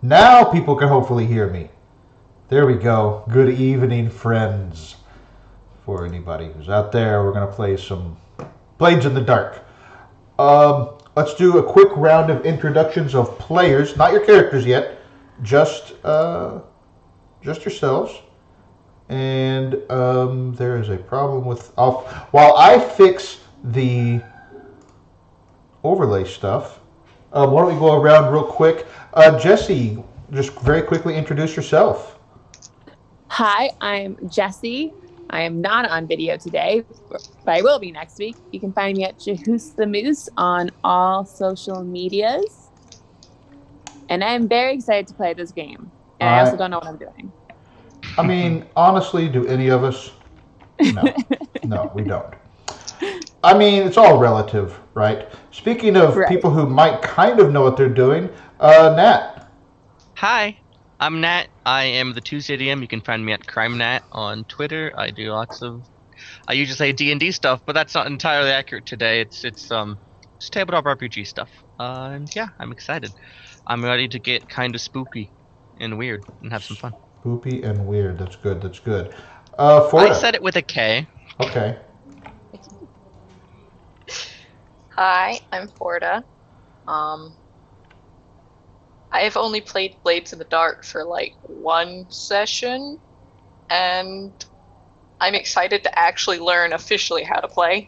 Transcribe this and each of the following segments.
Now people can hopefully hear me. There we go. Good evening, friends. For anybody who's out there, we're going to play some Blades in the Dark. Let's do a quick round of introductions of players. Not your characters yet, just yourselves. And there is a problem with... while I fix the overlay stuff, why don't we go around real quick? Jesse, just very quickly introduce yourself. Hi, I'm Jessie. I am not on video today, but I will be next week. You can find me at Jahoos the Moose on all social medias. And I'm very excited to play this game. And I also don't know what I'm doing. I mean, honestly, do any of us? No. No, we don't. I mean, it's all relative, right? Speaking of people who might kind of know what they're doing, Nat. Hi, I'm Nat. I am the Tuesday DM. You can find me at CrimeNat on Twitter. I do lots of... I usually say D&D stuff, but that's not entirely accurate today. It's tabletop RPG stuff. And yeah, I'm excited. I'm ready to get kind of spooky and weird and have some fun. Spooky and weird. That's good. That's good. I said it with a K. Okay. Hi, I'm Forda. I've only played Blades in the Dark for like one session, and I'm excited to actually learn officially how to play.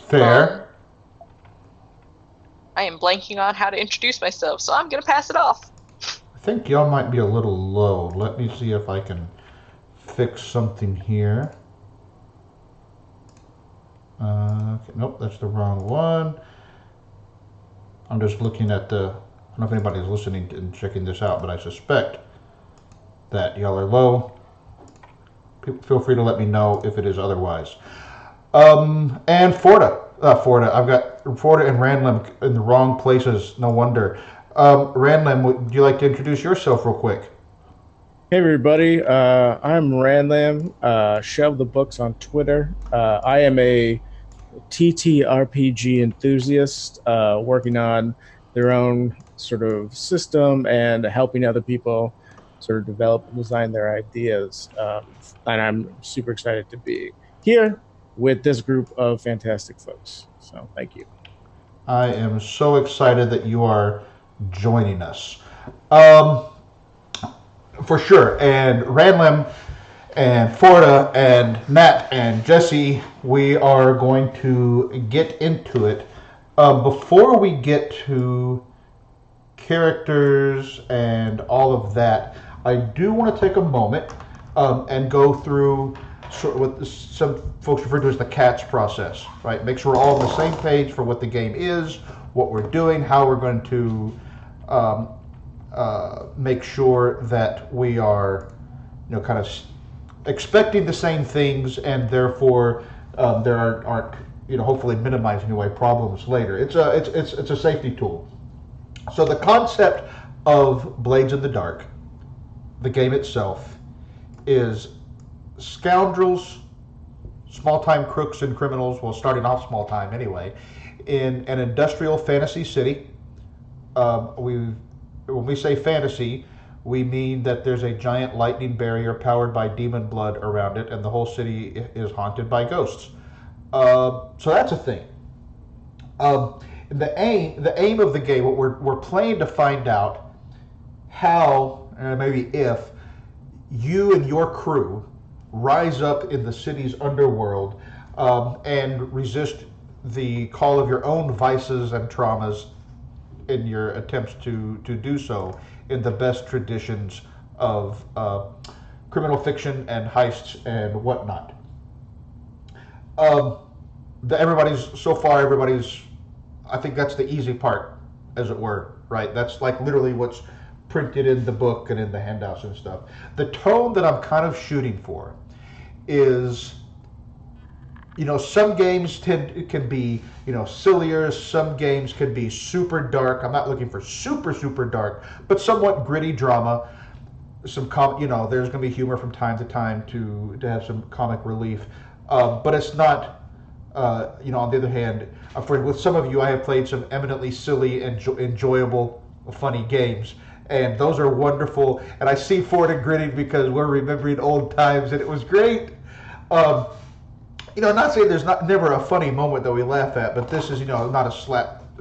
Fair. I am blanking on how to introduce myself, so I'm going to pass it off. I think y'all might be a little low. Let me see if I can fix something here. Okay, nope, that's the wrong one. I'm just looking at the... I don't know if anybody's listening and checking this out, but I suspect that y'all are low. Feel free to let me know if it is otherwise. And Forda. I've got Forda and Randlam in the wrong places. No wonder. Randlam, would you like to introduce yourself real quick? Hey everybody, I'm Randlam, Shelve the Books on Twitter. I am a TTRPG enthusiast working on their own sort of system and helping other people sort of develop and design their ideas. And I'm super excited to be here with this group of fantastic folks. So thank you. I am so excited that you are joining us. For sure. And Randlam and Forda and Nat and Jesse, we are going to get into it. Before we get to characters and all of that, I do want to take a moment and go through sort of what some folks refer to as the CATS process, right? Make sure we're all on the same page for what the game is, what we're doing, how we're going to make sure that we are, kind of expecting the same things, and therefore there aren't, hopefully minimizing away problems later. It's a safety tool. So the concept of Blades in the Dark, the game itself, is scoundrels, small-time crooks and criminals, well, starting off small-time anyway, in an industrial fantasy city. When we say fantasy, we mean that there's a giant lightning barrier powered by demon blood around it, and the whole city is haunted by ghosts. So that's a thing. The aim of the game, what we're playing to find out how, and maybe if, you and your crew rise up in the city's underworld and resist the call of your own vices and traumas in your attempts to do so in the best traditions of criminal fiction and heists and whatnot. Everybody's, I think that's the easy part, as it were, right? That's like literally what's printed in the book and in the handouts and stuff. The tone that I'm kind of shooting for is, some games can be, sillier. Some games can be super dark. I'm not looking for super, super dark, but somewhat gritty drama. Some there's going to be humor from time to time to have some comic relief. But it's not, on the other hand, with some of you, I have played some eminently silly and enjoyable funny games. And those are wonderful. And I see Ford grinning because we're remembering old times, and it was great. Um, not saying there's never a funny moment that we laugh at, but this is, not a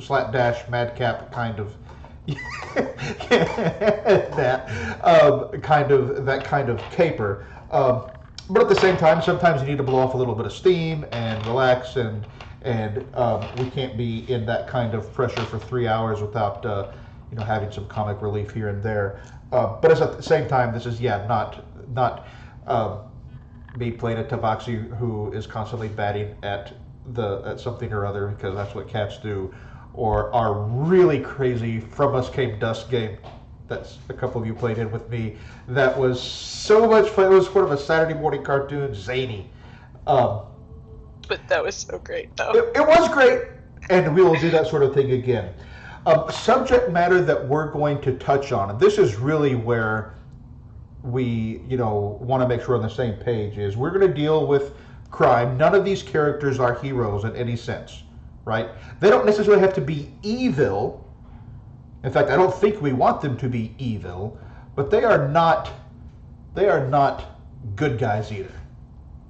slapdash madcap kind of that kind of caper. But at the same time, sometimes you need to blow off a little bit of steam and relax, and we can't be in that kind of pressure for 3 hours without having some comic relief here and there. But at the same time, this is not me playing a tabaxi who is constantly batting at something or other, because that's what cats do, or our really crazy From Us Came Dusk game that's a couple of you played in with me. That was so much fun. It was sort of a Saturday morning cartoon, zany. But that was so great, though. It was great, and we will do that sort of thing again. Subject matter that we're going to touch on, and this is really where we, want to make sure we're on the same page, is we're going to deal with crime. None of these characters are heroes in any sense, right? They don't necessarily have to be evil. In fact, I don't think we want them to be evil, but they are not good guys either,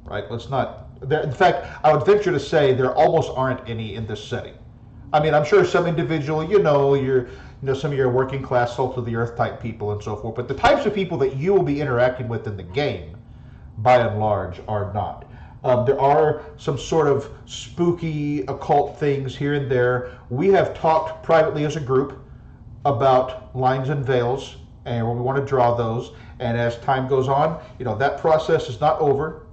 right? In fact, I would venture to say there almost aren't any in this setting. I mean, I'm sure some individual, some of your working class, salt of the earth type people and so forth, but the types of people that you will be interacting with in the game, by and large, are not. There are some sort of spooky occult things here and there. We have talked privately as a group about lines and veils, and we want to draw those. And as time goes on, that process is not over.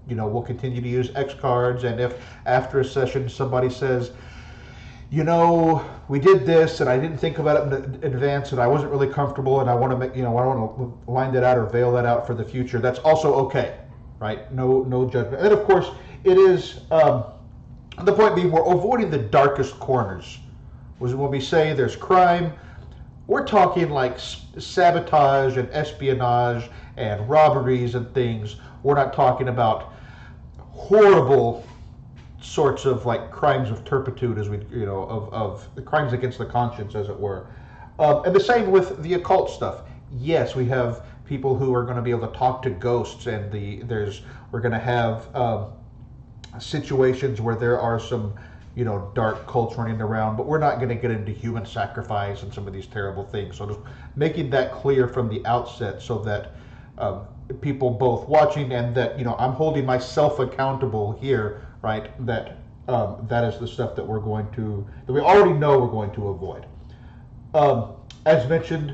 We'll continue to use X cards, and if after a session somebody says, we did this and I didn't think about it in advance and I wasn't really comfortable and I want to make, I want to line that out or veil that out for the future, that's also okay, right? No judgment. And of course, it is, the point being, we're avoiding the darkest corners. When we say there's crime, we're talking like sabotage and espionage and robberies and things. We're not talking about horrible sorts of like crimes of turpitude, as we, of crimes against the conscience, as it were. And the same with the occult stuff. Yes, we have people who are going to be able to talk to ghosts, and we're going to have situations where there are some, dark cults running around, but we're not going to get into human sacrifice and some of these terrible things. So just making that clear from the outset, so that people both watching and that, I'm holding myself accountable here, right? That that is the stuff that we already know we're going to avoid. As mentioned,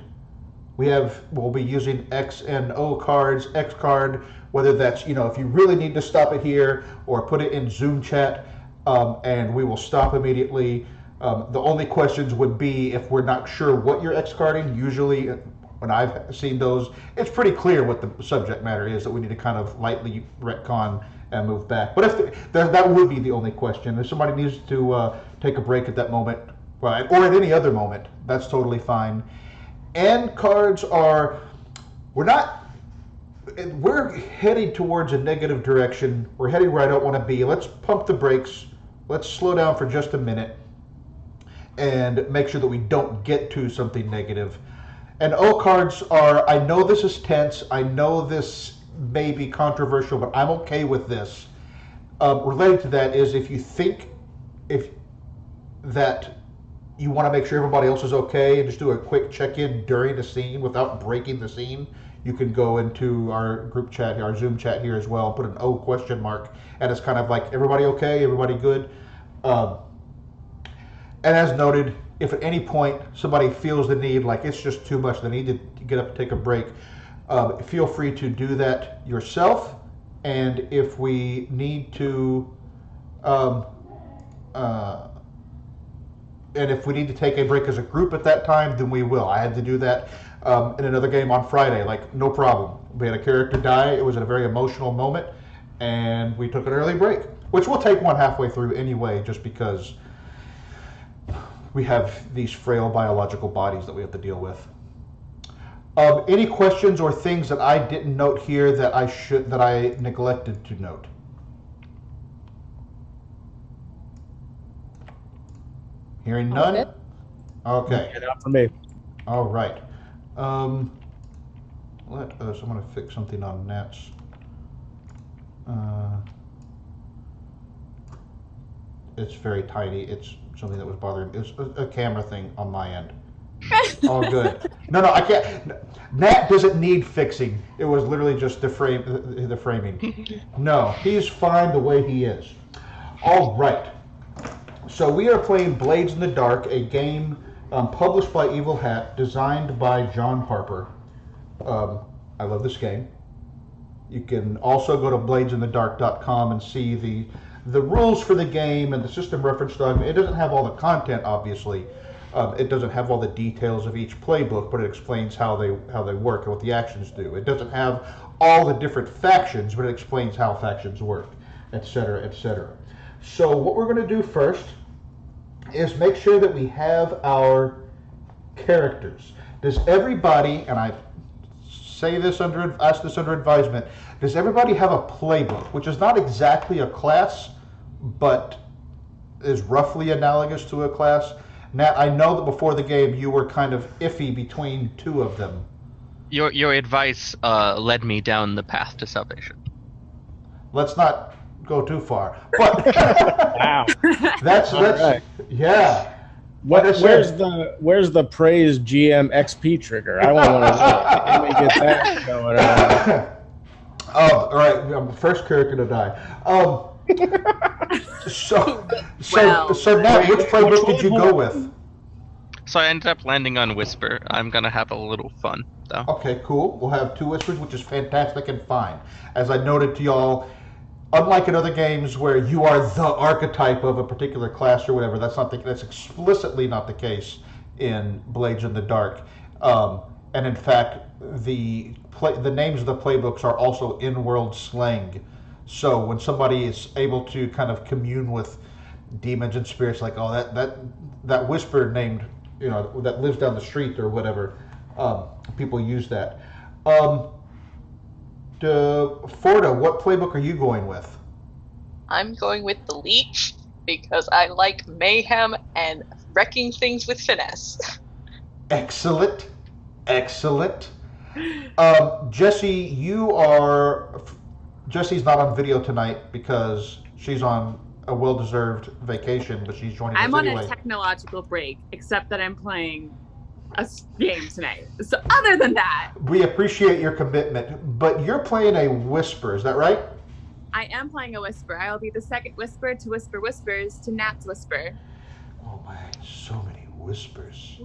we'll be using X and O cards. X card, whether that's, if you really need to stop it here or put it in Zoom chat, and we will stop immediately. The only questions would be if we're not sure what you're X carding. Usually, when I've seen those, it's pretty clear what the subject matter is, that we need to kind of lightly retcon and move back. But if that would be the only question. If somebody needs to take a break at that moment, right, or at any other moment, that's totally fine. And cards we're heading towards a negative direction. We're heading where I don't want to be. Let's pump the brakes. Let's slow down for just a minute and make sure that we don't get to something negative. And O cards I know this is tense. I know this may be controversial, but I'm okay with this. Related to that is, if you think that you want to make sure everybody else is okay and just do a quick check-in during the scene without breaking the scene, you can go into our group chat, our Zoom chat here as well, and put an O question mark, and it's kind of like, everybody okay, everybody good? And as noted, if at any point somebody feels the need, like it's just too much, they need to get up and take a break, feel free to do that yourself. And if we need to, take a break as a group at that time, then we will. I had to do that in another game on Friday, like no problem. We had a character die. It was a very emotional moment, and we took an early break, which we'll take one halfway through anyway, just because we have these frail biological bodies that we have to deal with. Any questions or things that I didn't note here that I neglected to note? Hearing none? Okay. Not for me. All right. Let us. I'm going to fix something on Nat's. It's very tiny. It's something that was bothering me. It's a camera thing on my end. All good. No, I can't. Nat doesn't need fixing. It was literally just the framing. No, he's fine the way he is. All right. So we are playing Blades in the Dark, a game published by Evil Hat, designed by John Harper. I love this game. You can also go to bladesinthedark.com and see the rules for the game and the system reference document. It doesn't have all the content, obviously. It doesn't have all the details of each playbook, but it explains how they work and what the actions do. It doesn't have all the different factions, but it explains how factions work, etc., etc. So what we're going to do first is make sure that we have our characters. Does everybody, and I ask this under advisement, does everybody have a playbook, which is not exactly a class, but is roughly analogous to a class? Nat, I know that before the game you were kind of iffy between two of them. Your advice led me down the path to salvation. Let's not go too far. But Wow. that's right. Yeah. Where's the praise GM XP trigger? I want to know. Let me get that going on. All right. I'm the first character to die. So Nat, which playbook did you go with? So I ended up landing on Whisper. I'm gonna have a little fun though. Okay, cool. We'll have 2 whispers, which is fantastic and fine. As I noted to y'all, unlike in other games where you are the archetype of a particular class or whatever, that's explicitly not the case in Blades in the Dark. And in fact, the names of the playbooks are also in-world slang. So when somebody is able to kind of commune with demons and spirits, like, oh, that whisper named, that lives down the street or whatever, people use that. Forda, what playbook are you going with? I'm going with the Leech because I like mayhem and wrecking things with finesse. Excellent. Jesse's not on video tonight because she's on a well-deserved vacation, but she's joining us anyway. I'm on a technological break, except that I'm playing a game tonight. So other than that, we appreciate your commitment, but you're playing a Whisper, is that right? I am playing a Whisper. I'll be the second Whisper to Whisper Whispers to Nat's Whisper. Oh my, so many Whispers.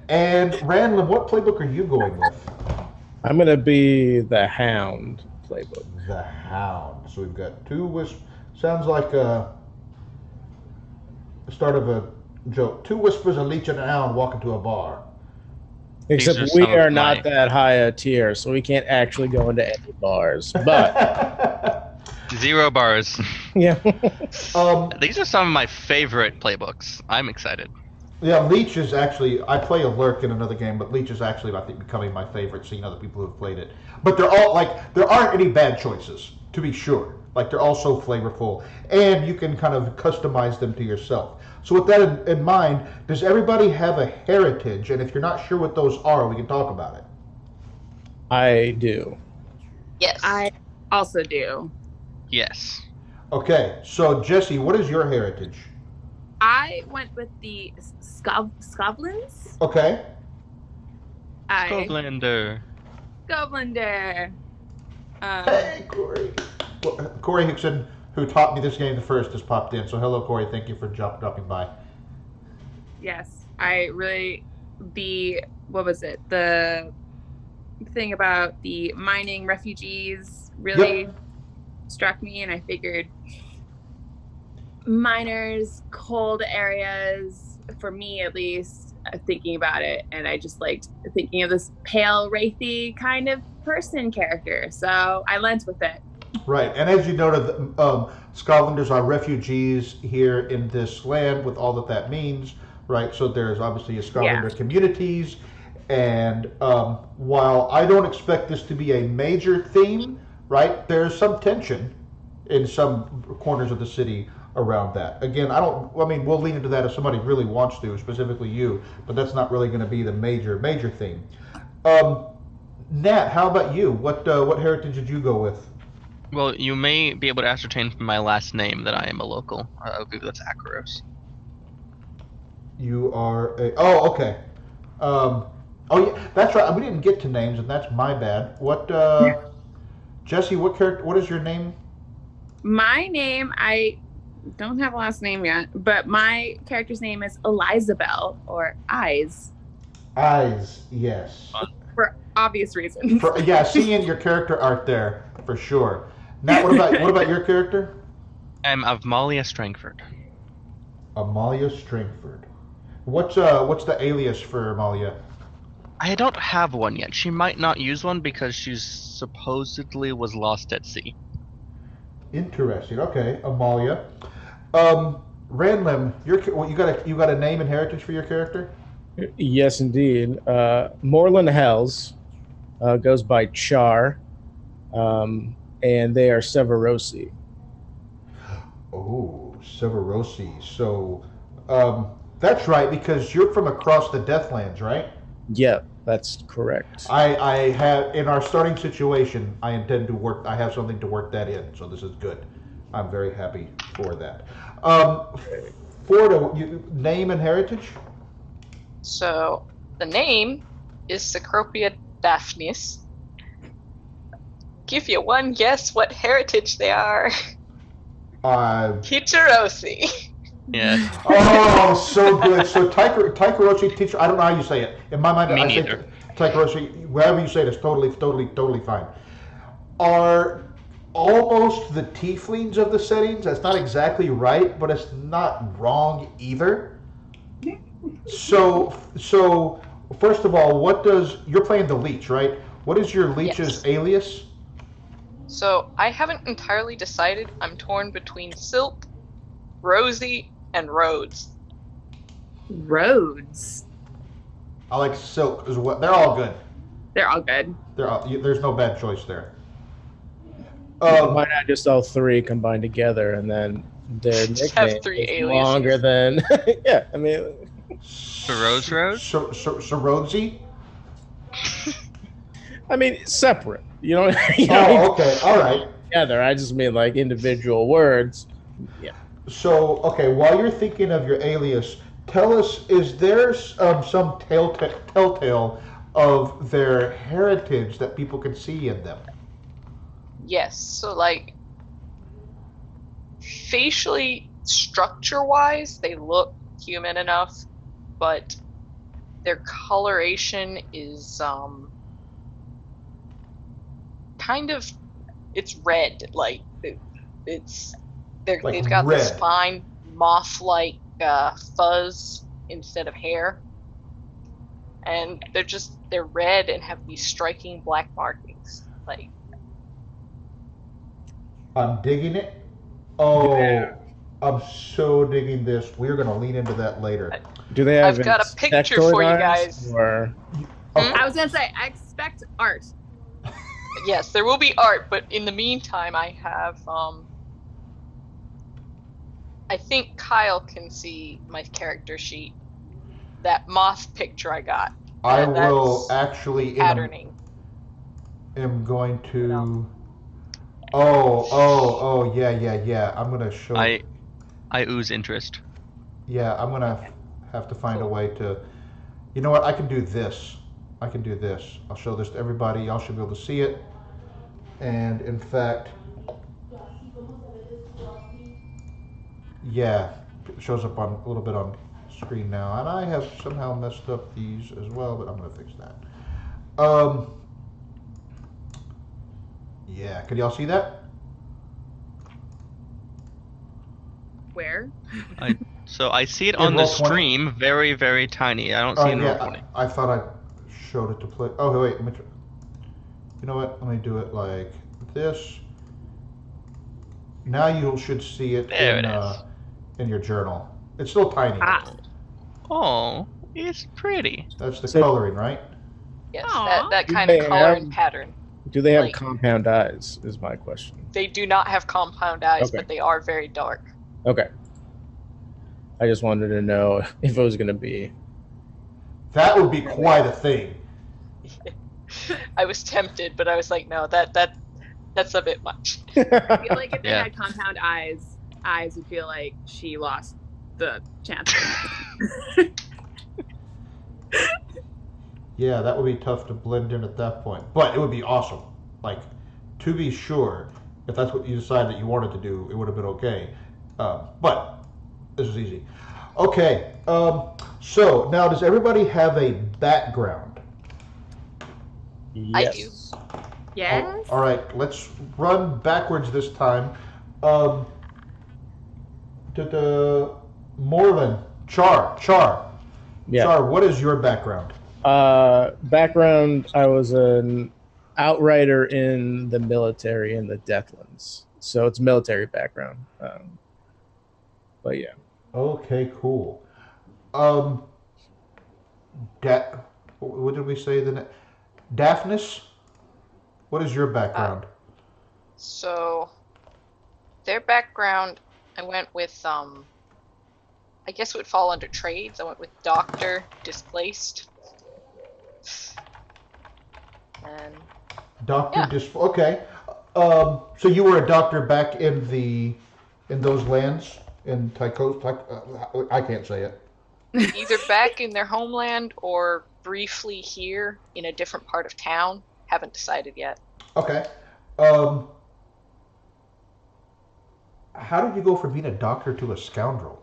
And Randall, what playbook are you going with? I'm going to be the Hound playbook. The Hound. So we've got 2 Whispers. Sounds like the start of a joke. 2 Whispers, a Leech, and a Hound walk into a bar. Except we are not that high a tier, so we can't actually go into any bars. But 0 bars. Yeah. These are some of my favorite playbooks. I'm excited. Yeah, Leech is actually, I play a Lurk in another game, but Leech is actually, I think, becoming my favorite, seeing other people who have played it. But they're all, there aren't any bad choices, to be sure. They're all so flavorful, and you can kind of customize them to yourself. So with that in mind, does everybody have a heritage? And if you're not sure what those are, we can talk about it. I do. Yes. I also do. Yes. Okay, so Jesse, what is your heritage? I went with the Scovlins. Okay. Scovlander. Hey, Corey. Corey Hickson, who taught me this game the first, has popped in. So hello, Corey. Thank you for dropping by. Yes, I really what was it? The thing about the mining refugees really struck me, and I figured miners, cold areas, for me at least, thinking about it, and I just liked thinking of this pale, wraithy kind of person character, so I went with it. Right, and as you noted, Scotlanders are refugees here in this land with all that means, right? So there's obviously a Scotlander communities, and while I don't expect this to be a major theme, right, there's some tension in some corners of the city around that. Again, I mean, we'll lean into that if somebody really wants to, specifically you, but that's not really going to be the major thing. Nat, how about you? What heritage did you go with? Well, you may be able to ascertain from my last name that I am a local. I believe that's Akaros. You are a. Oh, okay. Oh yeah, that's right. We didn't get to names, and that's my bad. What, Jesse? What character? What is your name? My name, I don't have a last name yet, but my character's name is Elizabeth, or Eyes, Eyes. Yes. for obvious reasons. Yeah, seeing your character art there for sure. Nat, what about your character? I'm Amalia Strangford. Amalia Stringford. What's the alias for Amalia? I don't have one yet. She might not use one because she supposedly was lost at sea. Interesting. Okay, Amalia. Randlim, you got a name and heritage for your character? Yes, indeed. Moreland Hells goes by Char, and they are Severosi. Oh, Severosi. So, that's right, because you're from across the Deathlands, right? Yep, that's correct. I have, in our starting situation, I intend to work, I have something to work that in, so this is good. I'm very happy for that. Forda, name and heritage? So the name is Cecropia daphnis. Give you one guess what heritage they are. Hitarosi. Yeah. Oh, so good. So Taikaroshi teacher, I don't know how you say it. In my mind, Me I say neither. Taikaroshi, wherever you say it, it's totally fine. Are almost the tieflings of the settings. That's not exactly right, but it's not wrong either. So first of all, you're playing the leech, right? What is your leech's alias? So I haven't entirely decided. I'm torn between Silk, Rosie, and Rhodes. Rhodes. I like Silk as well. They're all good. They're all good. There's no bad choice there. Why not just all three combined together, and then their Just have nickname three is aliases. longer than yeah. I mean, Rose Road? Rhodesy? I mean separate. You know. Oh, okay, all right. Together. I just mean like individual words. Yeah. So, okay, while you're thinking of your alias, tell us, is there some telltale of their heritage that people can see in them? Yes, so like facially, structure-wise, they look human enough, but their coloration is kind of, it's red. Like they've got red. this fine moth-like fuzz instead of hair, and they're red and have these striking black markings. Like, I'm digging it. Oh, Yeah. I'm so digging this. We're going to lean into that later. Do they have? I've got a picture for you guys. Or I was gonna say, I expect art. Yes, there will be art, but in the meantime, I have I think Kyle can see my character sheet. That moth picture I got. I And will that's actually patterning. am going to. No. Oh, yeah. I'm gonna show. I ooze interest. Yeah, I'm gonna have to find a way to. You know what? I can do this. I'll show this to everybody. Y'all should be able to see it. And in fact, yeah, it shows up on a little bit on screen now. And I have somehow messed up these as well, but I'm gonna fix that. Yeah, can y'all see that? Where? So I see it In on the Roll20? stream, very, very tiny. I don't see it in Roll20. I thought I showed it to play. Oh wait, let me try. You know what? Let me do it like this. Now you should see it There it is. in your journal. It's still tiny. Oh, it's pretty. That's the So- coloring, right? Yes, Aw. that kind They of color have- and pattern. do they have Like- compound eyes? Is my question. They do not have compound eyes, Okay. but they are very dark. Okay. I just wanted to know if it was going to be. That would be quite a thing. I was tempted, but I was like, no, that's a bit much. I feel like if Yeah. it had compound eyes would feel like she lost the chance. Yeah, that would be tough to blend in at that point. But it would be awesome. Like, to be sure, if that's what you decide that you wanted to do, it would have been okay. But this is easy. Okay, so now does everybody have a background? I do. Yes. Yes. All right, let's run backwards this time. Moreland, Char. Yeah. Char, what is your background? Background, I was an outrider in the military in the Deathlands. So it's military background. But yeah. Okay, cool. What did we say? Daphnis? What is your background? So their background, I went with I guess it would fall under trades. I went with doctor, displaced. And Doctor yeah. Okay. So you were a doctor back in those lands in Tycho. I can't say it. either back in their homeland or briefly here in a different part of town. Haven't decided yet. Okay. How did you go from being a doctor to a scoundrel?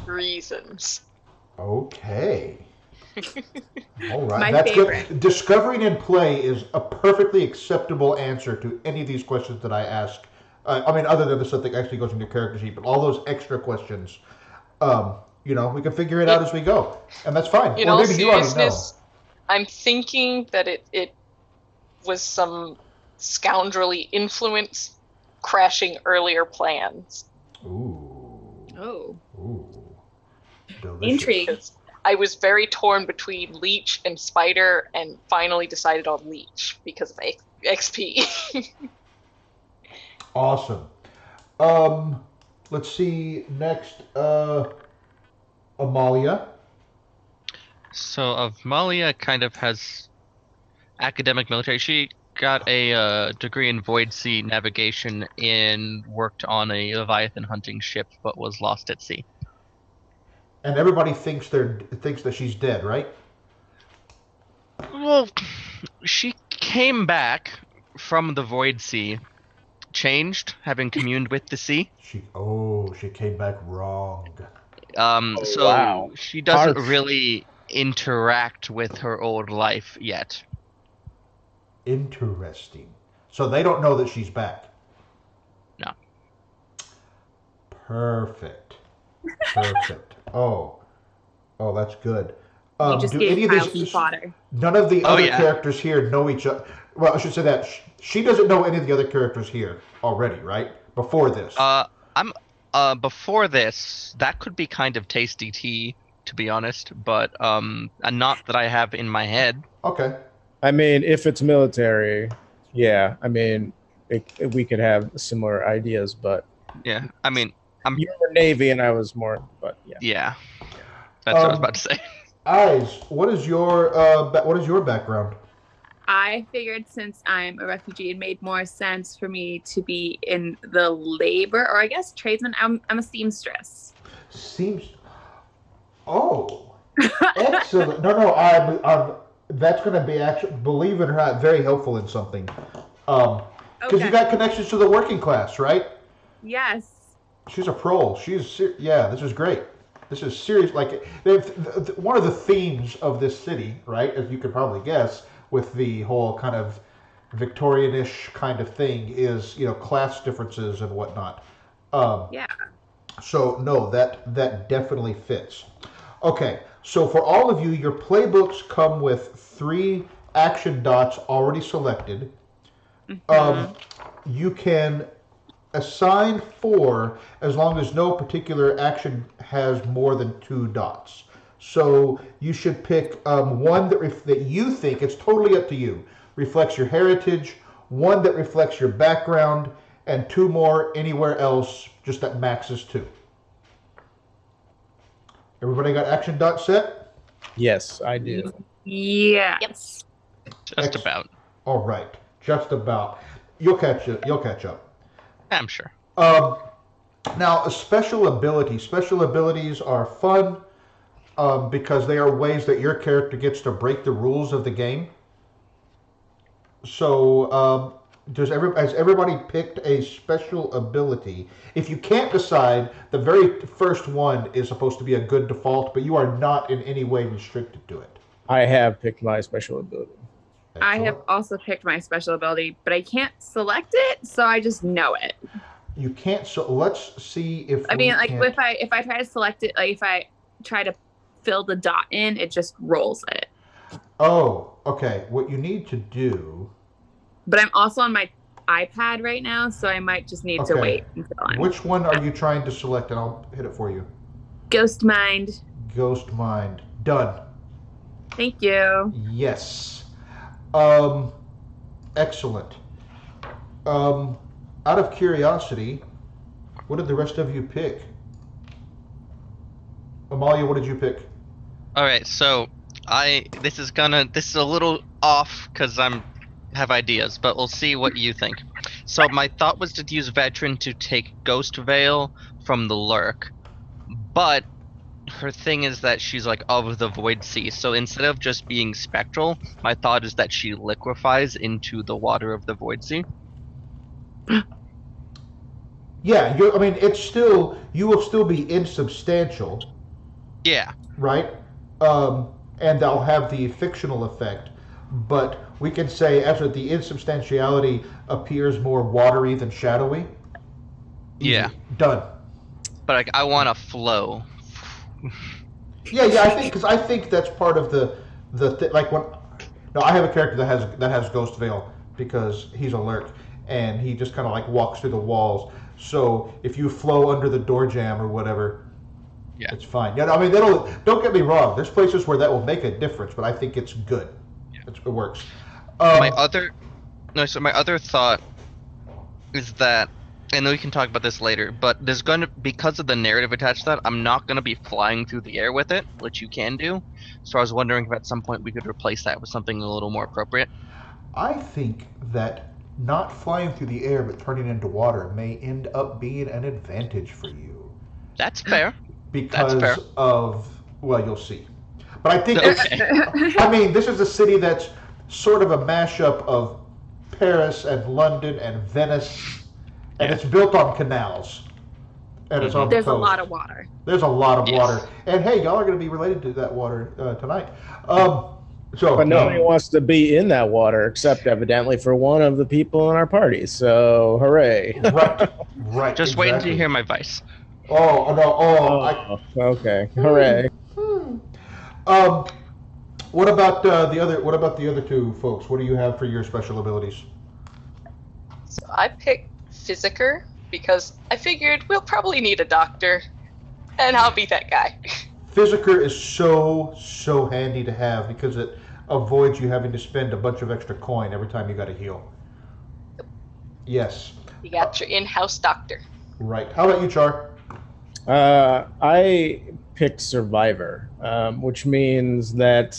Reasons. Okay. All right. My That's favorite. good. Discovering in play is a perfectly acceptable answer to any of these questions that I ask. I mean, other than the stuff that actually goes into your character sheet, but all those extra questions, we can figure it out as we go, and that's fine. In or all maybe you already know. seriousness, I'm thinking that it was some scoundrelly influence crashing earlier plans. Ooh. Oh. Ooh. Delicious. Intrigue. Because I was very torn between Leech and Spider, and finally decided on Leech because of XP. Awesome. Let's see next. Amalia. So Amalia kind of has academic military. She got a degree in Void Sea navigation and worked on a Leviathan hunting ship, but was lost at sea. And everybody thinks that she's dead, right? Well, she came back from the Void Sea, changed, having communed with the sea. She came back wrong. So wow. she doesn't Harsh. really interact with her old life yet. Interesting. So they don't know that she's back. No. Perfect. Oh, that's good. You just gave Kyle some fodder. None of the other yeah. characters here know each other. Well, I should say that she doesn't know any of the other characters here already, right? Before this. Before this, that could be kind of tasty tea, to be honest, but not that I have in my head. Okay. I mean, if it's military, yeah. I mean, we could have similar ideas, but Yeah, I mean, you were Navy and I was more, but yeah. yeah. That's what I was about to say. Eyes, what is your background? I figured since I'm a refugee, it made more sense for me to be in the labor, or I guess tradesman. I'm a seamstress. Oh, excellent. No, I'm that's going to be actually, believe it or not, very helpful in something. Because you got connections to the working class, right? Yes. She's a pro. This is great. This is serious. Like, one of the themes of this city, right, as you could probably guess, with the whole kind of Victorian-ish kind of thing is, class differences and whatnot. Yeah. So, no, that definitely fits. Okay, so for all of you, your playbooks come with 3 action dots already selected. Mm-hmm. You can assign 4 as long as no particular action has more than 2 dots. So you should pick one that you think, it's totally up to you, reflects your heritage, one that reflects your background, and 2 more anywhere else, just at maxes 2. Everybody got action dot set? Yes, I do. Yes. Just about. All right, just about. You'll catch it. You'll catch up. I'm sure. Now, special abilities are fun because they are ways that your character gets to break the rules of the game. So, has everybody picked a special ability? If you can't decide, the very first one is supposed to be a good default, but you are not in any way restricted to it. I have picked my special ability. I have also picked my special ability, but I can't select it, so I just know it. You can't. So let's see if if I try to select it, like if I try to fill the dot in, it just rolls it. Oh, okay. What you need to do. But I'm also on my iPad right now, so I might just need to wait until I'm. Which one are you trying to select? And I'll hit it for you. Ghost Mind. Ghost Mind. Done. Thank you. Yes. Excellent. Out of curiosity, what did the rest of you pick? Amalia, what did you pick? All right, so this is a little off because have ideas, but we'll see what you think. So my thought was to use Veteran to take Ghost Veil from the Lurk, but her thing is that she's like of the Void Sea. So instead of just being spectral, my thought is that she liquefies into the water of the Void Sea. Yeah, you will still be insubstantial. Yeah. Right? And they'll have the fictional effect. But we can say after the insubstantiality appears more watery than shadowy. Easy. Yeah. Done. But I want to flow. Yeah. I think that's part of I have a character that has Ghost Veil because he's a lurk and he just kind of like walks through the walls. So if you flow under the door jamb or whatever, yeah, it's fine. Yeah, I mean, don't get me wrong. There's places where that will make a difference, but I think it's good. Yeah. It works. My other thought is that, I know we can talk about this later, but there's because of the narrative attached to that, I'm not going to be flying through the air with it, which you can do. So I was wondering if at some point we could replace that with something a little more appropriate. I think that not flying through the air but turning into water may end up being an advantage for you. That's fair. Because you'll see. But I think this is a city that's sort of a mashup of Paris and London and Venice, and it's built on canals. And it's on the coast. There's a lot of water. There's a lot of water. And hey, y'all are going to be related to that water tonight. But nobody wants to be in that water except evidently for one of the people in our party. So hooray! Right. Just wait until you hear my advice. Oh no! Okay, hooray! What about the other two folks? What do you have for your special abilities? So I picked Physicker because I figured we'll probably need a doctor, and I'll be that guy. Physicker is so handy to have because it avoids you having to spend a bunch of extra coin every time you got to heal. Yes. You got your in-house doctor. Right. How about you, Char? I picked Survivor, which means that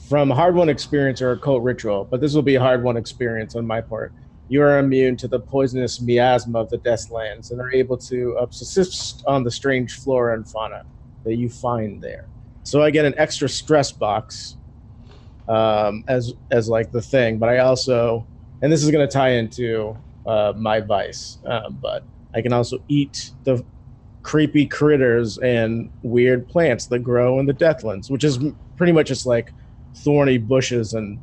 from a hard-won experience or a cult ritual, but this will be a hard-won experience on my part, you are immune to the poisonous miasma of the Deathlands and are able to subsist on the strange flora and fauna that you find there. So I get an extra stress box as like the thing, but I also, and this is going to tie into my vice, but I can also eat the creepy critters and weird plants that grow in the Deathlands, which is pretty much just like thorny bushes and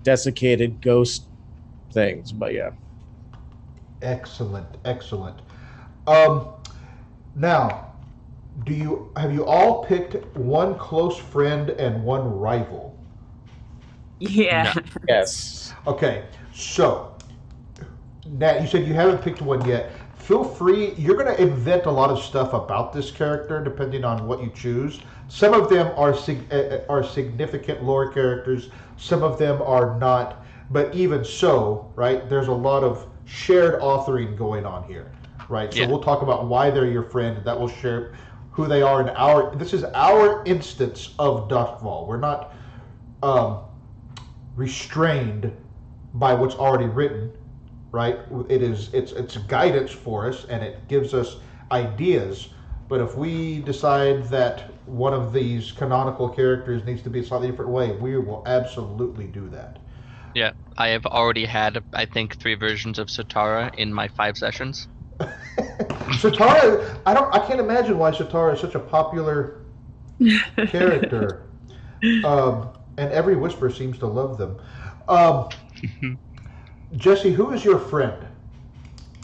desiccated ghost things. But yeah. Excellent. Now, have you all picked one close friend and one rival? Yeah. No. Yes. Okay, so Nat, you said you haven't picked one yet. Feel free. You're going to invent a lot of stuff about this character depending on what you choose. Some of them are significant lore characters. Some of them are not. But even so, right? There's a lot of shared authoring going on here, right? So Yeah. we'll talk about why they're your friend. That will share who they are in our. This is our instance of Doskvol. We're not restrained by what's already written, right? It's guidance for us, and it gives us ideas. But if we decide that one of these canonical characters needs to be a slightly different way, we will absolutely do that. Yeah, I have already had, I think, 3 versions of Sotara in my 5 sessions. Sotara, I can't imagine why Sotara is such a popular character. And every Whisper seems to love them. Jesse, who is your friend?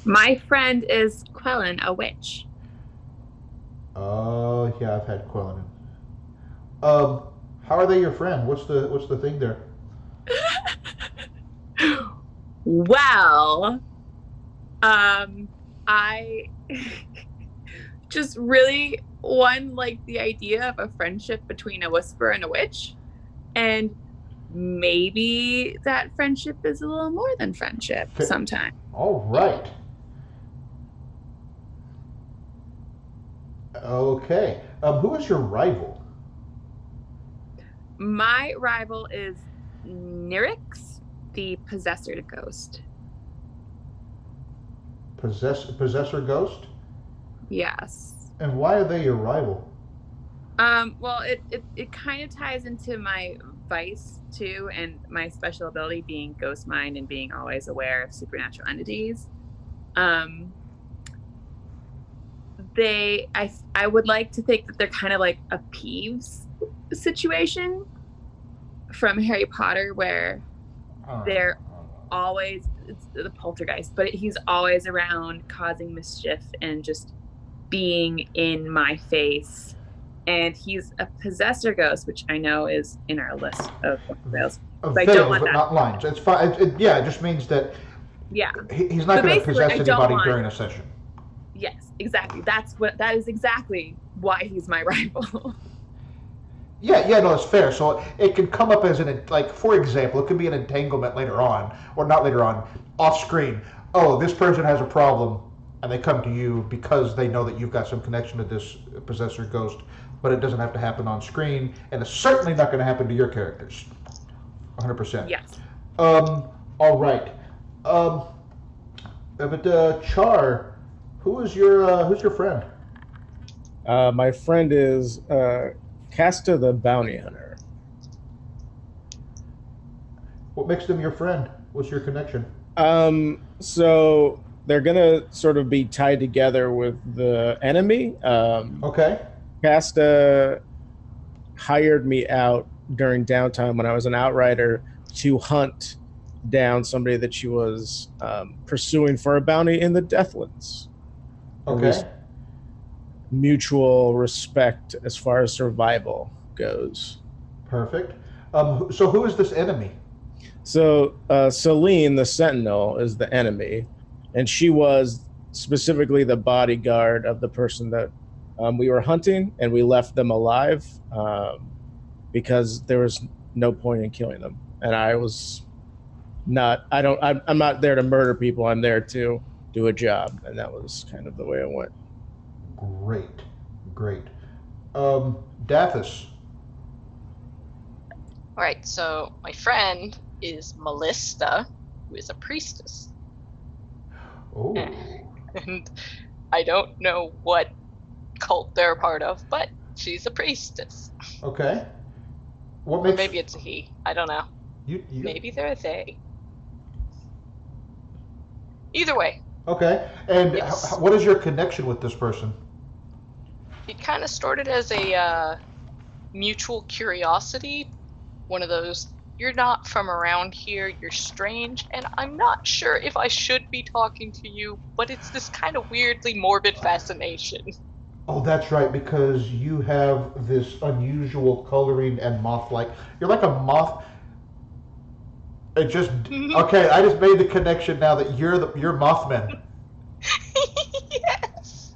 My friend is Quellen, a witch. Oh, yeah, I've had Quellen. How are they your friend? What's the thing there? Well, I just really like the idea of a friendship between a Whisper and a witch, and maybe that friendship is a little more than friendship sometime. All right. Okay. Who is your rival? My rival is Nyrix, the Possessor Ghost. Possessor Ghost? Yes. And why are they your rival? Well, it kind of ties into my vice too, and my special ability being Ghost Mind and being always aware of supernatural entities. I would like to think that they're kind of like a Peeves situation from Harry Potter, where they're always, it's the poltergeist, but he's always around causing mischief and just being in my face. And he's a Possessor Ghost, which I know is in our list of fails. But not lines. It's fine. It just means that he's not going to possess anybody during a session. Yes, exactly. That is exactly why he's my rival. Yeah, no, it's fair. So it can come up as for example, it could be an entanglement later on, or not later on, off screen. Oh, this person has a problem, and they come to you because they know that you've got some connection to this Possessor Ghost, but it doesn't have to happen on screen, and it's certainly not going to happen to your characters. 100%. Yes. All right. But Char, who's your friend? My friend is Casta the Bounty Hunter. What makes them your friend? What's your connection? So they're gonna sort of be tied together with the enemy. Okay. Casta hired me out during downtime when I was an outrider to hunt down somebody that she was pursuing for a bounty in the Deathlands. Okay. Mutual respect as far as survival goes. Perfect. So who is this enemy? So Celine, the Sentinel, is the enemy, and she was specifically the bodyguard of the person that we were hunting, and we left them alive because there was no point in killing them. And I'm not there to murder people. I'm there to do a job, and that was kind of the way it went. Great. Daphis. All right, so my friend is Melista, who is a priestess. Oh. And I don't know what cult they're a part of, but she's a priestess. Okay. Or maybe it's a he. I don't know. Maybe they're a they. Either way. Okay. And yes. What is your connection with this person? It kind of started as a mutual curiosity. One of those, you're not from around here, you're strange, and I'm not sure if I should be talking to you, but it's this kind of weirdly morbid fascination. Oh, that's right, because you have this unusual coloring and moth-like. You're like a moth. It just okay. I just made the connection now that you're Mothman. Yes.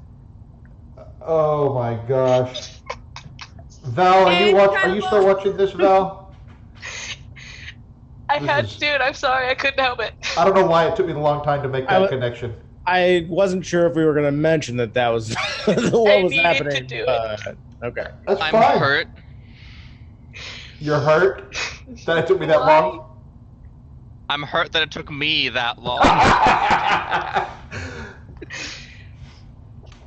Oh my gosh. Val, are you still watching this, Val? I had to do it. I'm sorry. I couldn't help it. I don't know why it took me a long time to make that connection. I wasn't sure if we were going to mention that was what was happening. To do it. Okay. That's I'm fine. hurt. You're hurt that it took me that Why? long? I'm hurt that it took me that long.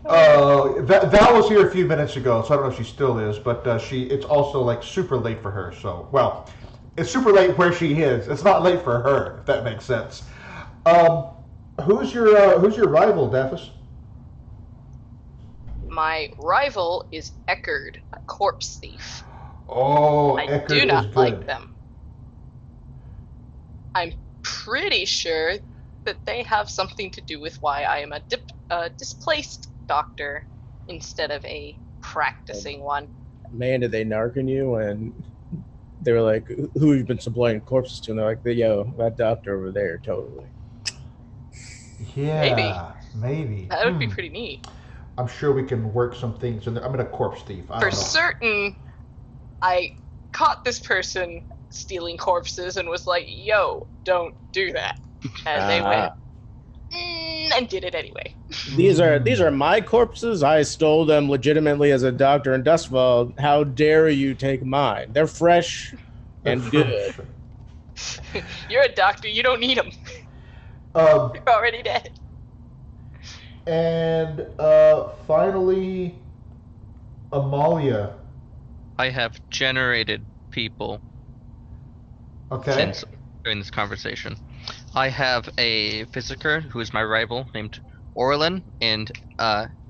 Val was here a few minutes ago, so I don't know if she still is, but it's also like super late for her. So, well, it's super late where she is. It's not late for her, if that makes sense. Who's your rival, Daphis? My rival is Eckerd, a corpse thief. Oh, I Eckerd do not is good. like them. I'm pretty sure that they have something to do with why I am a displaced doctor instead of a practicing one. Man, did they narc you? And they were like, who have you been supplying corpses to? And they're like, yo, that doctor over there, totally. Yeah, maybe. That would be pretty neat. I'm sure we can work some things in there. I'm in a corpse thief. For certain, I caught this person stealing corpses and was like, yo, don't do that. And they went, and did it anyway. These are my corpses. I stole them legitimately as a doctor in Doskvol. How dare you take mine? They're fresh and good. You're a doctor. You don't need them. You're already dead. And finally, Amalia. I have generated people Okay. during this conversation. I have a physiker who is my rival named Orlin, and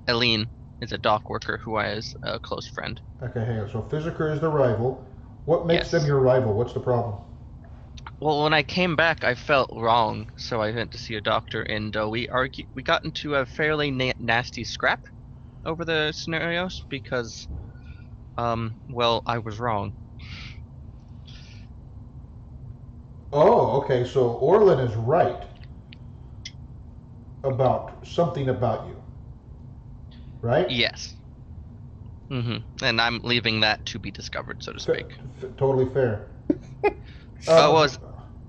Eileen is a dock worker who is a close friend. Okay, hang on. So Physiker is the rival. What makes Yes. them your rival? What's the problem? Well, when I came back, I felt wrong, so I went to see a doctor, and we got into a fairly nasty scrap over the scenarios because, well, I was wrong. Oh, okay. So Orlin is right about something about you, right? Yes. And I'm leaving that to be discovered, so to speak. Totally fair.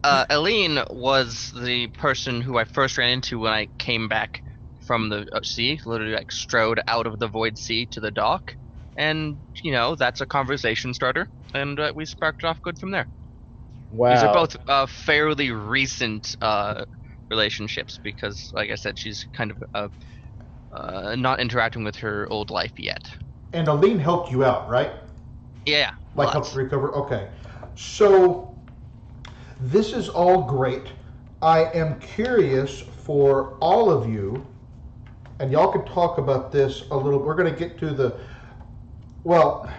Eileen was the person who I first ran into when I came back from the sea, literally like strode out of the void sea to the dock, and that's a conversation starter, and we sparked off good from there. Wow. These are both fairly recent relationships because, like I said, she's kind of not interacting with her old life yet. And Aline helped you out, right? Yeah. Like helped recover? Okay. So this is all great. I am curious for all of you, and y'all can talk about this a little. We're going to get to well,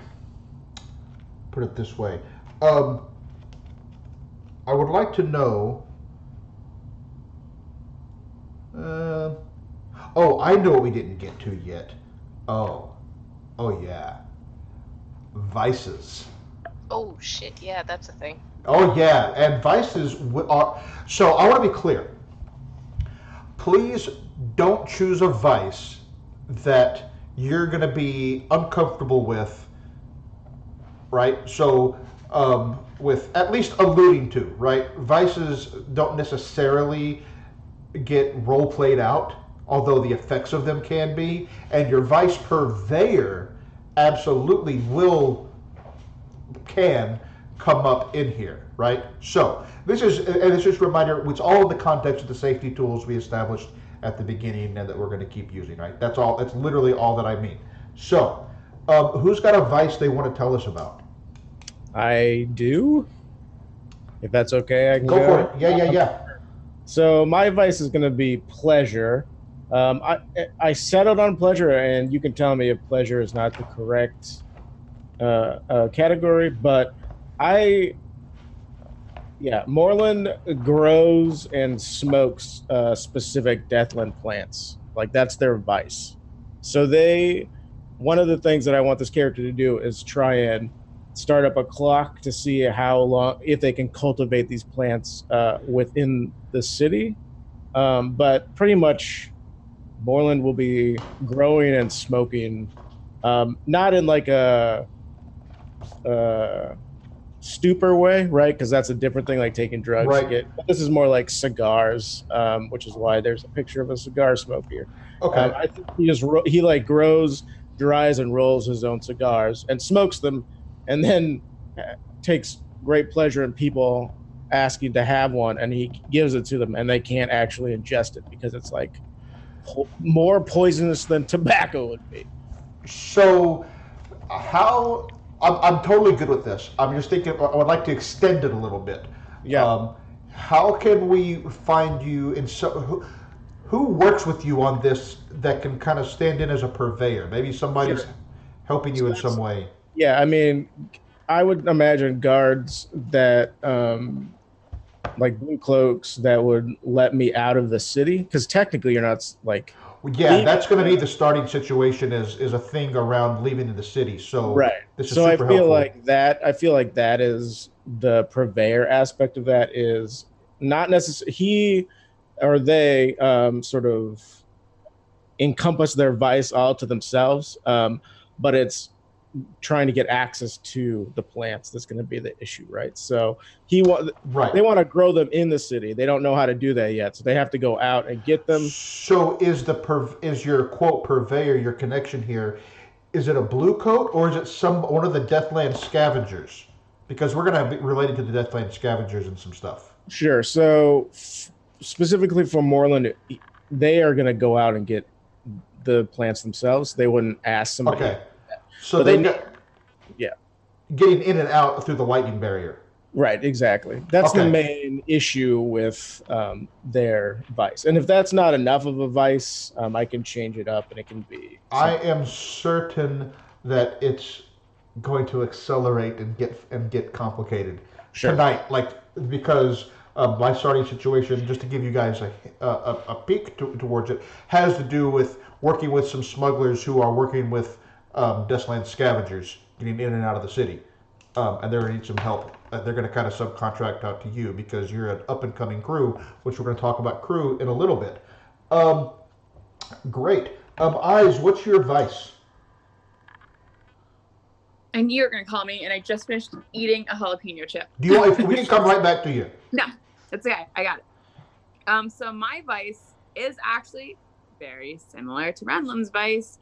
put it this way. I would like to know. I know what we didn't get to yet. Oh yeah. Vices. Oh shit, yeah, that's a thing. Oh yeah, and vices are. So I want to be clear. Please don't choose a vice that you're going to be uncomfortable with, right? So with at least alluding to, right? Vices don't necessarily get role played out, although the effects of them can be, and your vice purveyor absolutely can come up in here, right? So this is, and it's just a reminder, it's all in the context of the safety tools we established at the beginning and that we're going to keep using, right? That's all. That's literally all that I mean. So who's got a vice they want to tell us about? I do. If that's okay, I can Go for it. Yeah. So my vice is going to be pleasure. I settled on pleasure, and you can tell me if pleasure is not the correct category, but Moreland grows and smokes specific deathland plants. Like, that's their vice. So one of the things that I want this character to do is try and start up a clock to see how long, if they can cultivate these plants within the city. But pretty much Moreland will be growing and smoking, not in like a stupor way, right? Because that's a different thing, like taking drugs. Right. This is more like cigars, which is why there's a picture of a cigar smoke here. Okay. I think he like grows, dries, and rolls his own cigars and smokes them, and then takes great pleasure in people asking to have one, and he gives it to them, and they can't actually ingest it because it's like more poisonous than tobacco would be. So, how? I'm totally good with this. I'm just thinking. I would like to extend it a little bit. Yeah. How can we find you in who works with you on this that can kind of stand in as a purveyor? Maybe somebody's helping you in some way. Yeah, I mean, I would imagine guards that like blue cloaks that would let me out of the city, because technically you're not like Yeah, that's going to be the starting situation is a thing around leaving the city. So right. This is so super I feel helpful. like that is the purveyor aspect of that is not necessarily he or they sort of encompass their vice all to themselves, but it's trying to get access to the plants that's going to be the issue, right? So they want to grow them in the city. They don't know how to do that yet, so they have to go out and get them. So is your quote purveyor, your connection here, is it a blue coat or is it one of the Deathland scavengers? Because we're going to be related to the Deathland scavengers and some stuff. Sure. So specifically for Moreland, they are going to go out and get the plants themselves. They wouldn't ask somebody. Okay. So getting in and out through the lightning barrier. Right, exactly. That's the main issue with their vice. And if that's not enough of a vice, I can change it up and it can be. I am certain that it's going to accelerate and get complicated tonight, because my starting situation, just to give you guys a peek towards it, has to do with working with some smugglers who are working with Deathland scavengers getting in and out of the city, and they're going to need some help. They're going to kind of subcontract out to you because you're an up-and-coming crew, which we're going to talk about crew in a little bit. Great. Eyes, what's your advice? I knew you were going to call me, and I just finished eating a jalapeno chip. Do you want? We can come right back to you. No, it's okay. I got it. So my vice is actually very similar to Renlam's vice,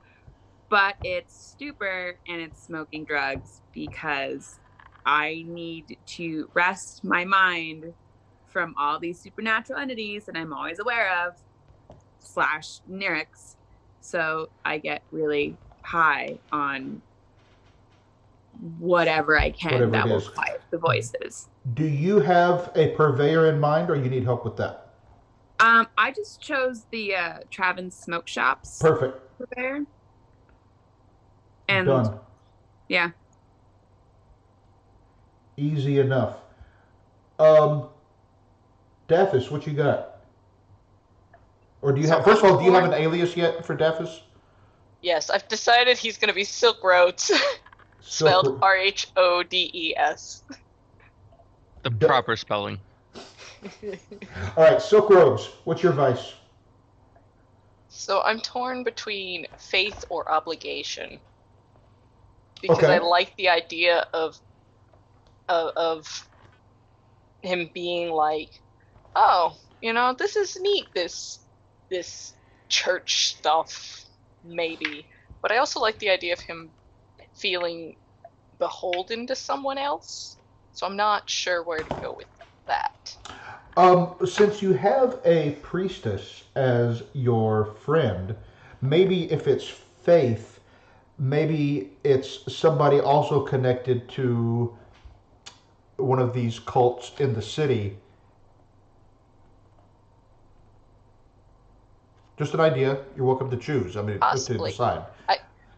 but it's stupor and it's smoking drugs because I need to rest my mind from all these supernatural entities that I'm always aware of / Nyrics. So I get really high on whatever I can that will quiet the voices. Do you have a purveyor in mind, or you need help with that? I just chose the Traven Smoke Shops. Perfect. Purveyor. And done. Yeah. Easy enough. Daphis, what you got? Or do you have? First of all, do you have an alias yet for Daphis? Yes, I've decided he's going to be Silk Roads, spelled Rhodes. The proper spelling. All right, Silk Roads, what's your vice? So I'm torn between faith or obligation, because I like the idea of him being like, oh, this is neat, this church stuff, maybe. But I also like the idea of him feeling beholden to someone else. So I'm not sure where to go with that. Since you have a priestess as your friend, maybe if it's faith, maybe it's somebody also connected to one of these cults in the city. Just an idea. You're welcome to choose. I mean, to decide.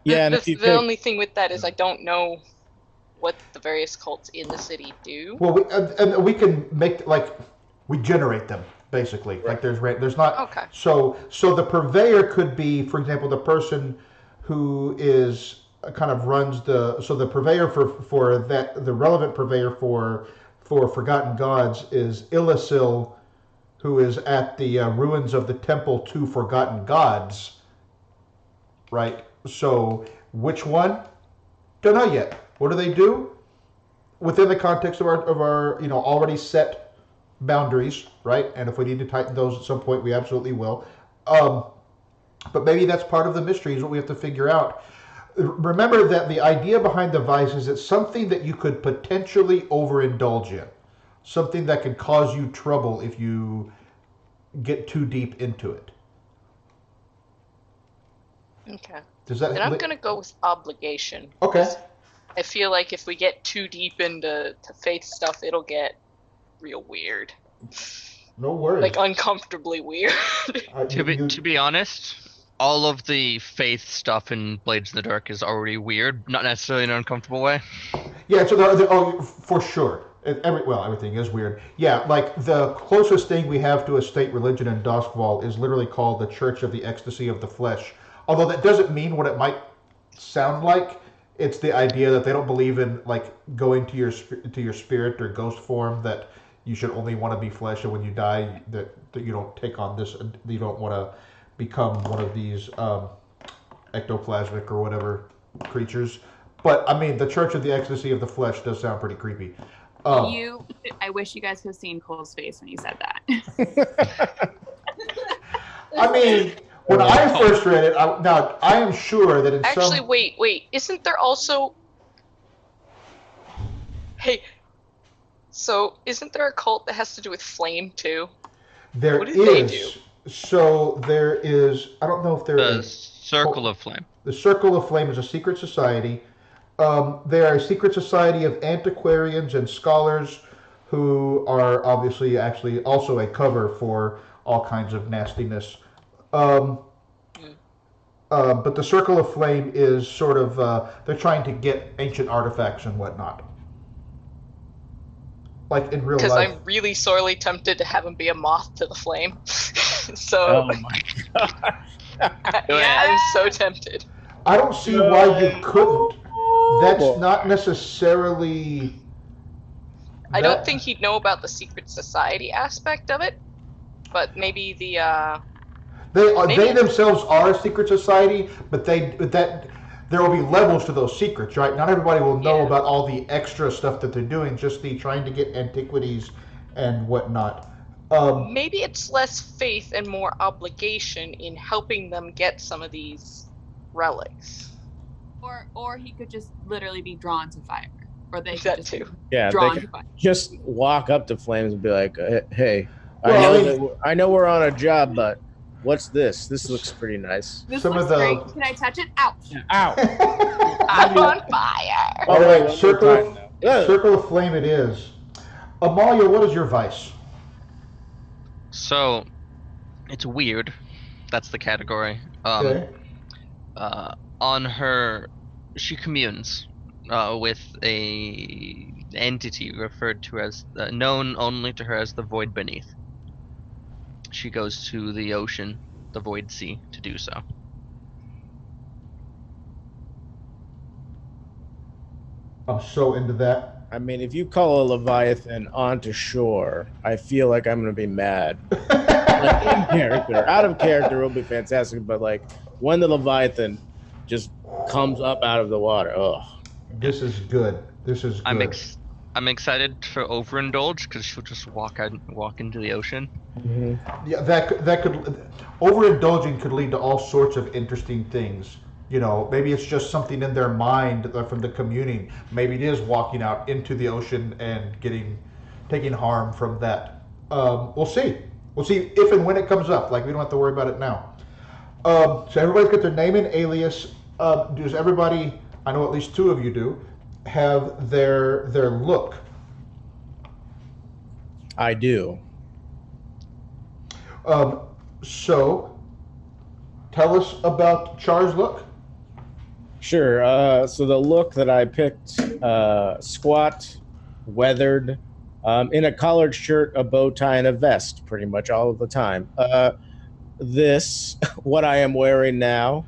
The only thing with that is I don't know what the various cults in the city do. Well, we can make we generate them basically. Right. Like there's not. Okay. So the purveyor could be, for example, the person who is kind of runs the purveyor for that, the relevant purveyor for Forgotten Gods is Illisil, who is at the ruins of the temple to Forgotten Gods. Right. So which one? Don't know yet. What do? within the context of our already set boundaries, right? And if we need to tighten those at some point, we absolutely will. But maybe that's part of the mystery, is what we have to figure out. Remember that the idea behind the vice is it's something that you could potentially overindulge in, something that could cause you trouble if you get too deep into it. Okay. Does that? And I'm gonna go with obligation. Okay. I feel like if we get too deep into faith stuff, it'll get real weird. No worries. Like uncomfortably weird. To be honest, all of the faith stuff in Blades in the Dark is already weird, not necessarily in an uncomfortable way. Yeah, so for sure. Everything is weird. Yeah, like the closest thing we have to a state religion in Doskvol is literally called the Church of the Ecstasy of the Flesh. Although that doesn't mean what it might sound like. It's the idea that they don't believe in like going to your spirit or ghost form, that you should only want to be flesh, and when you die, that you don't take on this, you don't want to become one of these ectoplasmic or whatever creatures. But I mean, the Church of the Ecstasy of the Flesh does sound pretty creepy. I wish you guys could have seen Cole's face when you said that. I mean, when I first read it, I am sure that Actually, wait. Isn't there also... Hey, so isn't there a cult that has to do with flame, too? There what is. Did they do? So there is... I don't know if there the is... Circle of Flame. The Circle of Flame is a secret society. They are a secret society of antiquarians and scholars who are obviously actually also a cover for all kinds of nastiness. But the Circle of Flame is sort of, they're trying to get ancient artifacts and whatnot. Like in real life. Because I'm really sorely tempted to have him be a moth to the flame. Oh my god. Yeah, I'm so tempted. I don't see why you couldn't. That's not necessarily... I don't think he'd know about the secret society aspect of it, but maybe the They themselves are a secret society, but there will be levels to those secrets, right? Not everybody will know about all the extra stuff that they're doing, just the trying to get antiquities and whatnot. Maybe it's less faith and more obligation in helping them get some of these relics. Or he could just literally be drawn to fire. Or they could That just too. Yeah, drawn they to could fire. just walk up to Flames and be like, "Hey, Well, I know we're on a job, but what's this? This looks pretty nice." This Some looks of the- great. Can I touch it? Ouch. Ow! I'm on fire! All right, Circle Circle of Flame it is. Amalia, what is your vice? So, it's weird. That's the category. Okay. On her, she communes with a entity referred to as known only to her as the Void Beneath. She goes to the ocean, the Void Sea, to do so. I'm so into that. I mean, if you call a Leviathan onto shore, I feel like I'm going to be mad. Like, in character. Out of character will be fantastic, but like when the Leviathan just comes up out of the water, This is good. This is good. I'm excited for Overindulge because she'll just walk into the ocean. Mm-hmm. Yeah, that could overindulging could lead to all sorts of interesting things. You know, maybe it's just something in their mind from the communing. Maybe it is walking out into the ocean and taking harm from that. We'll see. We'll see if and when it comes up. Like, we don't have to worry about it now. So everybody's got their name and alias. Does everybody, I know at least two of you do, have their look? I do. So tell us about Char's look. Sure. So the look that I picked, squat, weathered, in a collared shirt, a bow tie, and a vest pretty much all of the time. This, what I am wearing now,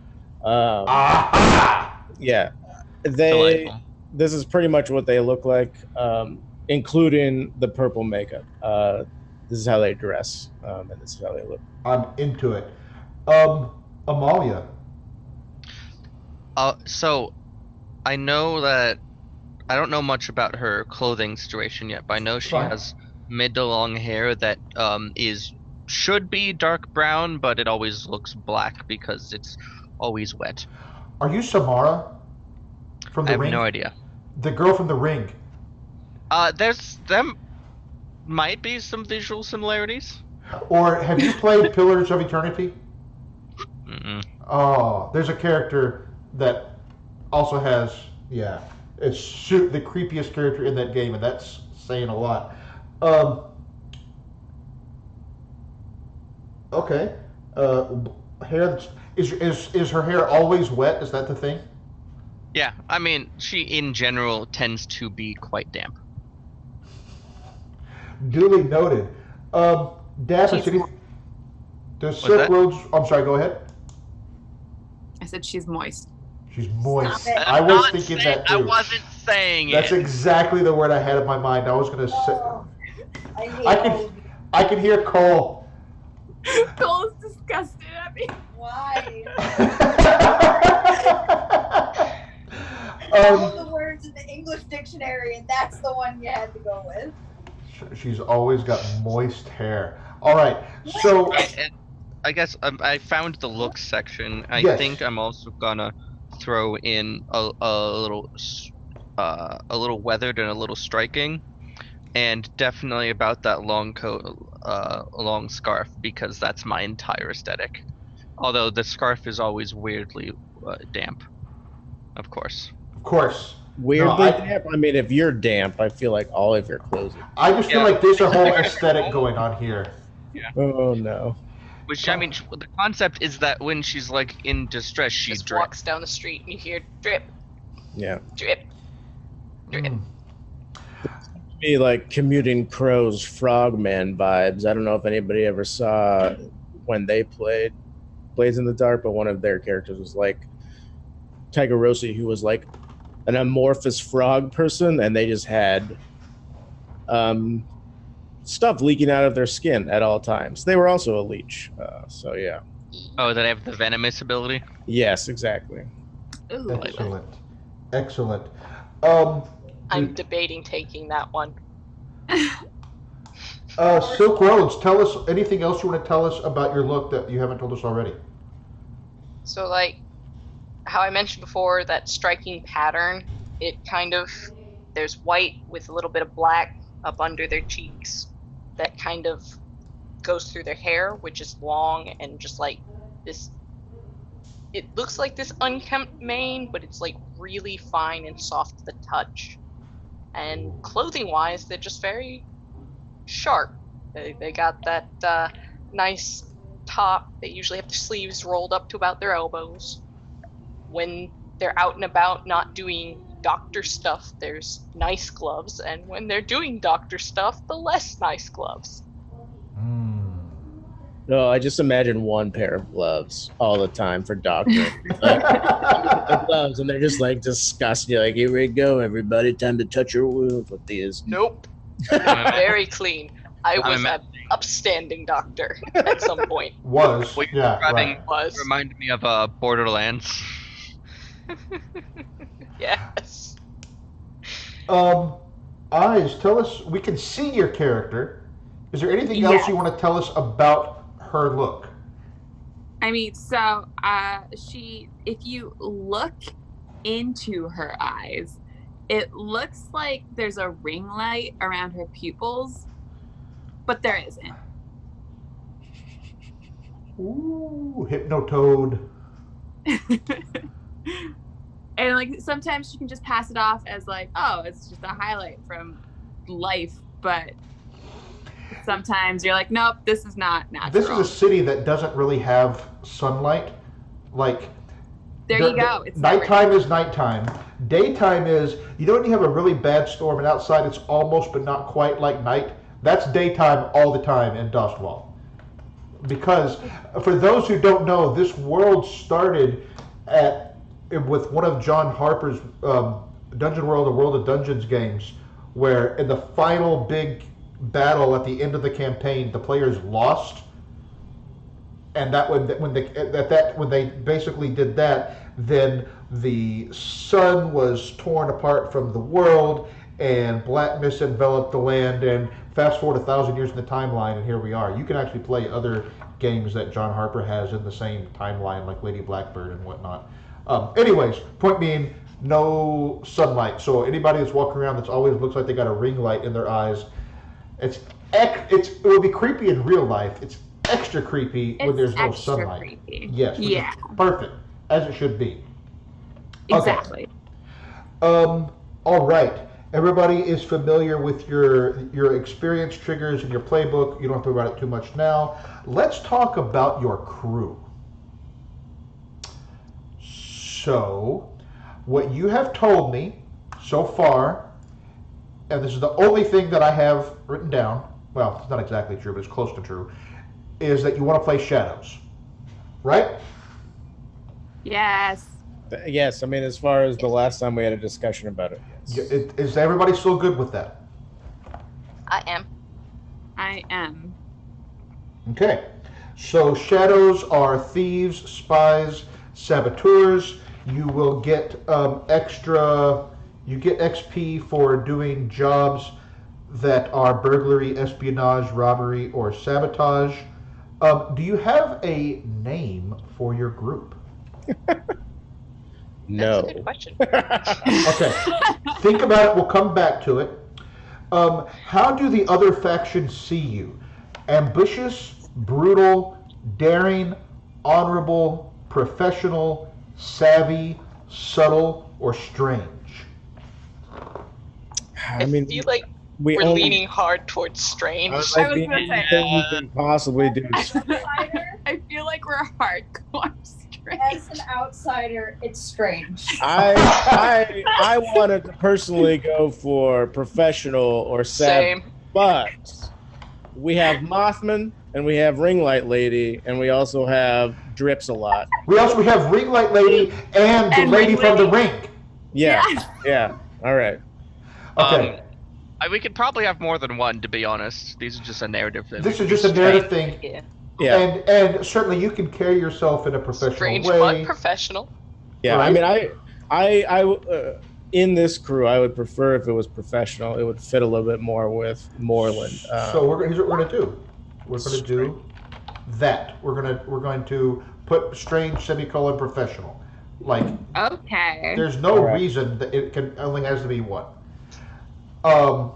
yeah, Delightful. this is pretty much what they look like, including the purple makeup. This is how they dress, and this is how they look. I'm into it. Amalia. So, I know that I don't know much about her clothing situation yet, but I know she Fine. has mid to long hair that should be dark brown, but it always looks black because it's always wet. Are you Samara from I The have Ring? no idea. The girl from The Ring. Them might be some visual similarities. Or have you played Pillars of Eternity? Mm-mm. Oh, there's a character that also has, yeah, it's the creepiest character in that game, and that's saying a lot. Okay. Hair. Is her hair always wet? Is that the thing? Yeah, I mean, she in general tends to be quite damp. Duly noted. Daphne, She's the What's Silk that? Roads. I'm sorry. Go ahead. I said she's moist. She's moist. Stop it. I was thinking that too. I wasn't saying That's it. exactly the word I had in my mind. I was gonna say. Oh, I hate all of you. I can hear Cole. Cole's disgusted at me. Why? All um, the words in the English dictionary, and that's the one you had to go with. she's always got moist hair. All right, so And I guess I found the looks section. I Yes. think I'm also gonna throw in a little weathered and a little striking, and definitely about that long coat, long scarf, because that's my entire aesthetic. Although the scarf is always weirdly damp, of course. of course, Weirdly I- damp. I mean, if you're damp, I feel like all of your clothes are. I just feel Yeah. like there's a whole aesthetic going on here. Oh no. Which I mean, the concept is that when she's like in distress, she Just drips. walks down the street and you hear drip, Yeah. drip, drip. Mm. Me like Commuting Crows Frogman vibes. I don't know if anybody ever saw when they played Blades in the Dark, but one of their characters was like Tiger Rossi, who was like an amorphous frog person, and they just had stuff leaking out of their skin at all times. They were also a leech. So yeah. Oh, that I have the venomous ability. Yes, exactly. Ooh. Excellent, excellent. I'm debating taking that one. Silk Roads. Tell us anything else you want to tell us about your look that you haven't told us already. So, like, how I mentioned before, that striking pattern, it kind of, there's white with a little bit of black up under their cheeks that kind of goes through their hair, which is long and just like this. It looks like this unkempt mane, but it's like really fine and soft to the touch. And clothing-wise, they're just very sharp. They got that nice top. They usually have their sleeves rolled up to about their elbows. When they're out and about not doing doctor stuff, there's nice gloves, and when they're doing doctor stuff, the less nice gloves. No, I just imagine one pair of gloves all the time for doctoring. Like, the gloves, and they're just like disgusting. You're like, here we go, everybody. Time to touch your wounds with these. Nope. I'm Very clean. I was an imagining- upstanding doctor at some point. Was What you're yeah, describing right. Was. reminded me of Borderlands. Yes. Eyes. Tell us. We can see your character. Is there anything else Yes. you want to tell us about her look? I mean, so if you look into her eyes, it looks like there's a ring light around her pupils, but there isn't. Ooh, Hypnotoad. And like sometimes you can just pass it off as like, oh, it's just a highlight from life, but sometimes you're like, nope, this is not natural. This is a city that doesn't really have sunlight. Like There you go. It's nighttime is nighttime. Daytime is, you know when you have a really bad storm and outside it's almost but not quite like night? That's daytime all the time in Doskvol. Because for those who don't know, this world started with one of John Harper's Dungeon World, the World of Dungeons games, where in the final big battle at the end of the campaign, the players lost. And that when they basically did that, then the sun was torn apart from the world, and blackness enveloped the land. And fast forward 1,000 years in the timeline, and here we are. You can actually play other games that John Harper has in the same timeline, like Lady Blackbird and whatnot. Anyways, point being, no sunlight. So anybody that's walking around that's always looks like they got a ring light in their eyes, it would be creepy in real life. It's extra creepy when there's no sunlight. Creepy. Yes, which Yeah. is perfect, as it should be. Exactly. All right. Everybody is familiar with your experience triggers and your playbook. You don't have to worry about it too much now. Let's talk about your crew. So, what you have told me so far, and this is the only thing that I have written down, well, it's not exactly true, but it's close to true, is that you want to play Shadows, right? Yes. Yes, I mean, as far as the last time we had a discussion about it. Yes. Is everybody still good with that? I am. I am. Okay. So Shadows are thieves, spies, saboteurs. You will get you get XP for doing jobs that are burglary, espionage, robbery, or sabotage. Do you have a name for your group? No. That's a good question. Okay. Think about it. We'll come back to it. How do the other factions see you? Ambitious, brutal, daring, honorable, professional, savvy, subtle, or strange? I mean, feel like we we're only, leaning hard towards strange. I was I like, was the gonna only say- thing we can possibly do is I feel like we're hardcore straight. As an outsider, it's strange. I wanted to personally go for professional or savvy, Same. but we have Mothman and we have Ring Light Lady and we also have Drips a lot. We have Ring Light Lady and the And lady Ring from the Lady. ring. Yeah, Yes. yeah. All right. Okay. We could probably have more than one, to be honest. These are just a narrative thing. This is just a narrative thing. Yeah. Yeah, And certainly you can carry yourself in a professional Strange way. but professional. yeah. Right. I mean, in this crew, I would prefer if it was professional. It would fit a little bit more with Moreland. So here's what we're going to do. We're going to do that. We're going to put strange semicolon professional. Like Okay. there's no Alright. reason that it only has to be one. I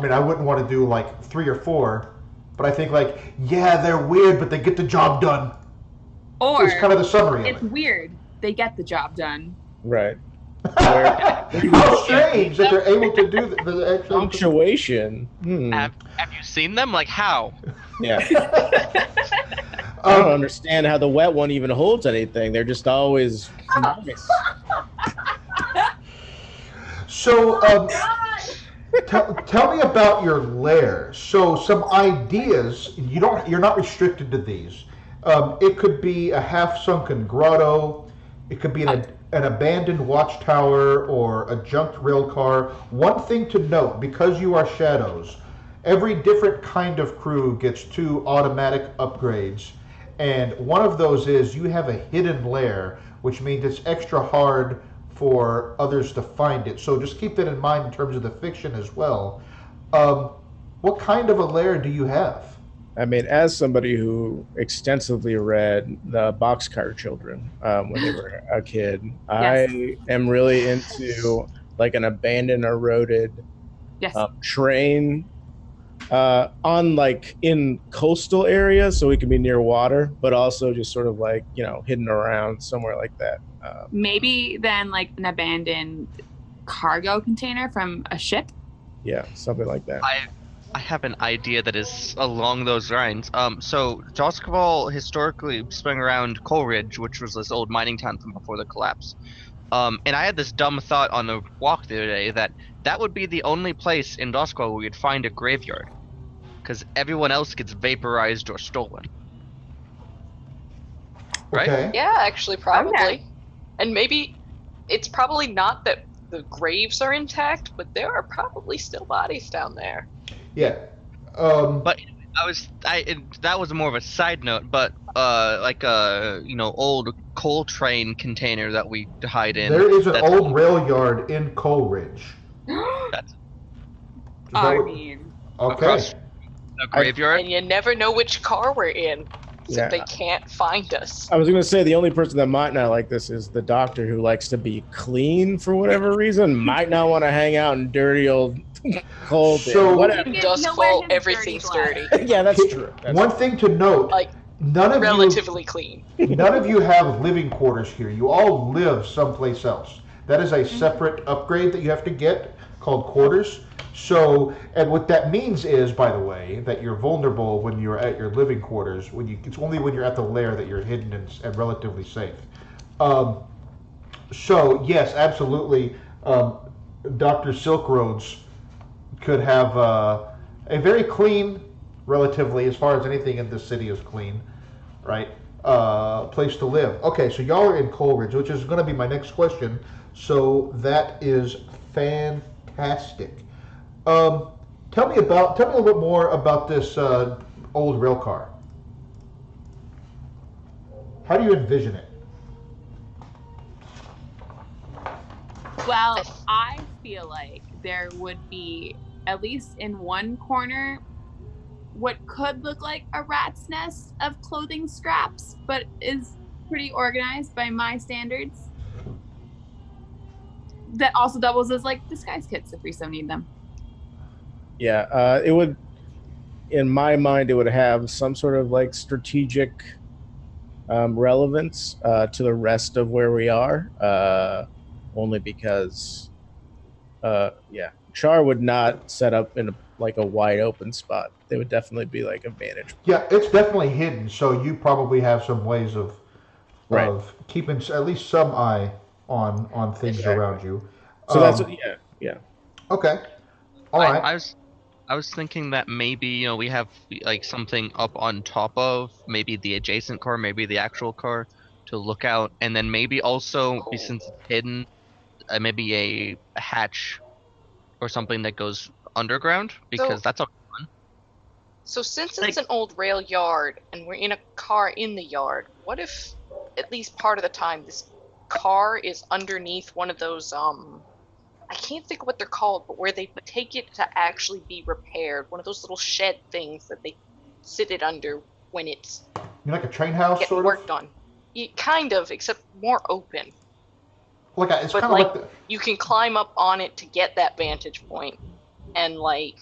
mean, I wouldn't want to do like 3 or 4, but I think like, yeah, they're weird, but they get the job done. Or It's kind of the summary it's of it. weird. They get the job done. right. How strange that they're able to do the actual. Punctuation. Have you seen them? Like, how? Yeah. I don't Um, understand how the wet one even holds anything. They're just always nice. So, tell me about your lair. So, some ideas. You're not restricted to these. It could be a half-sunken grotto. It could be an abandoned watchtower or a junked rail car. One thing to note, because you are shadows, every different kind of crew gets 2 automatic upgrades. And one of those is you have a hidden lair, which means it's extra hard for others to find it. So just keep that in mind in terms of the fiction as well. What kind of a lair do you have? I mean, as somebody who extensively read the Boxcar Children when they were a kid, I am really into like an abandoned, eroded Yes. train on like in coastal areas, so we can be near water, but also just sort of like hidden around somewhere like that. Maybe then like an abandoned cargo container from a ship. Yeah, something like that. I have an idea that is along those lines. So Doskvol historically sprung around Coalridge, which was this old mining town from before the collapse. And I had this dumb thought on a walk the other day that would be the only place in Doskvol where you'd find a graveyard, because everyone else gets vaporized or stolen. Right? Okay. Yeah, actually, probably. Okay. And maybe it's probably not that the graves are intact, but there are probably still bodies down there. Yeah. But That was more of a side note, but like a old coal train container that we hide in. There is an that's old rail yard in Coalridge. that's Is that I what- mean, Okay. across a graveyard. And you never know which car we're in, so Yeah. they can't find us. I was going to say the only person that might not like this is the doctor, who likes to be clean for whatever reason. Might not want to hang out in dirty old coal. So- whatever. In Nowhere Doskvol, his everything's dirty dirty. Yeah, that's true. That's One thing to note, Like, none of relatively clean. none of you have living quarters here. You all live someplace else. That is a separate upgrade that you have to get called quarters. So, and what that means is, by the way, that you're vulnerable when you're at your living quarters. It's only when you're at the lair that you're hidden and relatively safe. So, yes, absolutely, Dr. Silkroads could have a very clean, relatively, as far as anything in this city is clean, right? Place to live. Okay, so y'all are in Coalridge, which is going to be my next question. So that is fantastic. Tell me a little bit more about this old rail car. How do you envision it? well, I feel like there would be, at least in one corner, what could look like a rat's nest of clothing scraps, but is pretty organized by my standards. That also doubles as like disguise kits if we so need them. Yeah, it would, in my mind, it would have some sort of like strategic relevance to the rest of where we are, only because, Char would not set up in like a wide open spot. They would definitely be like a vantage. Yeah, it's definitely hidden, so you probably have some ways of keeping at least some eye on things Exactly. around you. So that's yeah. Okay. All right. I was thinking that maybe we have like something up on top of maybe the adjacent car, maybe the actual car to look out, and then maybe also since it's hidden, maybe a hatch or something that goes underground, because that's all fun. So since it's an old rail yard and we're in a car in the yard, what if at least part of the time this car is underneath one of those I can't think of what they're called, but where they take it to actually be repaired, one of those little shed things that they sit it under when it's You like a train house getting sort of? worked on. Kind of, except more open. It's But kind of like like you can climb up on it to get that vantage point, and like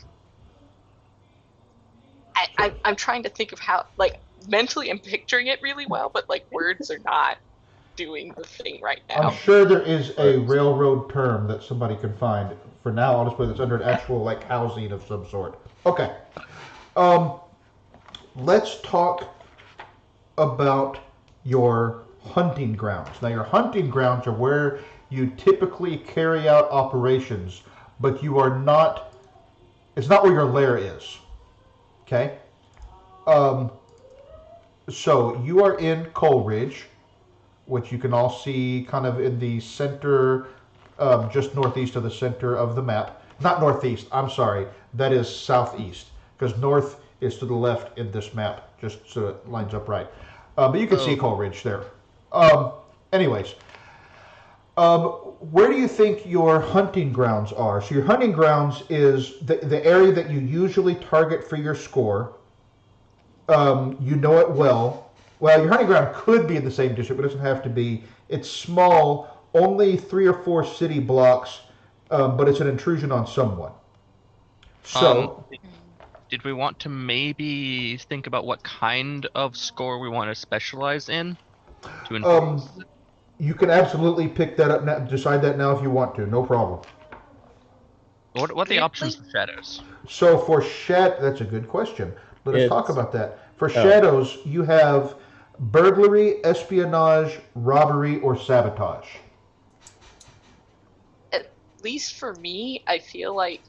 I'm trying to think of how, like, mentally I'm picturing it really well, but like words are not doing the thing right now. I'm sure there is a railroad term that somebody can find. For now, I'll just put it's under an actual like housing of some sort. Okay. Let's talk about your hunting grounds. Now, your hunting grounds are where you typically carry out operations, but you are not. It's not where your lair is. Okay. So you are in Coalridge, which you can all see kind of in the center, just northeast of the center of the map. Not northeast, I'm sorry, that is southeast, because north is to the left in this map, just so it lines up right. But you can see Coalridge there. Anyways, where do you think your hunting grounds are? So your hunting grounds is the area that you usually target for your score. You know it well. Well, your hunting ground could be in the same district, but it doesn't have to be. It's small, only 3 or 4 city blocks, but it's an intrusion on someone. So, did we want to maybe think about what kind of score we want to specialize in? To inform? You can absolutely pick that up now, decide that now if you want to, no problem. What are the options for shadows? So for that's a good question. Let us talk about that. For shadows, you have burglary, espionage, robbery, or sabotage. At least for me, I feel like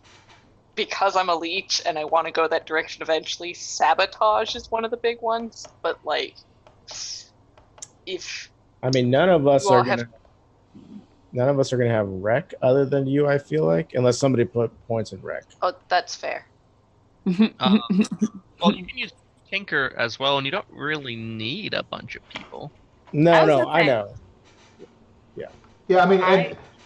because I'm a leech and I want to go that direction eventually, sabotage is one of the big ones. But like, none of us are gonna have wreck other than you. I feel like, unless somebody put points in wreck. Oh, that's fair. Well, you can use Tinker as well, and you don't really need a bunch of people. No, I know. Yeah, I mean,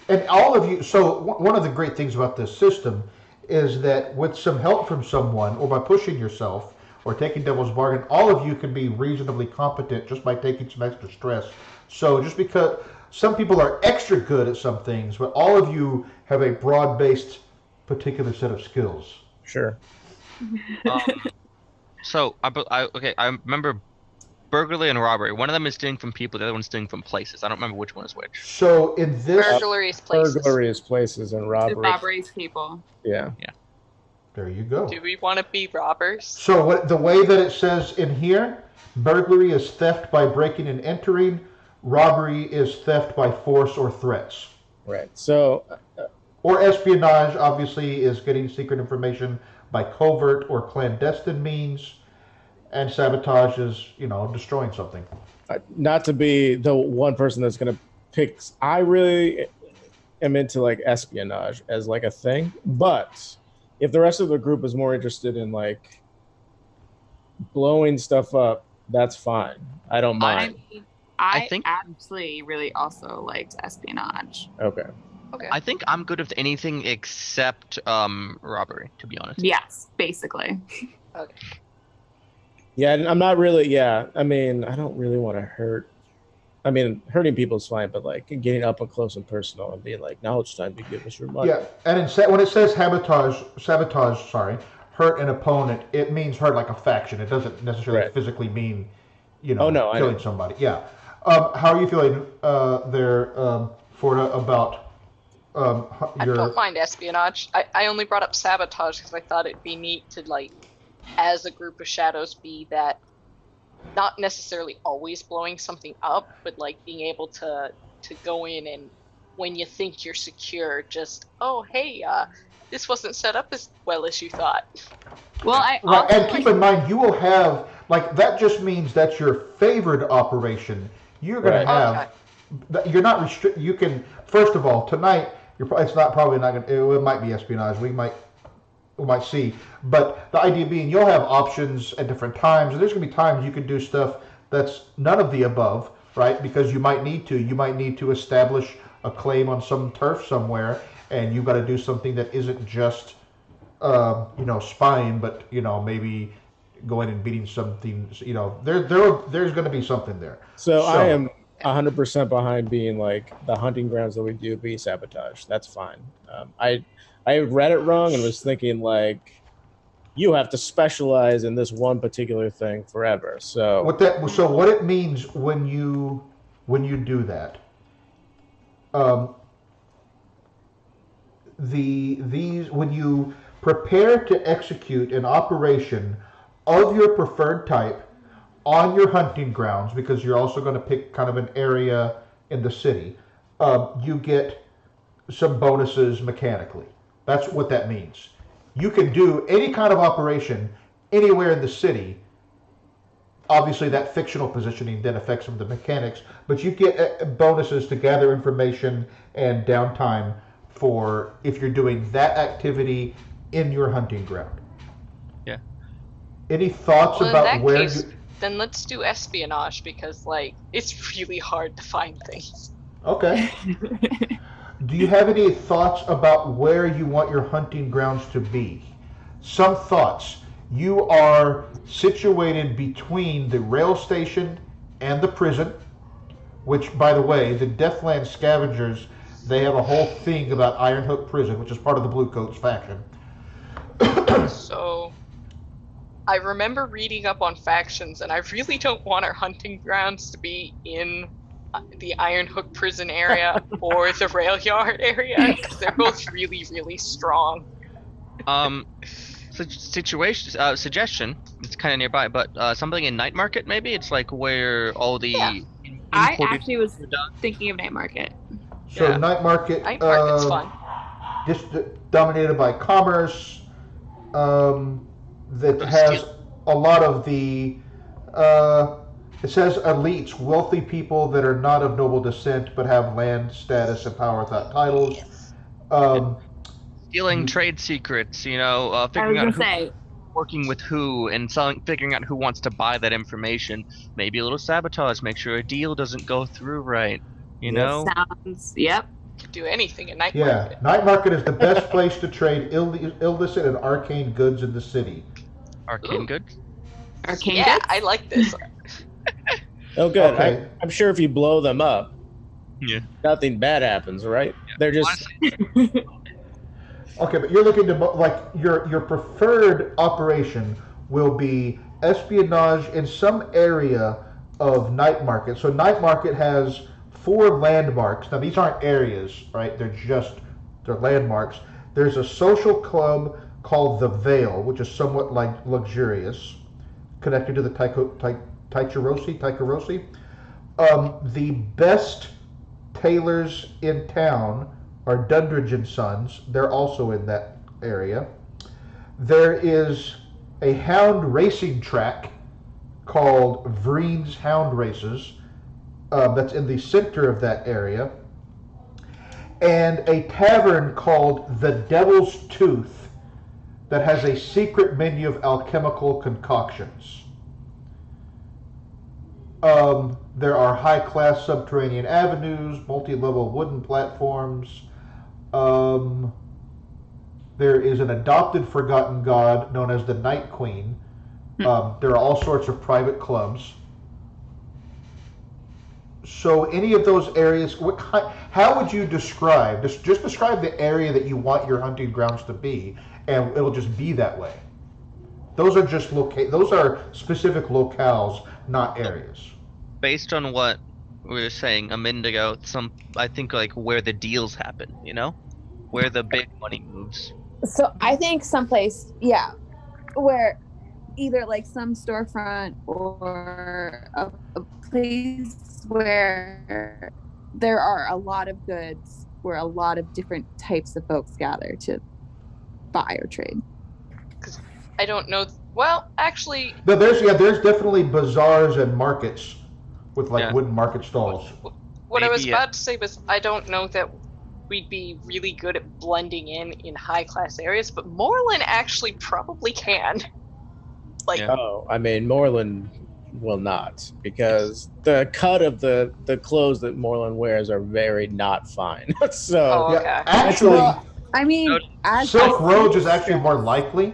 and all of you. So one of the great things about this system is that with some help from someone, or by pushing yourself, or taking devil's bargain, all of you can be reasonably competent just by taking some extra stress. So just because some people are extra good at some things, but all of you have a broad-based particular set of skills. Sure. So I remember burglary and robbery. One of them is stealing from people. The other one's stealing from places. I don't remember which one is which. So in this, Burglary is places. Burglary is places and robbery. Robberies people. Yeah. there you go. Do we want to be robbers? So the way that it says in here, burglary is theft by breaking and entering. Robbery is theft by force or threats. Right. So, Or espionage, obviously, is getting secret information by covert or clandestine means. And sabotage is, destroying something. not to be the one person that's going to pick, I really am into like espionage as like a thing, but if the rest of the group is more interested in like blowing stuff up, that's fine. I don't mind. I think actually really also liked espionage. Okay. I think I'm good with anything except robbery, to be honest. Yes, basically. Okay. Yeah, I'm not really. Yeah, I mean, I don't really want to hurt. I mean, hurting people is fine, but like getting up and close and personal and being like, now it's time to give us your money. Yeah, and when it says sabotage, hurt an opponent, it means hurt like a faction. It doesn't necessarily physically mean, killing somebody. Yeah. How are you feeling there, Forta, about I don't mind espionage. I only brought up sabotage because I thought it'd be neat to, like, as a group of shadows, be that not necessarily always blowing something up, but like being able to go in and when you think you're secure, just, oh, hey, this wasn't set up as well as you thought. Well, and keep in mind, you will have, like, that just means that's your favored operation. You're going to have, you're not restricted. You can, first of all, tonight, it's probably not going to, it might be espionage. We might see. But the idea being, you'll have options at different times, and there's going to be times you can do stuff that's none of the above, right? Because you might need to. You might need to establish a claim on some turf somewhere, and you've got to do something that isn't just, spying, but, maybe going and beating something, there's going to be something there. So I am 100% behind being like the hunting grounds that we do be sabotage. That's fine. I read it wrong and was thinking like you have to specialize in this one particular thing forever. So what it means when you do that, when you prepare to execute an operation of your preferred type on your hunting grounds, because you're also going to pick kind of an area in the city, you get some bonuses mechanically. That's what that means. You can do any kind of operation anywhere in the city. Obviously, that fictional positioning then affects some of the mechanics, but you get bonuses to gather information and downtime for if you're doing that activity in your hunting ground. Yeah. Any thoughts about where? Case, then let's do espionage because, like, it's really hard to find things. Okay. Do you have any thoughts about where you want your hunting grounds to be? Some thoughts. You are situated between the rail station and the prison, which, by the way, the Deathland Scavengers, they have a whole thing about Ironhook Prison, which is part of the Bluecoats faction. So, I remember reading up on factions, and I really don't want our hunting grounds to be in the Ironhook Prison area or the rail yard area, because they're both really, really strong. Suggestion, it's kind of nearby, but something in Nightmarket maybe? It's like where all the... Yeah. I actually was thinking of Nightmarket. So yeah. Nightmarket's fun. Just dominated by commerce, that has a lot of the... it says elites, wealthy people that are not of noble descent but have land, status, and power without titles. Stealing trade secrets, figuring I was out gonna say, working with who and figuring out who wants to buy that information. Maybe a little sabotage, make sure a deal doesn't go through right. You know? Sounds, yep. Could do anything at Night Yeah, Market. Night Market is the best place to trade illicit and arcane goods in the city. Arcane Ooh. goods? Arcane Yeah, goods? I like this. Oh, good. Okay. I'm sure if you blow them up, Yeah. nothing bad happens, right? They're just Honestly, Okay, but you're looking to like your preferred operation will be espionage in some area of Night Market. So Night Market has 4 landmarks. Now these aren't areas, right? They're landmarks. There's a social club called the Vale, which is somewhat like luxurious, connected to the Taichirosi. The best tailors in town are Dundridge and Sons. They're also in that area. There is a hound racing track called Vreen's Hound Races. That's in the center of that area. And a tavern called the Devil's Tooth that has a secret menu of alchemical concoctions. There are high-class subterranean avenues, multi-level wooden platforms. There is an adopted forgotten god known as the Night Queen. There are all sorts of private clubs. So any of those areas, how would you describe, just describe the area that you want your hunting grounds to be, and it'll just be that way. Those are just those are specific locales, not areas. based on what we were saying a minute ago, I think like where the deals happen, you know? Where the big money moves. So I think someplace, yeah, where either like some storefront or a place where there are a lot of goods, where a lot of different types of folks gather to buy or trade. Because I don't know. Well, actually, No, there's definitely bazaars and markets with like wooden market stalls. what I was Maybe, about to say was I don't know that we'd be really good at blending in high class areas, but Moreland actually probably can. Like, Oh, I mean, Moreland will not, because the cut of the clothes that Moreland wears are very not fine. So oh, okay. Yeah, actually, I mean, as Silk I Road see is actually it, more likely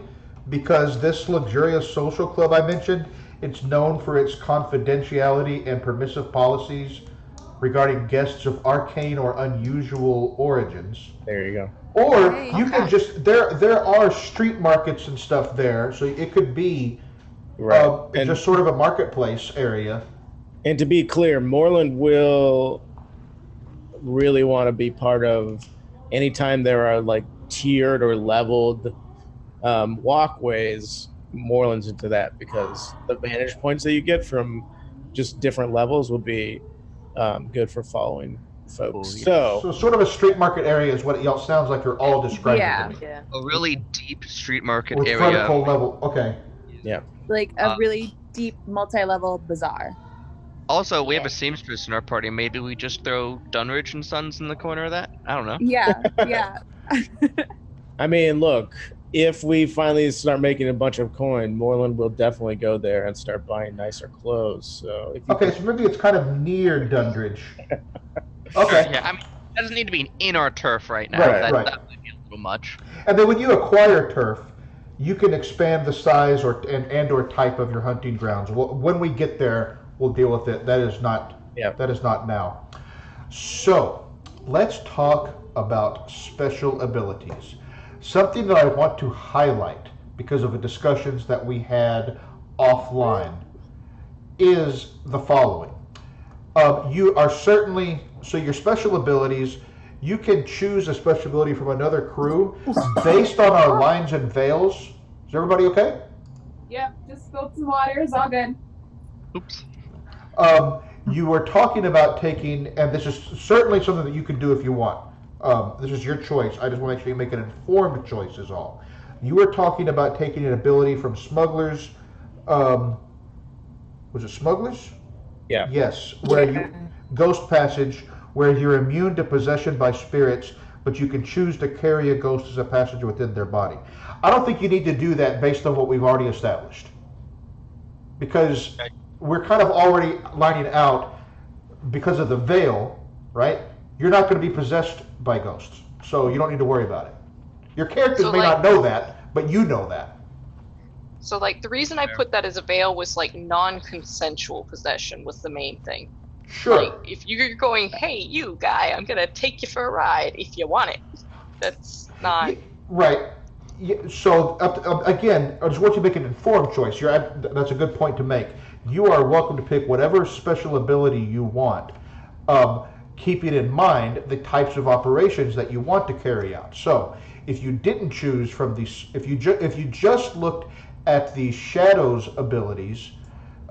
because this luxurious social club I mentioned, it's known for its confidentiality and permissive policies regarding guests of arcane or unusual origins. there you go. Or Right. you can just there are street markets and stuff there, so it could be Right. And, just sort of a marketplace area. and to be clear, Moreland will really want to be part of anytime there are like tiered or leveled walkways. Moreland's into that, because the vantage points that you get from just different levels will be good for following folks. Oh, yeah. So sort of a street market area is what y'all sounds like you're all describing. Yeah. to me. Yeah. A really deep street market With area. vertical level. Okay. like a really deep multi-level bazaar. Also, we have a seamstress in our party. Maybe we just throw Dunridge and Sons in the corner of that? I don't know. Yeah, yeah. I mean, look, if we finally start making a bunch of coin, Moreland will definitely go there and start buying nicer clothes. So if you Okay, so maybe it's kind of near Dundridge. Okay. Yeah, I mean, that doesn't need to be in our turf right now. Right, that, right. that might be a little much. And then when you acquire turf, you can expand the size or type of your hunting grounds. When we get there, we'll deal with it. That is not now. So let's talk about special abilities. Something that I want to highlight because of the discussions that we had offline is the following. You are certainly, so your special abilities, you can choose a special ability from another crew based on our lines and veils. Is everybody okay? Yep, just spilled some water. It's all good. Oops. You were talking about taking, and this is certainly something that you can do if you want. This is your choice. I just want to make sure you make an informed choice is all. You were talking about taking an ability from smugglers. Was it smugglers? Yeah. Yes, where you Ghost Passage, where you're immune to possession by spirits, but you can choose to carry a ghost as a passenger within their body. I don't think you need to do that based on what we've already established, because we're kind of already lining out, because of the veil, right? You're not going to be possessed by ghosts, so you don't need to worry about it. Your characters may not know that, but you know that. So, like, the reason I put that as a veil was, like, non-consensual possession was the main thing. Sure. Like, if you're going, hey, you guy, I'm gonna take you for a ride if you want it. That's not... Right. So, again, I just want you to make an informed choice. That's a good point to make. You are welcome to pick whatever special ability you want, keeping in mind the types of operations that you want to carry out. So, if you didn't choose from these, if you just looked at the Shadows abilities,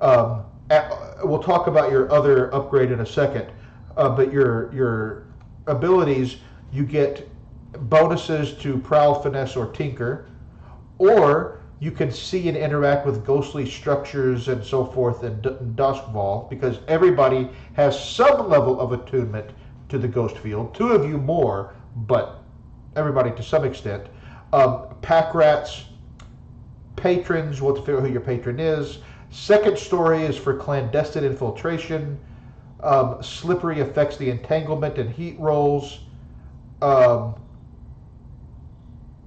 we'll talk about your other upgrade in a second, but your abilities, you get bonuses to Prowl, Finesse, or Tinker, or you can see and interact with ghostly structures and so forth in Doskvol, because everybody has some level of attunement to the ghost field. Two of you more, but everybody to some extent. Pack rats, patrons, we'll figure out who your patron is. Second story is for clandestine infiltration. Slippery affects the entanglement and heat rolls.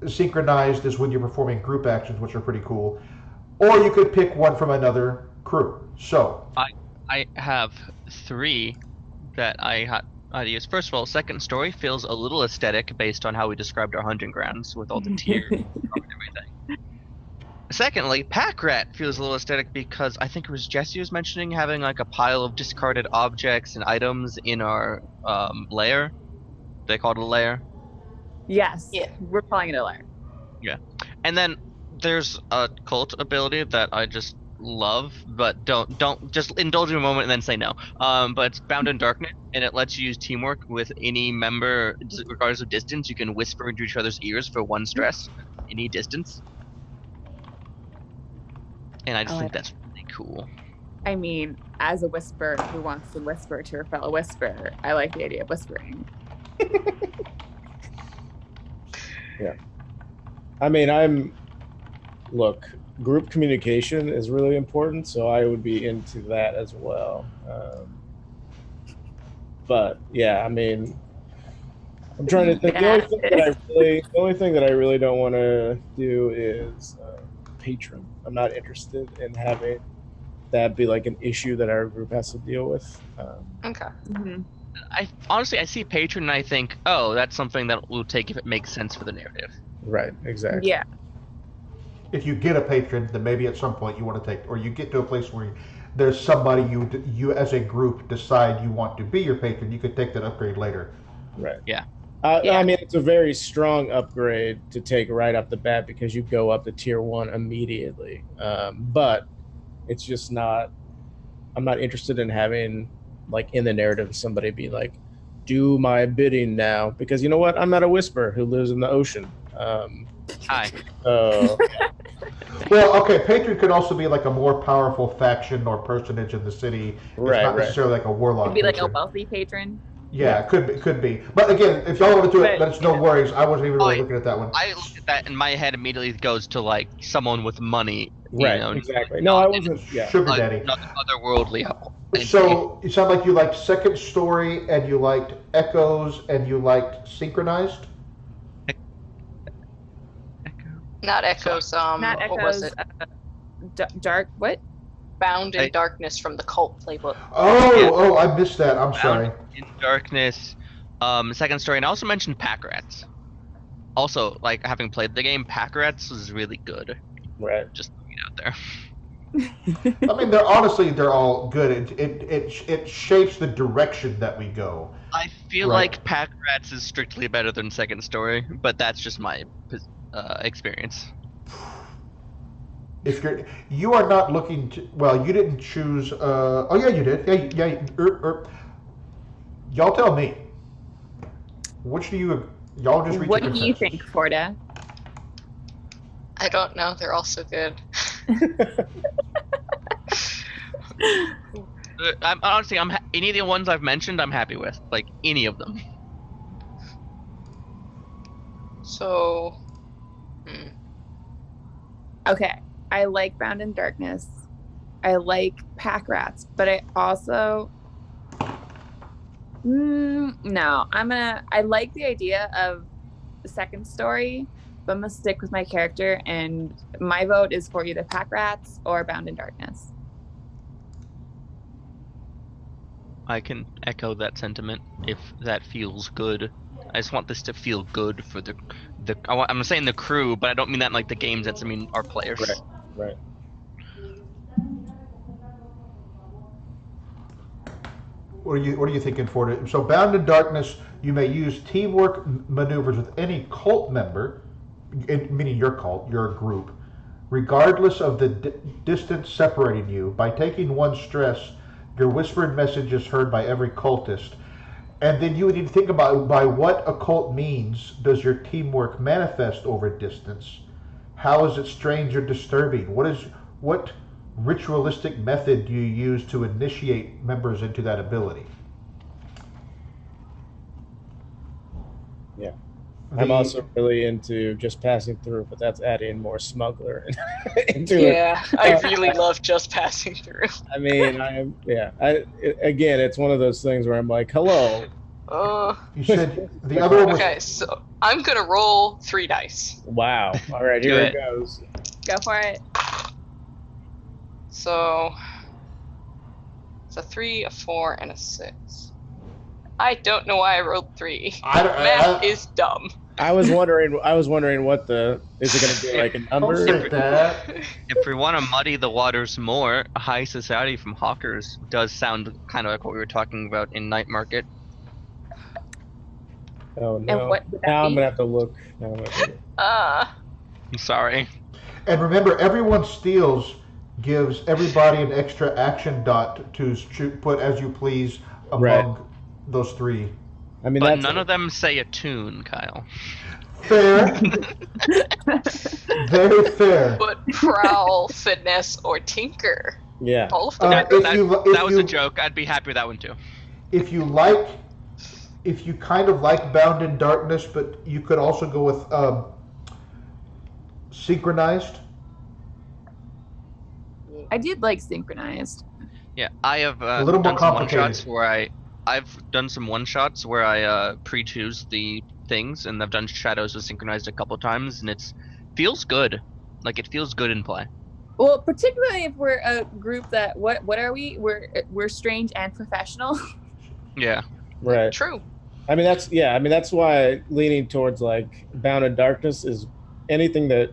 Synchronized is when you're performing group actions, which are pretty cool. Or you could pick one from another crew. So I have 3 that I had ideas. First of all, second story feels a little aesthetic based on how we described our hunting grounds with all the tiers and everything. Secondly, Pack Rat feels a little aesthetic because I think it was Jesse was mentioning having like a pile of discarded objects and items in our lair. They call it a lair. Yes. Yeah. We're calling it a lair. Yeah. And then there's a cult ability that I just love, but don't just indulge in a moment and then say no. But it's Bound in Darkness, and it lets you use teamwork with any member regardless of distance. You can whisper into each other's ears for 1 stress, any distance. And I just think that's really cool. I mean, as a whisperer who wants to whisper to her fellow whisperer, I like the idea of whispering. Yeah. I mean, look, group communication is really important, so I would be into that as well. But yeah, I mean, I'm trying to think. The only thing that I really don't want to do is patron. I'm not interested in having that be like an issue that our group has to deal with. Okay. Mm-hmm. I see patron and I think, oh, that's something that we'll take if it makes sense for the narrative. Right, exactly. Yeah. if you get a patron, then maybe at some point you want to take, or you get to a place where there's somebody you as a group decide you want to be your patron, you could take that upgrade later. Right. Yeah. I mean, it's a very strong upgrade to take right off the bat because you go up to tier 1 immediately. But it's just not, I'm not interested in having, like, in the narrative, somebody be like, do my bidding now. Because you know what? I'm not a whisperer who lives in the ocean. Hi. Well, okay, patron could also be like a more powerful faction or personage in the city. It's not necessarily like a warlock. Could be like patron. a wealthy patron. Yeah, could be. But again, if y'all want to do it, that's no worries. I wasn't even really looking at that one. I look at that and my head immediately goes to like someone with money. Right, you know, exactly. No, I wasn't. Yeah. Sugar daddy. Not otherworldly. So it sounded like you liked Second Story, and you liked Echoes, and you liked Synchronized. Not Echoes. Not what was Echoes. it? Dark. What? Bound in Darkness from the Cult playbook. Oh, I missed that. I'm sorry. In Darkness, Second Story, and I also mentioned Pack Rats. Also, like having played the game, Pack Rats was really good. Right. Just putting it out there. I mean, they're all good. It shapes the direction that we go. I feel like Pack Rats is strictly better than Second Story, but that's just my experience. If you are not looking to, well, you didn't choose. Oh yeah, you did. Yeah. Y'all tell me. Which do you? Y'all just reach. What do you think, Forda? I don't know. They're all so good. I'm honestly, any of the ones I've mentioned, I'm happy with. Like any of them. So, Okay, I like Bound in Darkness. I like Pack Rats, but I also no. I like the idea of the second story, but I'm gonna stick with my character, and my vote is for either Pack Rats or Bound in Darkness. I can echo that sentiment if that feels good. I just want this to feel good for I'm saying the crew, but I don't mean that in like the game sense. I mean our players. Right. What are you thinking for it? So Bound in Darkness, you may use teamwork maneuvers with any cult member, meaning your cult, your group, regardless of the distance separating you. By taking one stress, your whispered message is heard by every cultist. And then you would need to think about by what a cult means does your teamwork manifest over distance? How is it strange or disturbing? What ritualistic method do you use to initiate members into that ability? Yeah. I'm also really into just passing through, but that's adding more smuggler into it. yeah, I really love just passing through. I mean, again, it's one of those things where I'm like, hello. You said the other one was... Okay, so I'm going to roll 3 dice. Wow. All right, here it goes. Go for it. So, it's a 3, a 4, and a 6. I don't know why I rolled 3. Math is dumb. I was wondering what is it going to be like a number? If we want to muddy the waters more, High Society from Hawkers does sound kind of like what we were talking about in Nightmarket. Oh no! And what would that now be? I'm gonna have to look. I'm sorry. And remember, everyone steals gives everybody an extra action dot to put as you please among those 3. I mean, but none of them say a tune, Kyle. Fair. Very fair. But prowl, finesse, or tinker. Yeah. All of them. That was a joke. I'd be happy with that one too. If you kind of like Bound in Darkness, but you could also go with Synchronized. I did like Synchronized. Yeah, I have a little more done some complicated. one-shots where I've done some one-shots where I pre-choose the things, and I've done Shadows with Synchronized a couple times, and it feels good. Like, it feels good in play. Well, particularly if we're a group that what are we? We're strange and professional. Yeah. Right. True. I mean, that's why leaning towards like Bound in Darkness is anything that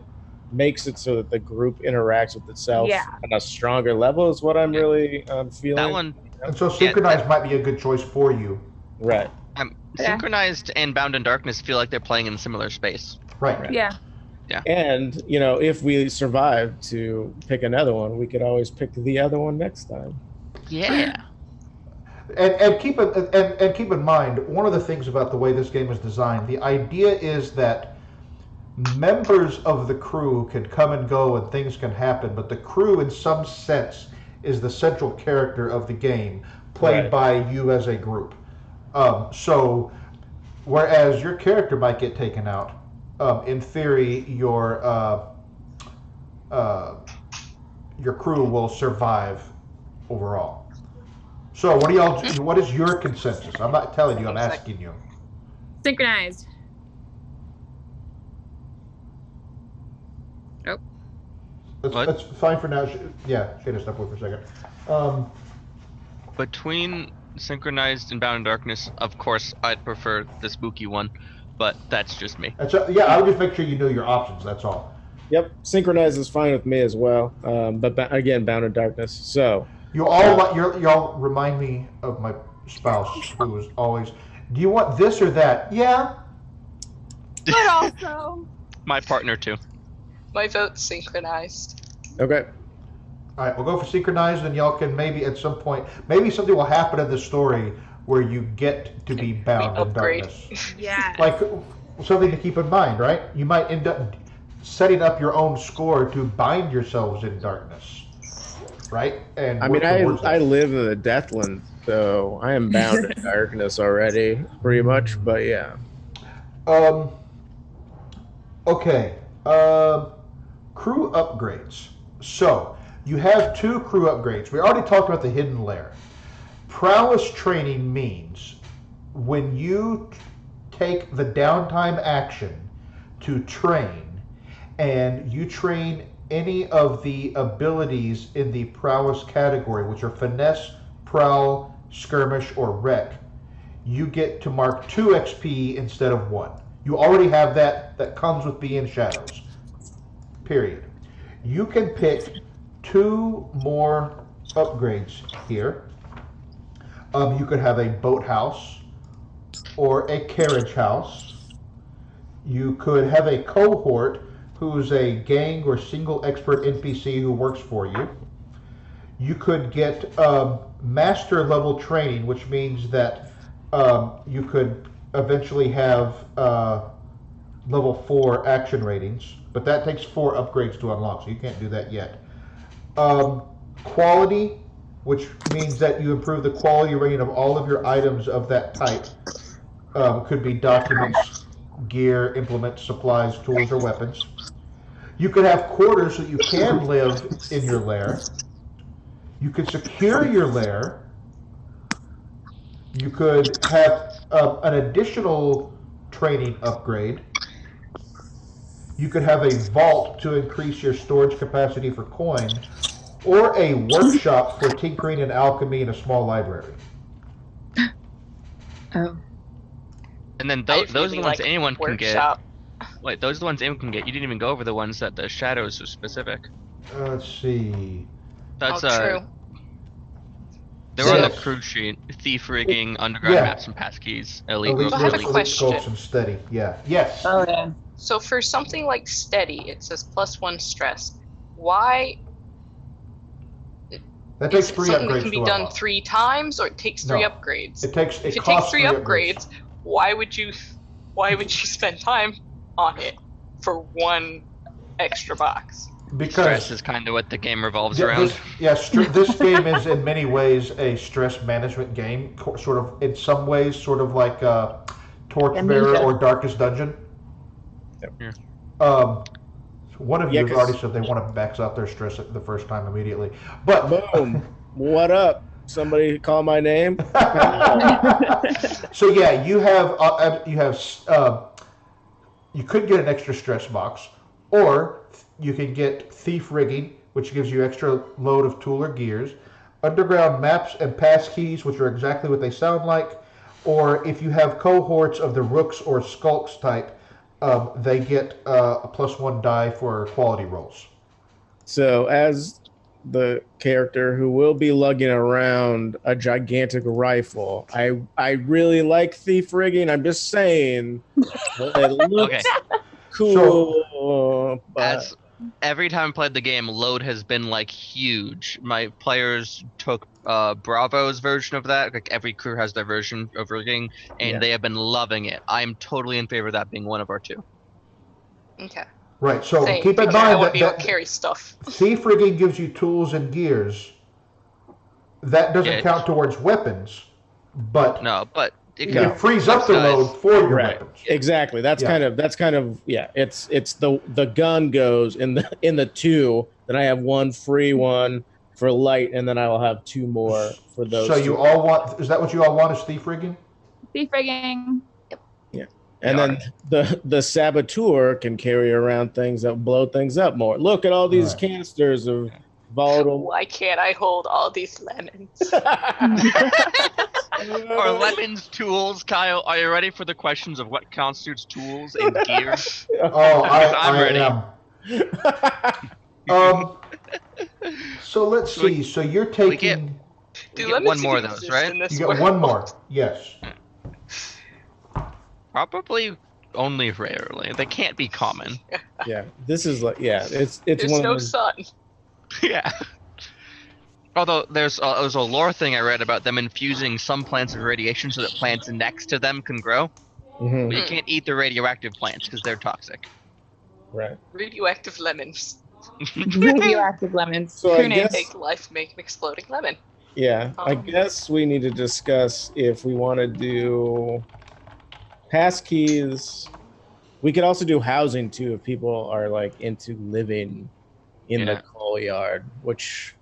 makes it so that the group interacts with itself on a stronger level is what I'm really feeling. That one. And so Synchronized might be a good choice for you. Right. Synchronized and Bound in Darkness feel like they're playing in similar space. Right. Yeah. Yeah. And, if we survive to pick another one, we could always pick the other one next time. Yeah. And keep in mind, one of the things about the way this game is designed, the idea is that members of the crew can come and go and things can happen, but the crew in some sense is the central character of the game, played by you as a group. So whereas your character might get taken out, in theory your crew will survive overall. So what is your consensus? I'm not telling you, I'm asking you. Synchronized. That's fine for now. Yeah, Shayna, step away for a second. Between Synchronized and Bound in Darkness, of course, I'd prefer the spooky one, but that's just me. I would just make sure you know your options, that's all. Yep, Synchronized is fine with me as well, but again, Bound in Darkness. So you all remind me of my spouse, who was always, do you want this or that? Yeah. But also my partner too. My vote's Synchronized. Okay. All right, we'll go for Synchronized, and y'all can maybe at some point, maybe something will happen in the story where you get to be bound in darkness. Yeah. Like something to keep in mind, right? You might end up setting up your own score to bind yourselves in darkness, right? And I mean, I live in the Deathland, so I am bound in darkness already, pretty much. But yeah. Okay. Crew upgrades. So you have 2 crew upgrades. We already talked about the hidden lair. Prowess training means when you take the downtime action to train, and you train any of the abilities in the prowess category, which are finesse, prowl, skirmish, or wreck, you get to mark 2 XP instead of 1. You already have that. That comes with being shadows. Period. You can pick 2 more upgrades here. You could have a boathouse or a carriage house. You could have a cohort who's a gang or single expert NPC who works for you. You could get master level training, which means that you could eventually have level 4 action ratings, but that takes 4 upgrades to unlock, so you can't do that yet. Quality, which means that you improve the quality rating of all of your items of that type. Could be documents, gear, implements, supplies, tools, or weapons. You could have quarters so you can live in your lair. You could secure your lair. You could have an additional training upgrade. You could have a vault to increase your storage capacity for coin, or a workshop for tinkering and alchemy in a small library. Oh. And then I those really are the ones like anyone can get. workshop. Wait, those are the ones anyone can get. You didn't even go over the ones that the shadows are specific. Let's see. That's True. They were on the Yes. crew sheet. Thief rigging, underground Yeah. maps and passkeys, elite Elite, I have a abilities. question. scopes and steady. Yeah. Yes. Oh yeah. So for something like steady, it says +1 stress. Why That is takes it 3 something that upgrades can to be done unlock. 3 times, or it takes 3 No. upgrades? It takes. If It it takes costs 3 upgrades. upgrades, why would you spend time on it for 1 extra box? Because Stress is kind of what the game revolves Yeah, around. this game is in many ways a stress management game, sort of in some ways, sort of like Torchbearer Amnesia. or Darkest Dungeon. Yep. Um, one of you Yeah, has 'cause- already said they want to max out their stress the first time immediately, but Boom. What up? Somebody call my name? so yeah, you could get an extra stress box, or you can get thief rigging, which gives you extra load of tool or gears, underground maps and pass keys, which are exactly what they sound like, or if you have cohorts of the rooks or skulks type, they get a +1 die for quality rolls. So, as the character who will be lugging around a gigantic rifle, I really like thief rigging. I'm just saying, it looks Okay. cool. but As every time I played the game, load has been like huge. My players took Bravo's version of that. Like every crew has their version of rigging, and Yeah. they have been loving it. I'm totally in favor of that being one of our 2. Okay. Right, so Same, keep in because I mind want to be able that to carry stuff. thief rigging gives you tools and gears. That doesn't Yeah, count towards weapons, but No, but it it can frees up the Guys. load for your Right. weapons. Exactly. That's Yeah. kind of yeah. It's the gun goes in the 2. Then I have 1 free one for light, and then I will have 2 more for those. So 2. you all want? Is that what you all want? Is thief rigging? Thief rigging. And then the saboteur can carry around things that blow things up more. Look at all these Right. canisters of volatile. Why can't I hold all these lemons? Or lemons, tools. Kyle, are you ready for the questions of what constitutes tools and gear? Oh, I'm I ready. am. So let's So we- see. So you're we get- taking. Do You get lemons one more of even those, exist right? in this You get world? one more. Yes. Probably only rarely. They can't be common. Yeah, this is like it's There's one no of those. sun. Yeah. Although there's a lore thing I read about them infusing some plants with radiation so that plants next to them can grow. Mhm, But you can't eat the radioactive plants because they're toxic. right. Radioactive lemons. Radioactive lemons. So I Who knew? guess- Take life, make an exploding lemon. Yeah, I guess we need to discuss if we want to do passkeys We could also do housing too if people are like into living in the coal yard, which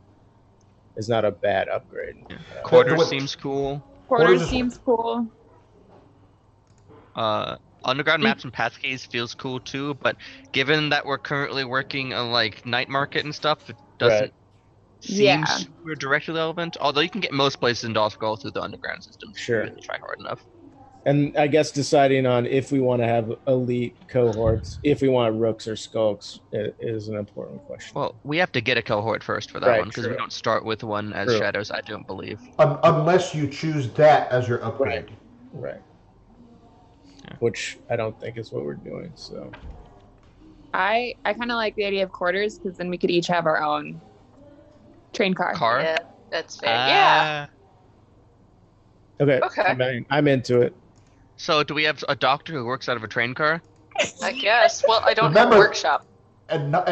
is not a bad upgrade. Yeah. Quarters seems cool. Quarters seems cool. Underground maps and passkeys feels cool too, but given that we're currently working on like Nightmarket and stuff, it doesn't seem super directly relevant. Although you can get most places in Doskvol through the underground system. Sure. If you really try hard enough. And I guess deciding on if we want to have elite cohorts, if we want rooks or skulks, is an important question. Well, we have to get a cohort first for that one, because we don't start with one as shadows, I don't believe. Unless you choose that as your upgrade. Right. Yeah. Which I don't think is what we're doing. So I kind of like the idea of quarters, because then we could each have our own train car. Yeah, that's fair. Yeah. Okay. I'm into it. So do we have a doctor who works out of a train car? I guess. Well, I don't have a workshop. And not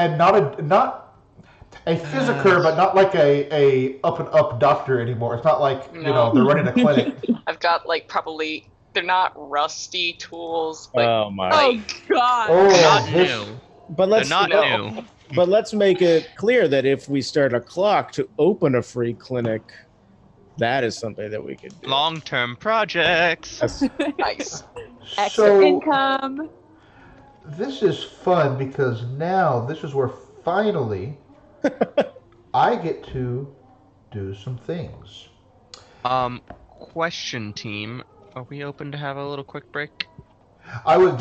a physiker, but not like a up and up doctor anymore. It's not like they're running a clinic. I've got like probably they're not rusty tools. But, oh my! Oh god! Not new. But let's not new. But let's make it clear that if we start a clock to open a free clinic, that is something that we could do. Long-term projects. Nice. Extra income. This is fun because now this is where finally I get to do some things. Question team, are we open to have a little quick break? I would.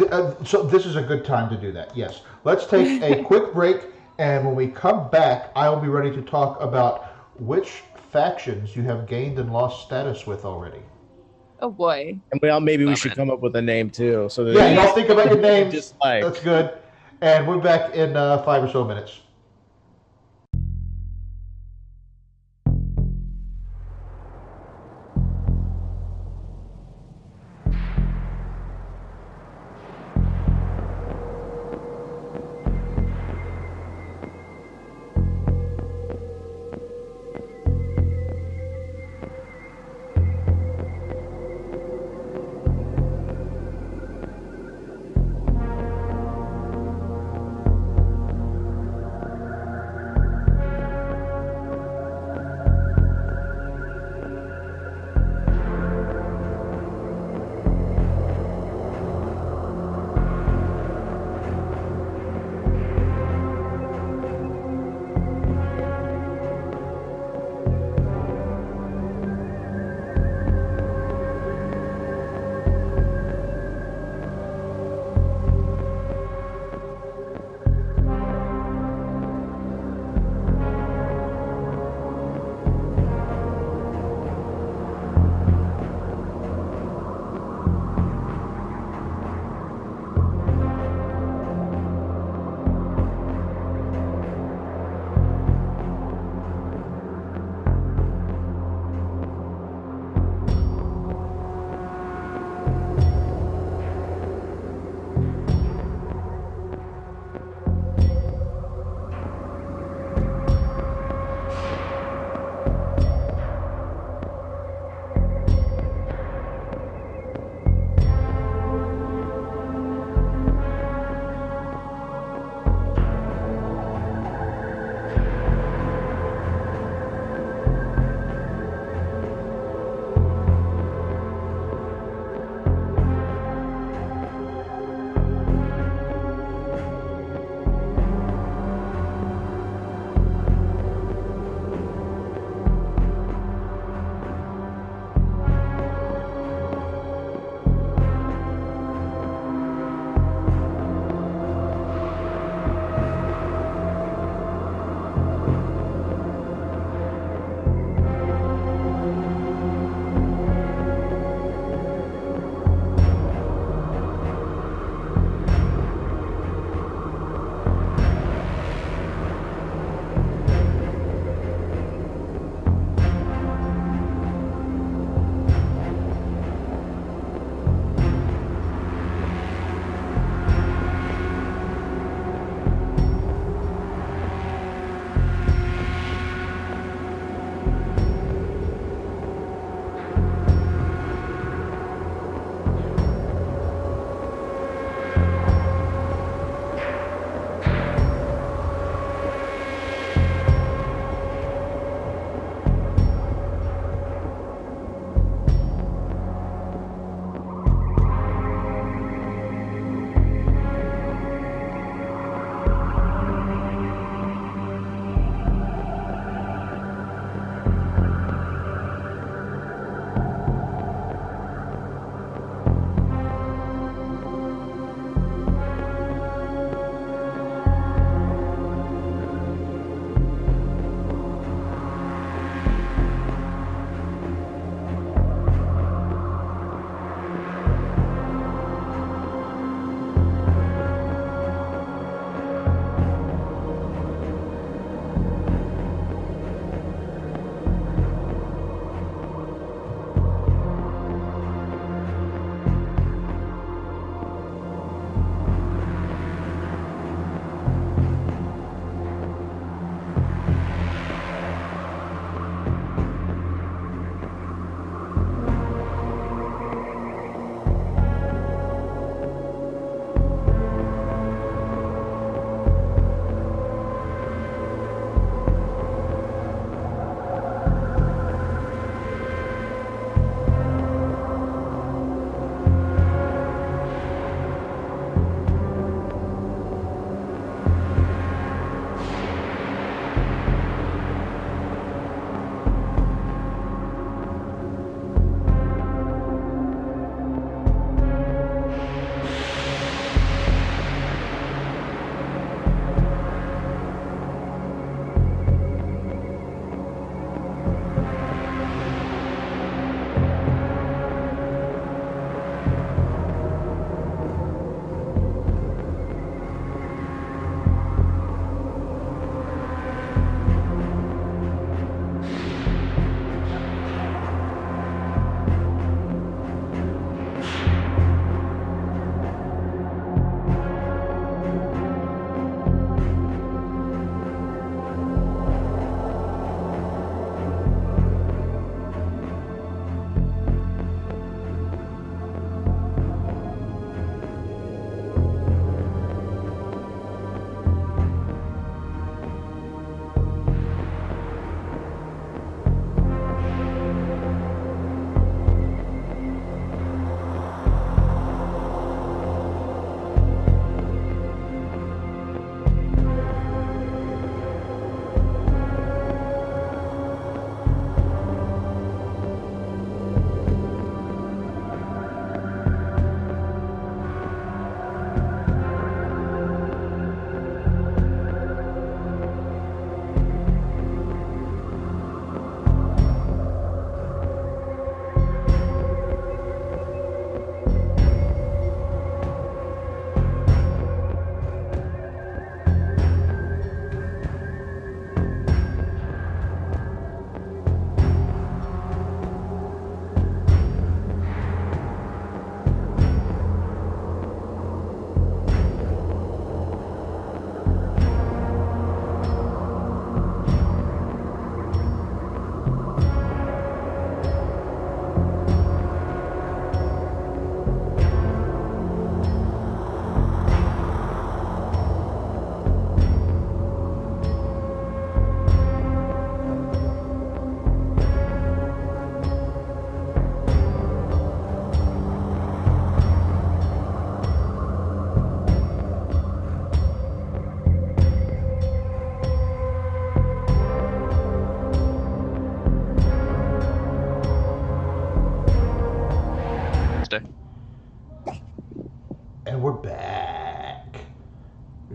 So this is a good time to do that. Yes. Let's take a quick break, and when we come back, I will be ready to talk about which factions you have gained and lost status with already. Oh boy. And maybe we should come up with a name too. So that y'all think about your names. That's good. And we're back in 5 or so minutes.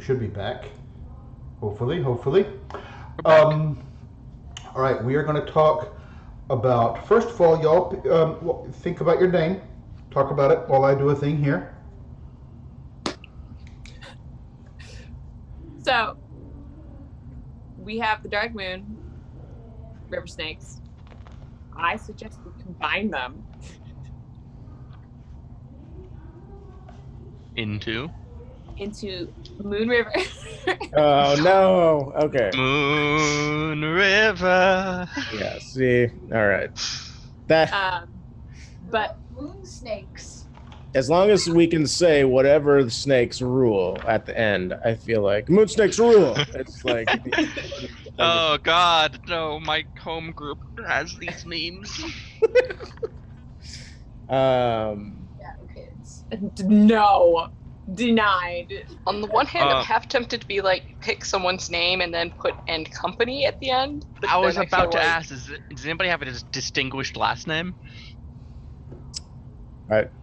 should be back. Hopefully. back. All right, we are going to talk about, first of all, y'all think about your name. Talk about it while I do a thing here. So, we have the Dark Moon, River Snakes. I suggest we combine them. Into Moon River. Oh no. Okay. Moon River. Yeah. See. All right. That But Moon snakes. as long as we can say whatever the snakes rule at the end, I feel like moon snakes rule. It's like. Oh God, no! My home group has these memes. Yeah, kids. no, denied. On the one hand, I'm half tempted to be like, pick someone's name and then put "and company" at the end. But I was then about to feel like- ask: does anybody have a distinguished last name?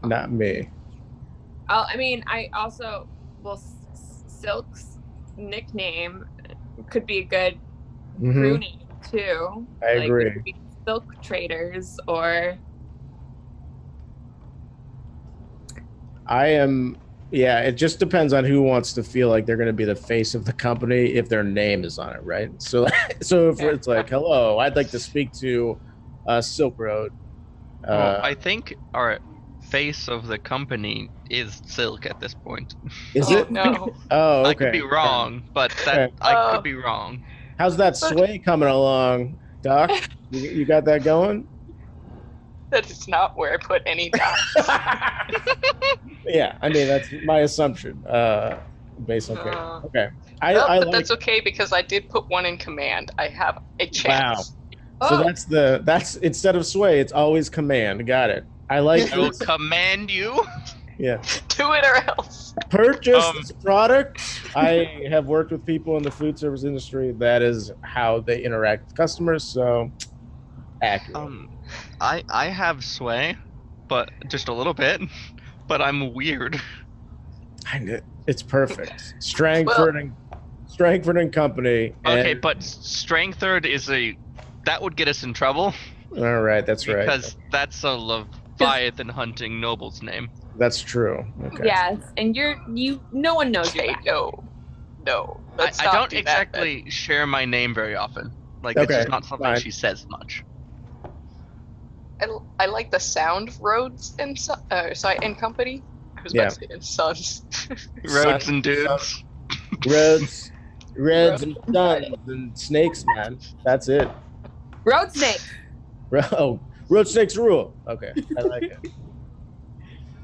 Not me. I mean, I also Silk's nickname could be a good crew Mhm. name too. I agree. It could be Silk Traders or. I am. Yeah, it just depends on who wants to feel like they're going to be the face of the company if their name is on it, right? So if it's like, hello, I'd like to speak to Silk Road. Well, I think our face of the company is Silk at this point. Is Oh, it? no. Oh, okay. I could be wrong, but that I could be wrong. How's that sway coming along, Doc? You got that going? That is not where I put any dots. Yeah, I mean that's my assumption. Based on okay. I but like, that's okay because I did put one in command. I have a chance. So that's instead of sway, it's always command. Got it. I like I will this. command you. Yeah. Do it or else. Purchase this product. I have worked with people in the food service industry. That is how they interact with customers. So accurate. I have sway, but just a little bit. But I'm weird. It's perfect. Strangford and Company. Okay, but Strengtherd is that would get us in trouble. All right, that's right. Because that's a Leviathan hunting noble's name. That's true. Okay. Yes, and no one knows Okay, you. no. I Let's not don't do that, exactly share my name very often. Like Okay, it's just not something fine. she says much. I like the sound of Rhodes and and Company. I was about to say and Sons. Roads and dudes. Roads and sons and snakes, man. That's it. Road Snake. Road snakes rule. Okay, I like it.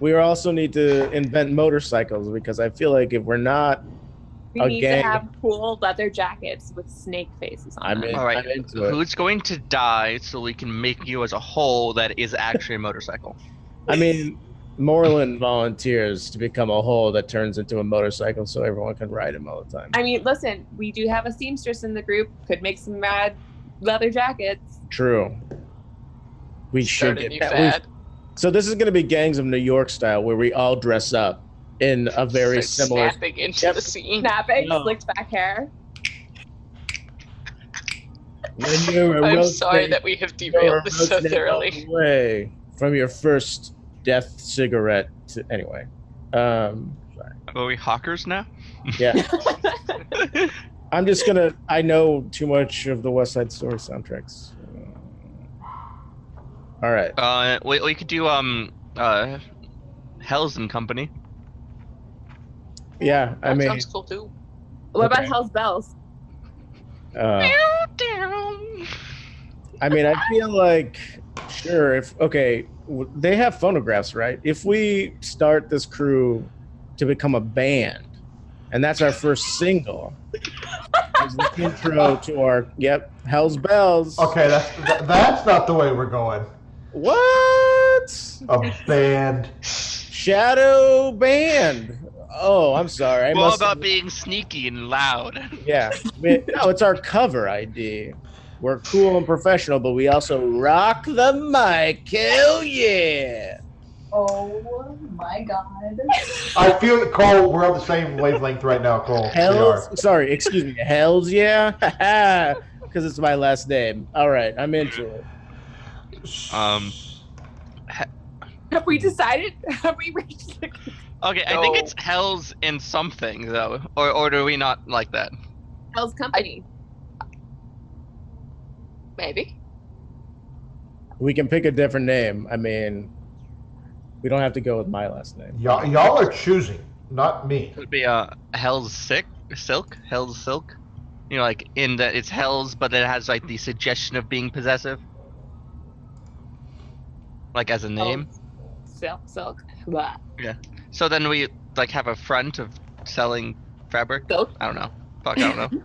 We also need to invent motorcycles because I feel like if we're not, We need gang. to have cool leather jackets with snake faces on them. All right, I'm into it. who's going to die so we can make you as a whole that is actually a motorcycle? I mean, Moreland volunteers to become a whole that turns into a motorcycle so everyone can ride him all the time. I mean, listen, we do have a seamstress in the group. Could make some rad leather jackets. True. We should Start a get new that. fad. So this is going to be Gangs of New York style, where we all dress up in a very Like similar. snapping into Yep. the scene. Snapping, No. slicked back hair. When you're a I'm road sorry snake, that we have you're a derailed this road so snake thoroughly. away from your first death cigarette. Anyway, sorry. Are we hawkers now? Yeah. I'm just gonna. I know too much of the West Side Story soundtracks. All right. We could do Hell's and Company. Yeah. I That mean, sounds cool too. What about Okay. Hell's Bells? I mean, I feel like sure if they have phonographs, right? If we start this crew to become a band, and that's our first single, as the intro to our Hell's Bells. Okay, that's not the way we're going. What? A band. Shadow band. Oh, I'm sorry. All about being sneaky and loud. Yeah. No, it's our cover ID. We're cool and professional, but we also rock the mic. Hell yeah. Oh my god. I feel, Cole, we're on the same wavelength right now, Cole. We are. Sorry, excuse me. Hells yeah, because it's my last name. All right, I'm into it. Have we decided? Have we reached the... Okay, I think it's Hell's in something though, or do we not like that? Hell's Company? Maybe. We can pick a different name. I mean, we don't have to go with my last name. Y'all are choosing, not me. It would be Hell's Silk. Hell's Silk. You know, like in that it's Hell's, but it has like the suggestion of being possessive, like as a name. Silk. Blah. Yeah. So then we like have a front of selling fabric. Silk. I don't know. Fuck, I don't know.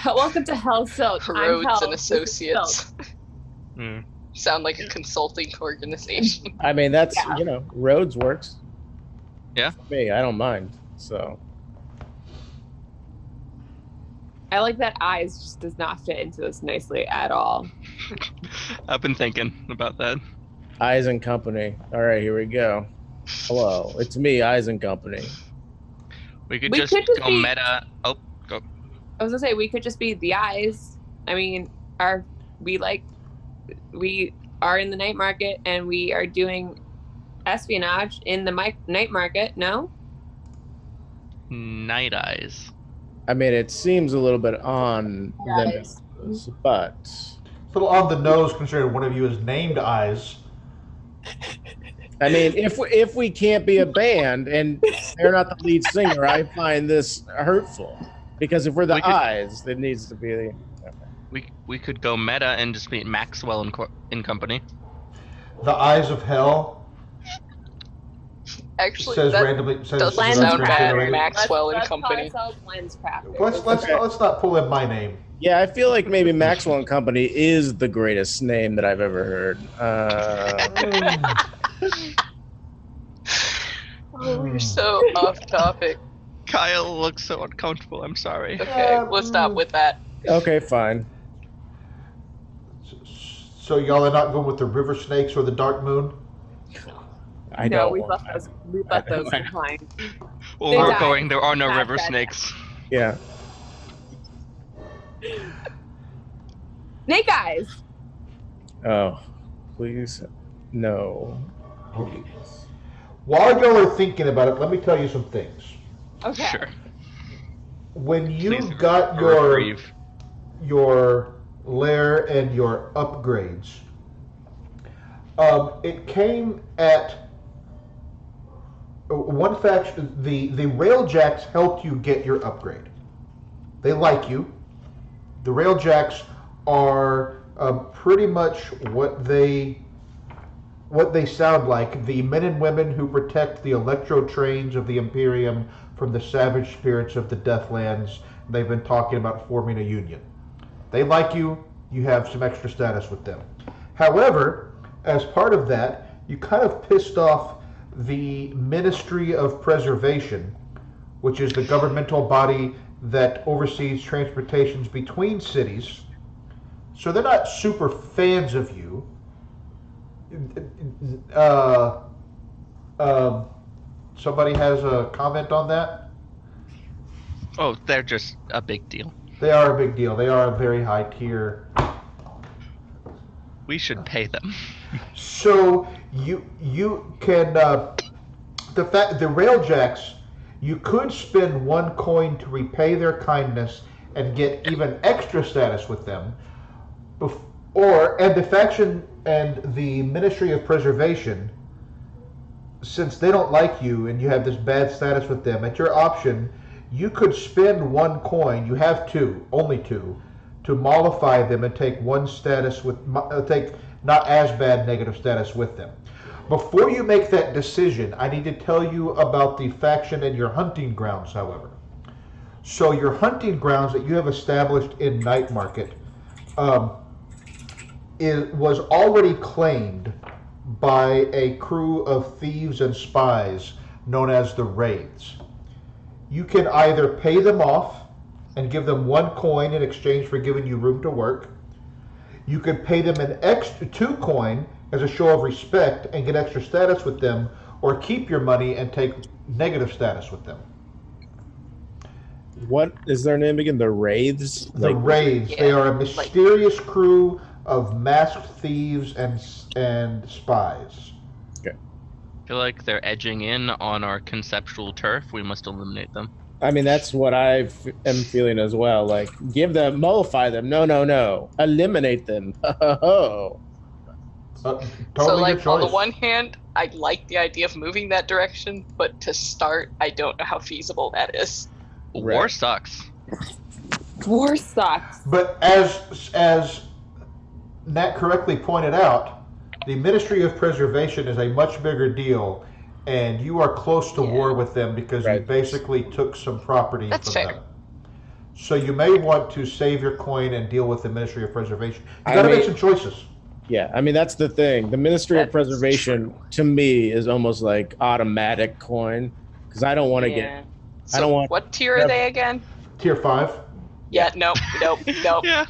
Welcome to Hell Silk. Rhodes I'm Hell. and Associates. Mm. Sound like a consulting organization. I mean, that's Rhodes works. Yeah. For me, I don't mind. So. I like that eyes just does not fit into this nicely at all. I've been thinking about that. Eyes and Company. All right, here we go. Hello, it's me, Eyes and Company. We could just go meta. Oh, go. I was gonna say we could just be the eyes. I mean, we are in the night market and we are doing espionage in the night market. No. Night Eyes. I mean, it seems a little bit on the nose, but It's a little on the nose considering one of you is named Eyes. I mean, if we can't be a band and they're not the lead singer, I find this hurtful. Because if we're the eyes, it needs to be the. Okay. We could go meta and just be Maxwell and Company. The Eyes of Hell. Actually, Says that randomly. doesn't says sound bad. generated. Maxwell and Let's Company. call ourselves Lens Crafters. Let's not pull in my name. Yeah, I feel like maybe Maxwell and Company is the greatest name that I've ever heard. Oh, you're so off topic. Kyle looks so uncomfortable. I'm sorry. Okay, we'll stop with that. Okay, fine. So y'all are not going with the River Snakes or the Dark Moon? I No, don't we want left those behind. Well, They we're died. going. There are no Bad, river bad, snakes. Yeah. Snake Eyes. Oh, please, no. Okay. While y'all are thinking about it, let me tell you some things. Okay. Sure. When you Please got reprieve. your lair and your upgrades, it came at one faction. The Railjacks helped you get your upgrade. They like you. The Railjacks are pretty much what they sound like, the men and women who protect the electro trains of the Imperium from the savage spirits of the Deathlands. They've been talking about forming a union. They like you. You have some extra status with them. However, as part of that, you kind of pissed off the Ministry of Preservation, which is the governmental body that oversees transportations between cities. So they're not super fans of you. Somebody has a comment on that? Oh, they're just a big deal. They are a big deal. They are a very high tier. We should pay them. So you can the Railjacks, you could spend 1 coin to repay their kindness and get even extra status with them, and the faction and the Ministry of Preservation, since they don't like you and you have this bad status with them, at your option, you could spend 1 coin. You have 2, only 2, to mollify them and take 1 status with take not as bad negative status with them. Before you make that decision, I need to tell you about the faction and your hunting grounds, however. So your hunting grounds that you have established in Nightmarket was already claimed by a crew of thieves and spies known as the Wraiths. You can either pay them off and give them 1 coin in exchange for giving you room to work. You could pay them an extra 2 coin as a show of respect and get extra status with them, or keep your money and take negative status with them. What is their name again? The Wraiths? The Wraiths. yeah, They are a mysterious crew of masked thieves and spies. Okay. I feel like they're edging in on our conceptual turf. We must eliminate them. I mean, that's what I am feeling as well. Like, mollify them. No. Eliminate them. Oh. Totally so, like, your choice. on the one hand, I like the idea of moving that direction, but to start, I don't know how feasible that is. War sucks. War sucks. But as Nat correctly pointed out, the Ministry of Preservation is a much bigger deal, and you are close to war with them because you basically took some property from them. So you may want to save your coin and deal with the Ministry of Preservation. You got to make some choices. Yeah, I mean, that's the thing. The Ministry of Preservation, to me, is almost like automatic coin, because I don't want to get... So I don't want... What tier are they again? Tier 5. Yeah, nope. Yeah.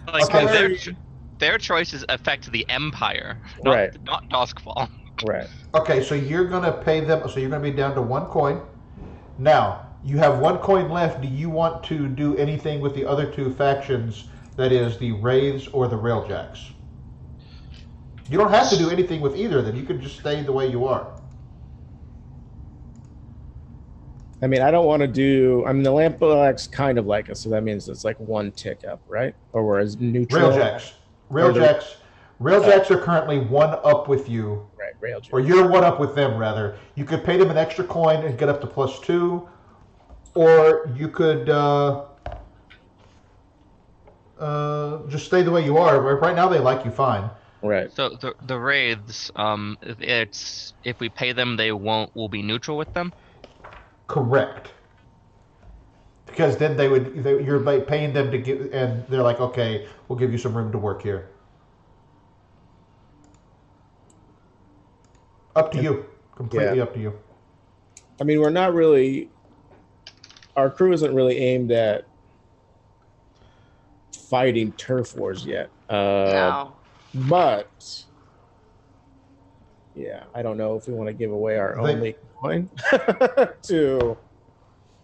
Like, Okay. their choices affect the Empire, not Doskvol. Right. Okay, so you're going to pay them, so you're going to be down to 1 coin. Now, you have 1 coin left. Do you want to do anything with the other 2 factions, that is the Wraiths or the Railjacks? You don't have to do anything with either of them. You could just stay the way you are. I mean, I don't want to do... I mean, the Lampblack's kind of like us, so that means it's like 1 tick up, right? Or whereas neutral... Railjacks are currently 1 up with you. Right, Railjacks. Or you're 1 up with them, rather. You could pay them an extra coin and get up to +2, or you could just stay the way you are. Right now, they like you fine. Right. So the Wraiths, it's if we pay them, we'll be neutral with them. Correct. Because then you're paying them to give, and they're like, okay, we'll give you some room to work here. Up to you. Completely up to you. I mean, we're not really... Our crew isn't really aimed at fighting turf wars yet. No. But... Yeah, I don't know if we want to give away our only coin to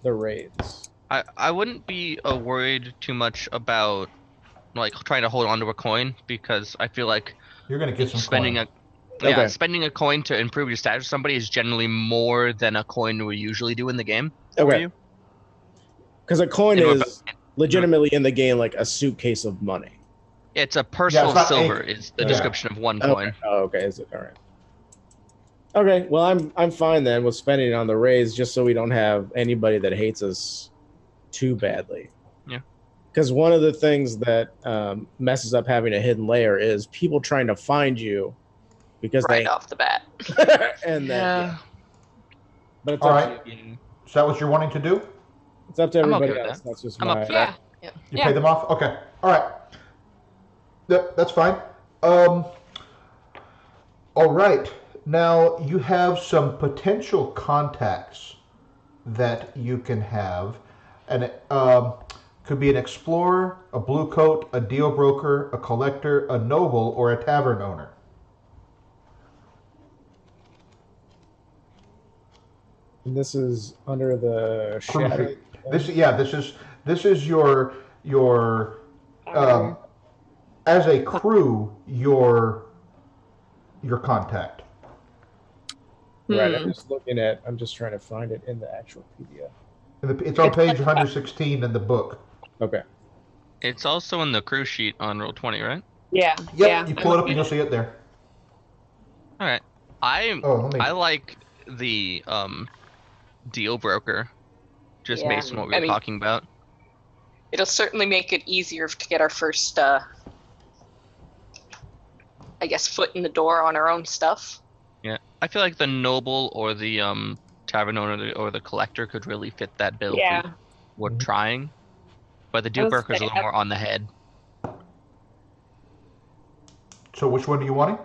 the Wraiths. I wouldn't be worried too much about like trying to hold on to a coin, because I feel like you're going to get some spending coin. Spending a coin to improve your status with somebody is generally more than a coin we usually do in the game. Okay. Because a coin is legitimately in the game like a suitcase of money. It's a personal silver is the description of 1 coin. Oh, okay. Is it all right? Okay, well, I'm fine then with spending it on the Rays, just so we don't have anybody that hates us too badly. Yeah. Because one of the things that messes up having a hidden layer is people trying to find you because right off the bat. And then, But it's all up right. to you. Is that what you're wanting to do? It's up to everybody okay else. That's just I'm my... up for that. Yeah. You pay them off? Okay. All right. That's fine. All right. Now, you have some potential contacts that you can have. And it could be an explorer, a blue coat, a deal broker, a collector, a noble, or a tavern owner. And this is under the shadow. This is your as a crew, your contact. Right, I'm just trying to find it in the actual PDF. It's on page 116 in the book. Okay. It's also in the crew sheet on Roll20, right? Yeah. Yep, Yeah. you pull it up and you'll see it there. All right. I like the deal broker, just based on what we were talking about. It'll certainly make it easier to get our first, foot in the door on our own stuff. Yeah, I feel like the noble or the tavern owner or the collector could really fit that bill. Yeah. We're trying, but the deal broker is a little more on the head. So which one do you want?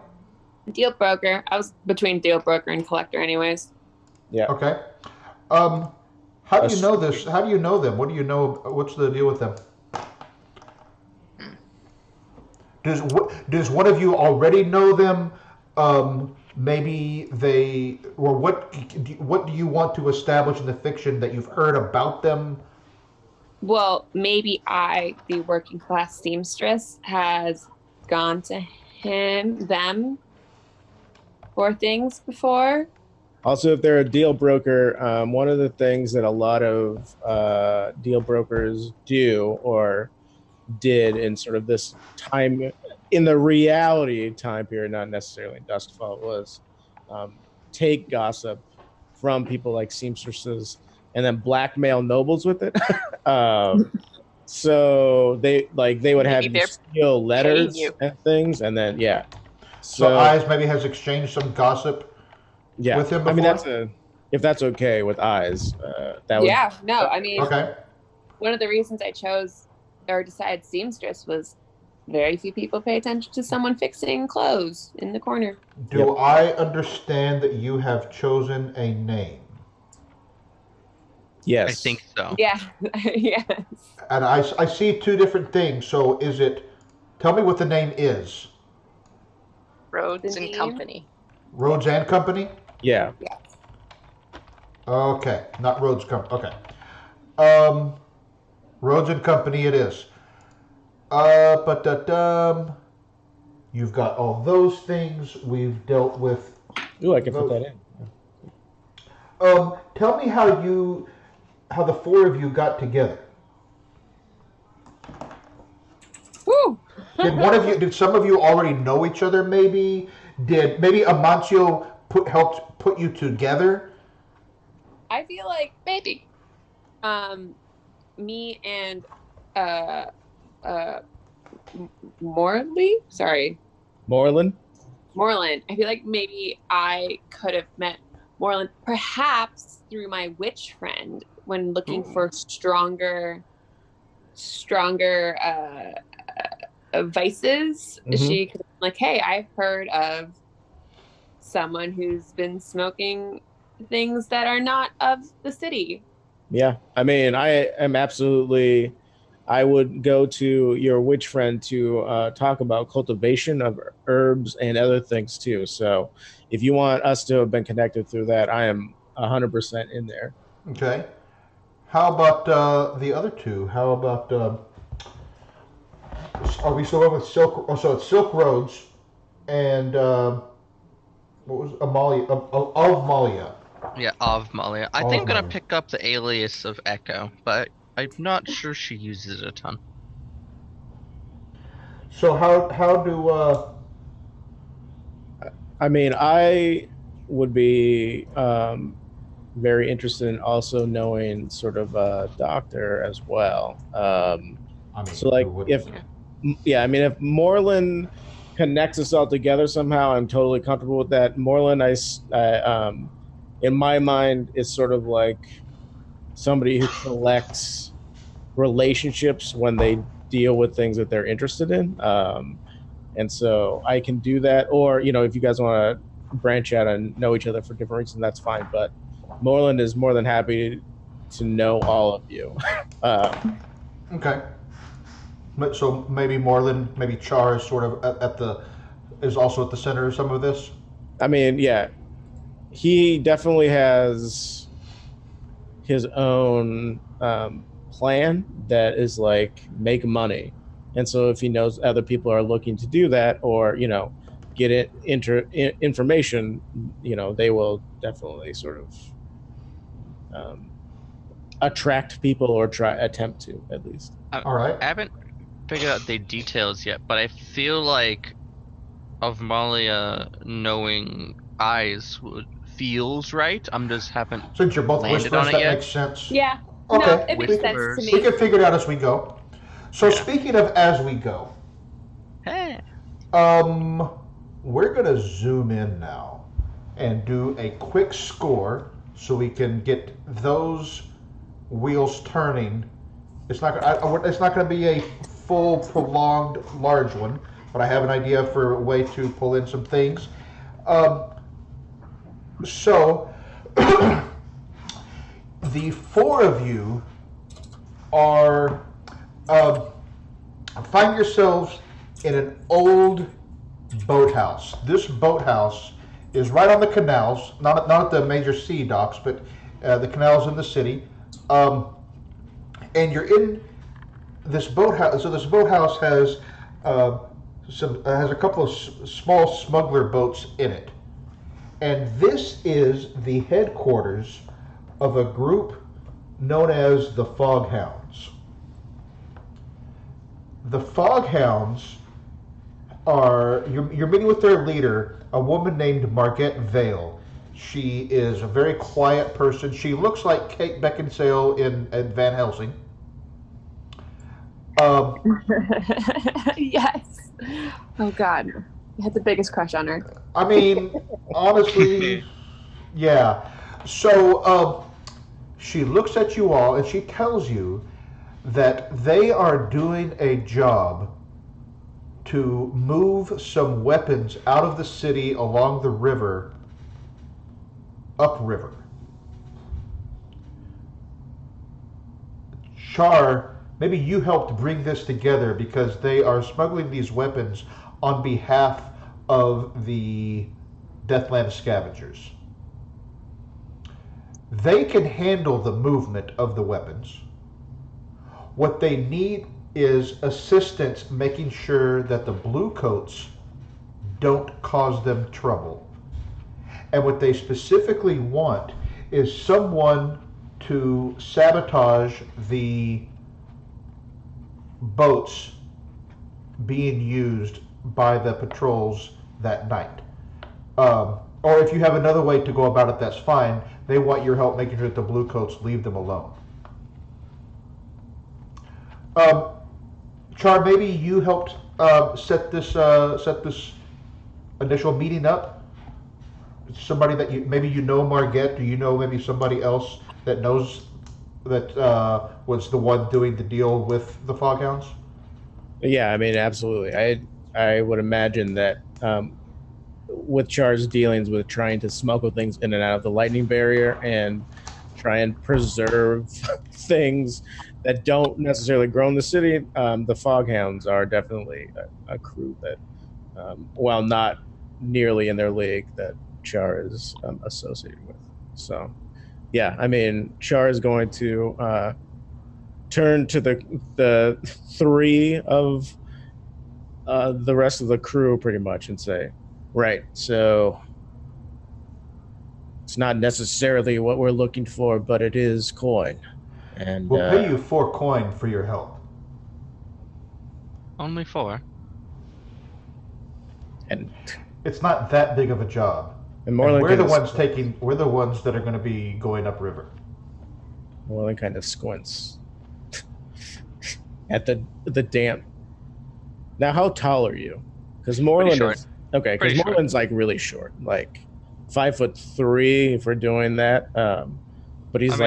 Deal broker. I was between deal broker and collector anyways. Yeah. Okay. How do you know this? How do you know them? What do you know? What's the deal with them? Does one of you already know them? Maybe they, or what do you want to establish in the fiction that you've heard about them? Well, maybe the working class seamstress, has gone to them for things before. Also, if they're a deal broker, one of the things that a lot of deal brokers do or did in sort of this time, in the reality time period, not necessarily in Doskvol, was take gossip from people like seamstresses and then blackmail nobles with it. So they would have Maybe you they're steal letters you. and things, and then So Eyes maybe has exchanged some gossip with him before? I mean, if that's okay with Eyes, that would. Yeah, no, I mean, Okay. one of the reasons I chose or decided seamstress was very few people pay attention to someone fixing clothes in the corner. Do I understand that you have chosen a name? Yes. I think so. Yeah, yes. And I see two different things. So is it, tell me what the name is. Rhodes The and name? Company. Rhodes and Company? Yeah. Yes. Okay, not Rhodes Company. Okay. Rhodes and Company it is. You've got all those things. We've dealt with. Ooh, I can put that in. Tell me how the four of you got together. Woo! Did some of you already know each other? Maybe Amancio helped put you together? I feel like Maybe. me and Morley? Sorry. Moreland? Moreland. I feel like maybe I could have met Moreland perhaps through my witch friend when looking for stronger vices. Mhm. She could have been like, hey, I've heard of someone who's been smoking things that are not of the city. Yeah. I mean, I would go to your witch friend to talk about cultivation of herbs and other things too. So if you want us to have been connected through that, I am 100% in there. Okay. How about the other two? How about are we still over with Silk? Oh, so it's Silk Roads and what was Amalia? Of Malia. Yeah, of Malia. I think I'm gonna pick up the alias of Echo, but I'm not sure she uses it a ton. So how do I mean, I would be very interested in also knowing sort of a doctor as well. I mean, So like if Moreland connects us all together somehow, I'm totally comfortable with that. Moreland, in my mind, is sort of like somebody who collects relationships when they deal with things that they're interested in. And so I can do that. Or, if you guys want to branch out and know each other for different reasons, that's fine. But Moreland is more than happy to know all of you. Okay. So maybe Moreland, maybe Char is sort of is also at the center of some of this. I mean, yeah, he definitely has his own plan that is like make money, and so if he knows other people are looking to do that, or get it information, they will definitely sort of attract people or attempt to at least. All right. I haven't figured out the details yet, but I feel like of Malia knowing Eyes feels right. I'm just haven't. Since you're both landed whisperers, on it that yet. makes sense. Yeah. Okay. No, it makes Whispers. sense to We me. can figure it out as we go. So speaking of as we go, Hey. we're gonna zoom in now and do a quick score so we can get those wheels turning. It's not going to be a full, prolonged, large one, but I have an idea for a way to pull in some things. So, the four of you are find yourselves in an old boathouse. This boathouse is right on the canals, not at the major sea docks, but the canals in the city. And you're in this boathouse. So this boathouse has has a couple of small smuggler boats in it, and this is the headquarters of a group known as the Foghounds. The Foghounds are you're meeting with their leader, a woman named Margette Vale. She is a very quiet person. She looks like Kate Beckinsale in Van Helsing. Yes. Oh God, I had the biggest crush on her. I mean, honestly, yeah. So she looks at you all and she tells you that they are doing a job to move some weapons out of the city along the river, upriver. Char, maybe you helped bring this together because they are smuggling these weapons on behalf of the Deathland Scavengers. They can handle the movement of the weapons. What they need is assistance making sure that the Bluecoats don't cause them trouble. And what they specifically want is someone to sabotage the boats being used by the patrols that night. Or if you have another way to go about it, that's fine. They want your help making sure that the Bluecoats leave them alone. Char, maybe you helped set this initial meeting up. Somebody that maybe you know Margette. Do you know maybe somebody else that knows that was the one doing the deal with the Foghounds? Yeah, I mean, absolutely. I would imagine that with Char's dealings with trying to smuggle things in and out of the lightning barrier and try and preserve things that don't necessarily grow in the city, the Foghounds are definitely a crew that, while not nearly in their league, that Char is associated with. So, yeah, I mean, Char is going to turn to the three of the rest of the crew pretty much and say, right, so it's not necessarily what we're looking for, but it is coin. And we'll pay you 4 coin for your help. Only 4. And it's not that big of a job. And we're the ones that are going to be going upriver. Moreland kind of squints at the damp. Now, how tall are you? Because Moreland is okay. Because Moreland's like really short, like 5'3" if we're doing that. But he's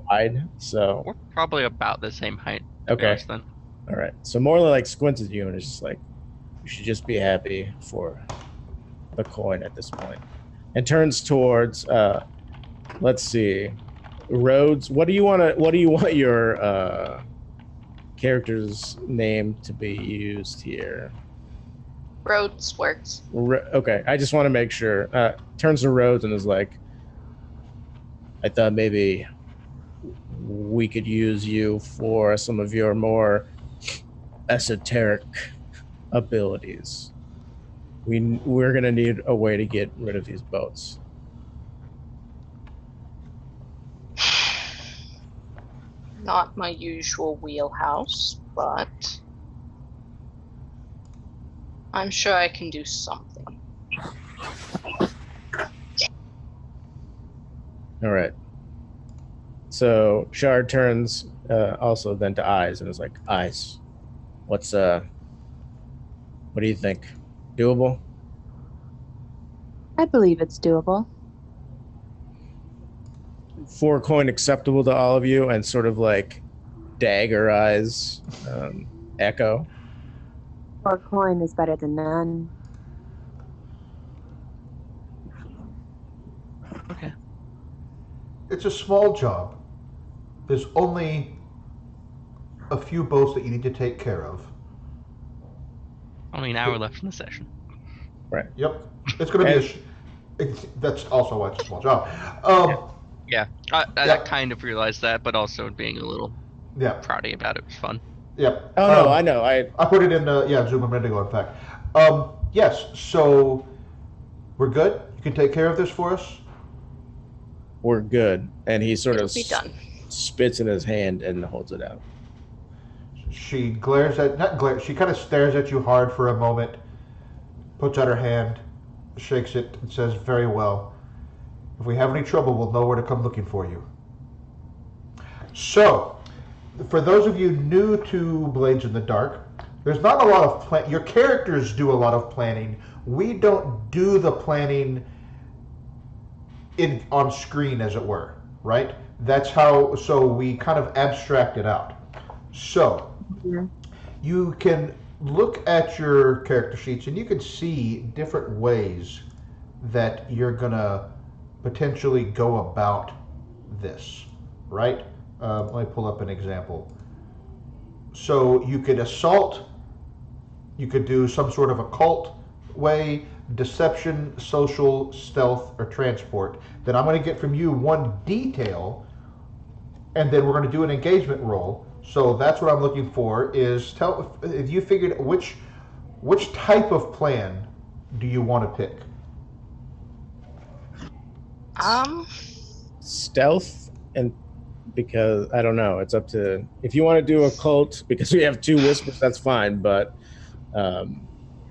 wide, so we're probably about the same height. Okay. Then. All right. So Moreland like squints at you and is just like, you should just be happy for the coin at this point, and turns towards. Let's see, Rhodes. What do you want your character's name to be used here? Rhodes works. Okay, I just want to make sure. Turns to Rhodes and is like, I thought maybe we could use you for some of your more esoteric abilities. We're gonna need a way to get rid of these boats. Not my usual wheelhouse, but I'm sure I can do something. All right. So Shard turns also then to Eyes and is like, Eyes, what do you think? Doable? I believe it's doable. 4 coin acceptable to all of you, and sort of like dagger eyes echo. 4 coin is better than none. Okay. It's a small job. There's only a few boats that you need to take care of. Only an hour left in the session. Right. Yep. It's going to be that's also why it's a small job. Yeah. I kind of realized that, but also being a little proudy about it was fun. Yep. Oh, no, I know. I put it in Zoom a minute ago, in fact. Yes, so we're good? You can take care of this for us? We're good. And he sort It'll of be done. spits in his hand and holds it out. She she kind of stares at you hard for a moment, puts out her hand, shakes it, and says, very well. If we have any trouble, we'll know where to come looking for you. So, for those of you new to Blades in the Dark, there's not a lot of your characters do a lot of planning. We don't do the planning on screen, as it were, right? That's how, so we kind of abstract it out. So, you can look at your character sheets and you can see different ways that you're gonna potentially go about this, right? Let me pull up an example. So you could assault, you could do some sort of occult way, deception, social, stealth, or transport. Then I'm going to get from you one detail, and then we're going to do an engagement roll. So that's what I'm looking for, is tell if you figured which type of plan do you want to pick? Stealth, and because I don't know, it's up to, if you want to do occult because we have 2 whispers, that's fine, but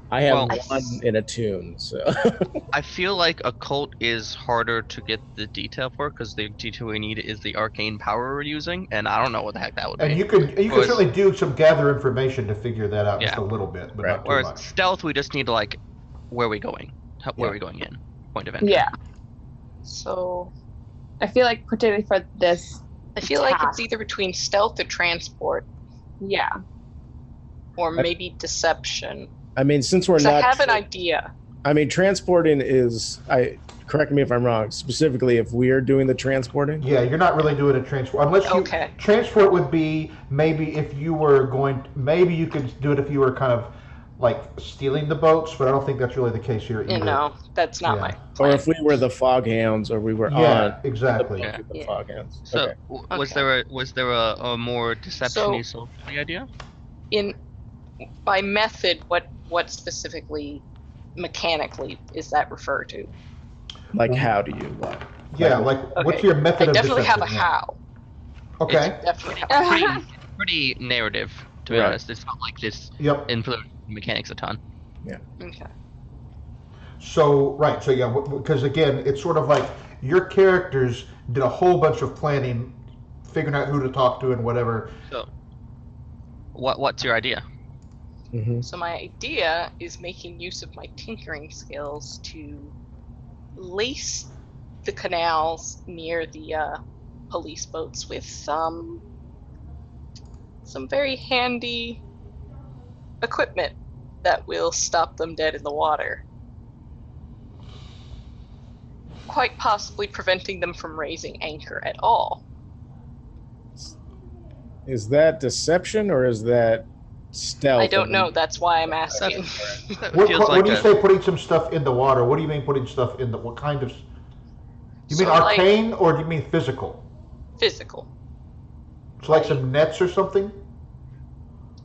I have one in a tune, so I feel like occult is harder to get the detail for, because the detail we need is the arcane power we're using, and I don't know what the heck that would be. And you could certainly do some gather information to figure that out just a little bit, but not too Whereas much. Stealth, we just need to, like, where are we going? Where are we going in? Point of entry. Yeah. So I feel like particularly for this, I feel like it's either between stealth or transport. Yeah. Or maybe deception. I mean, since we're not, I have an idea. I mean, transporting is, correct me if I'm wrong, specifically if we're doing the transporting. Yeah, you're not really doing a transport unless you. Okay. Transport would be maybe if you were going. Maybe you could do it if you were kind of like stealing the boats, but I don't think that's really the case here either. No, that's not my plan. Or if we were the foghounds, or we were on exactly. the foghounds. So was there a more deception-y social idea? By method, what specifically mechanically is that referred to? Like how do you what? Yeah, what's your method I of definitely have deception? a how. Okay. It's definitely have a Pretty narrative, to be honest. It's not like this influence mechanics a ton. Yeah. Okay. So because again, it's sort of like your characters did a whole bunch of planning, figuring out who to talk to and whatever. So, what's your idea? Mm-hmm. So my idea is making use of my tinkering skills to lace the canals near the police boats with some very handy equipment that will stop them dead in the water. Quite possibly preventing them from raising anchor at all. Is that deception or is that stealth? I don't know. That's why I'm asking. When you say putting some stuff in the water, what do you mean putting stuff in the? What kind of? You mean arcane or do you mean physical? Physical. So like some nets or something?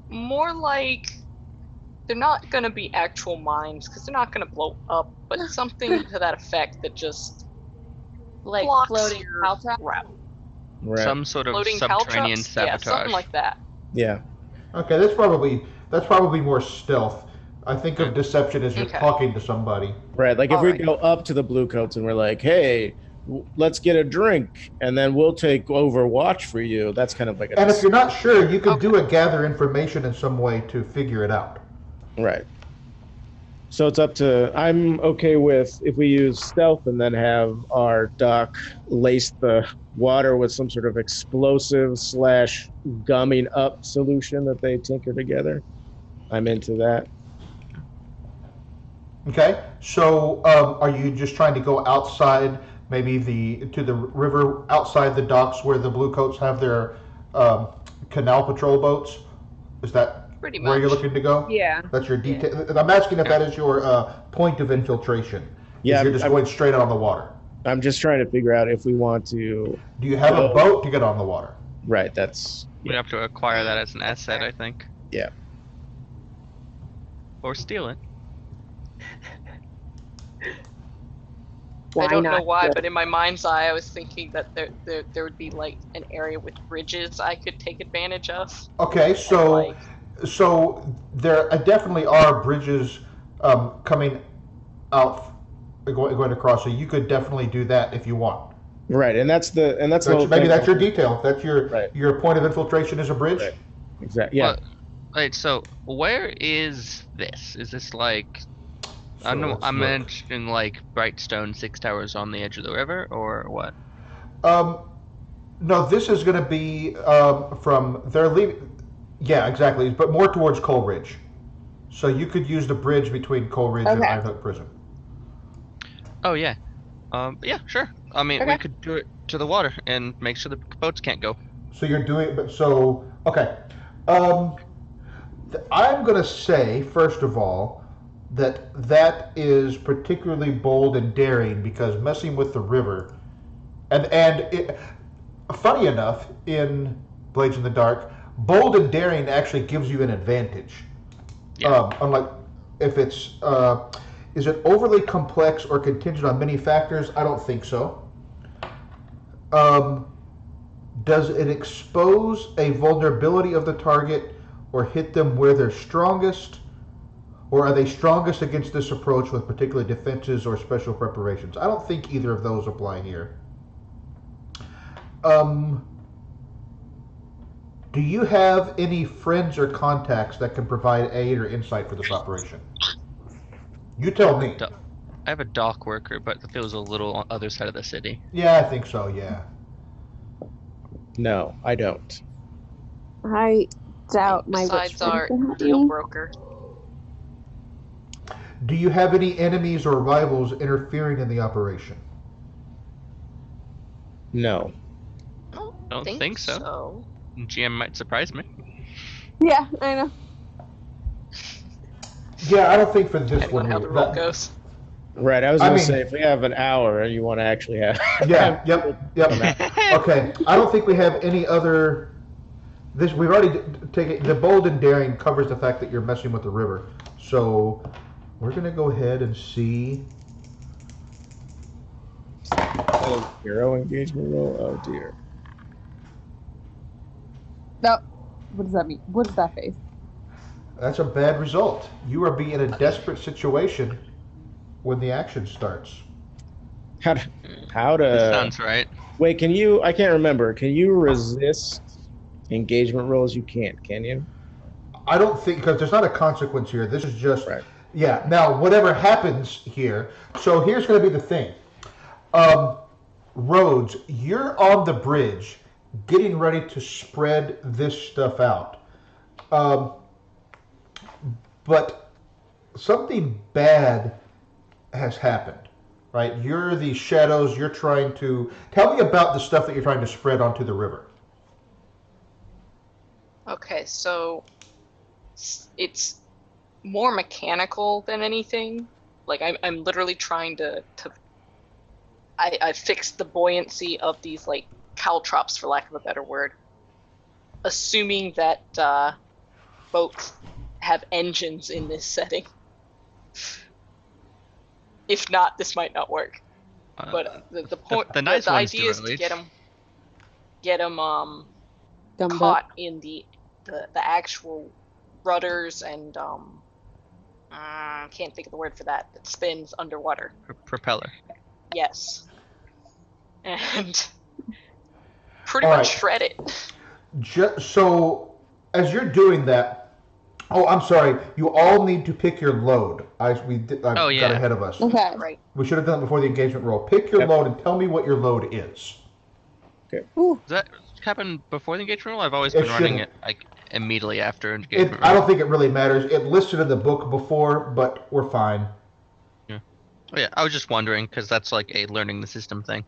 More like they're not going to be actual mines because they're not going to blow up, but something to that effect that just like blocks floating your caltrop route. Right. Some sort of Floating subterranean caltrops? sabotage. Yeah, something like that. Yeah. Okay, that's probably more stealth. I think of deception as you're talking to somebody. Right. Like if we go up to the Bluecoats and we're like, hey, let's get a drink and then we'll take over watch for you. That's kind of like And if you're not sure, you could do a gather information in some way to figure it out. Right. So it's up to, I'm okay with if we use stealth and then have our doc lace the water with some sort of explosive / gumming up solution that they tinker together. I'm into that. Okay, so are you just trying to go outside, maybe to the river outside the docks where the Bluecoats have their canal patrol boats? Is that Pretty much. where you're looking to go? Yeah. That's your detail. I'm asking if that is your point of infiltration. Yeah, If you're just going straight out on the water. I'm just trying to figure out if we want to. Do you have a boat to get on the water? Right. That's. We have to acquire that as an asset, I think. Yeah. Or steal it. Why I don't know not? why, but in my mind's eye, I was thinking that there would be like an area with bridges I could take advantage of. Okay, so like- so there definitely are bridges coming out, going across. So you could definitely do that if you want. Right, and that's the whole Maybe thing. that's your detail. That's your Right. your point of infiltration is a bridge. Right. Exactly. Yeah. Right, so where is this? Is this like I don't know, let's I'm look. mentioning like Brightstone 6 towers on the edge of the river, or what? No, this is going to be from they're leaving. Yeah, exactly, but more towards Coalridge. So you could use the bridge between Coalridge and Okay. Ironhook Prison. Oh yeah. Yeah, sure. I mean, Okay. we could do it to the water and make sure the boats can't go. So you're doing, but so okay. I'm going to say first of all that is particularly bold and daring because messing with the river, and it, funny enough, in Blades in the Dark, bold and daring actually gives you an advantage. Yeah. Unlike if it's is it overly complex or contingent on many factors? I don't think so. Does it expose a vulnerability of the target or hit them where they're strongest? Or are they strongest against this approach with particular defenses or special preparations? I don't think either of those apply here. Do you have any friends or contacts that can provide aid or insight for this operation? You tell me. I have a dock worker, but it feels a little on the other side of the city. Yeah, I think so, yeah. No, I don't. I doubt my Besides witch our friend can help deal me. broker. Do you have any enemies or rivals interfering in the operation? No. I Don't think so. GM might surprise me. Yeah, I know. Yeah, I don't think for this Depending one. on how the roll goes. Right. I was I gonna mean- say if we have an hour, you want to actually have. Yeah, yep. Okay, I don't think we have any other. This we've already taken. The bold and daring covers the fact that you're messing with the river. So we're gonna go ahead and see. Oh, hero engagement roll. Oh dear. No. What does that mean? What is that face? That's a bad result. You are being in a desperate situation when the action starts. How to? That sounds right. Wait, can you? I can't remember. Can you resist engagement rolls? You can't, can you? I don't think because there's not a consequence here. This is just Right. yeah. Now whatever happens here. So here's going to be the thing. Rhodes, you're on the bridge, getting ready to spread this stuff out. But something bad has happened, right? You're the shadows. You're trying to tell me about the stuff that you're trying to spread onto the river. Okay, so it's more mechanical than anything. Like I'm literally trying to I fixed the buoyancy of these like caltrops, for lack of a better word, assuming that boats have engines in this setting. If not, this might not work. But the point, the nice the ones idea do, is at to least. get them Dumb caught in the actual rudders and can't think of the word for that spins underwater. Propeller. Yes. And pretty All much right. shred it. So as you're doing that, oh, I'm sorry. You all need to pick your load. I Oh, yeah. got ahead of us. Okay. Right. We should have done it before the engagement roll. Pick your Yep. load and tell me what your load is. Ooh. Does that happen before the engagement roll? I've always It been running shouldn't. it like immediately after engagement I roll. don't think it really matters. It listed in the book before, but we're fine. Oh, yeah, I was just wondering because that's like a learning the system thing.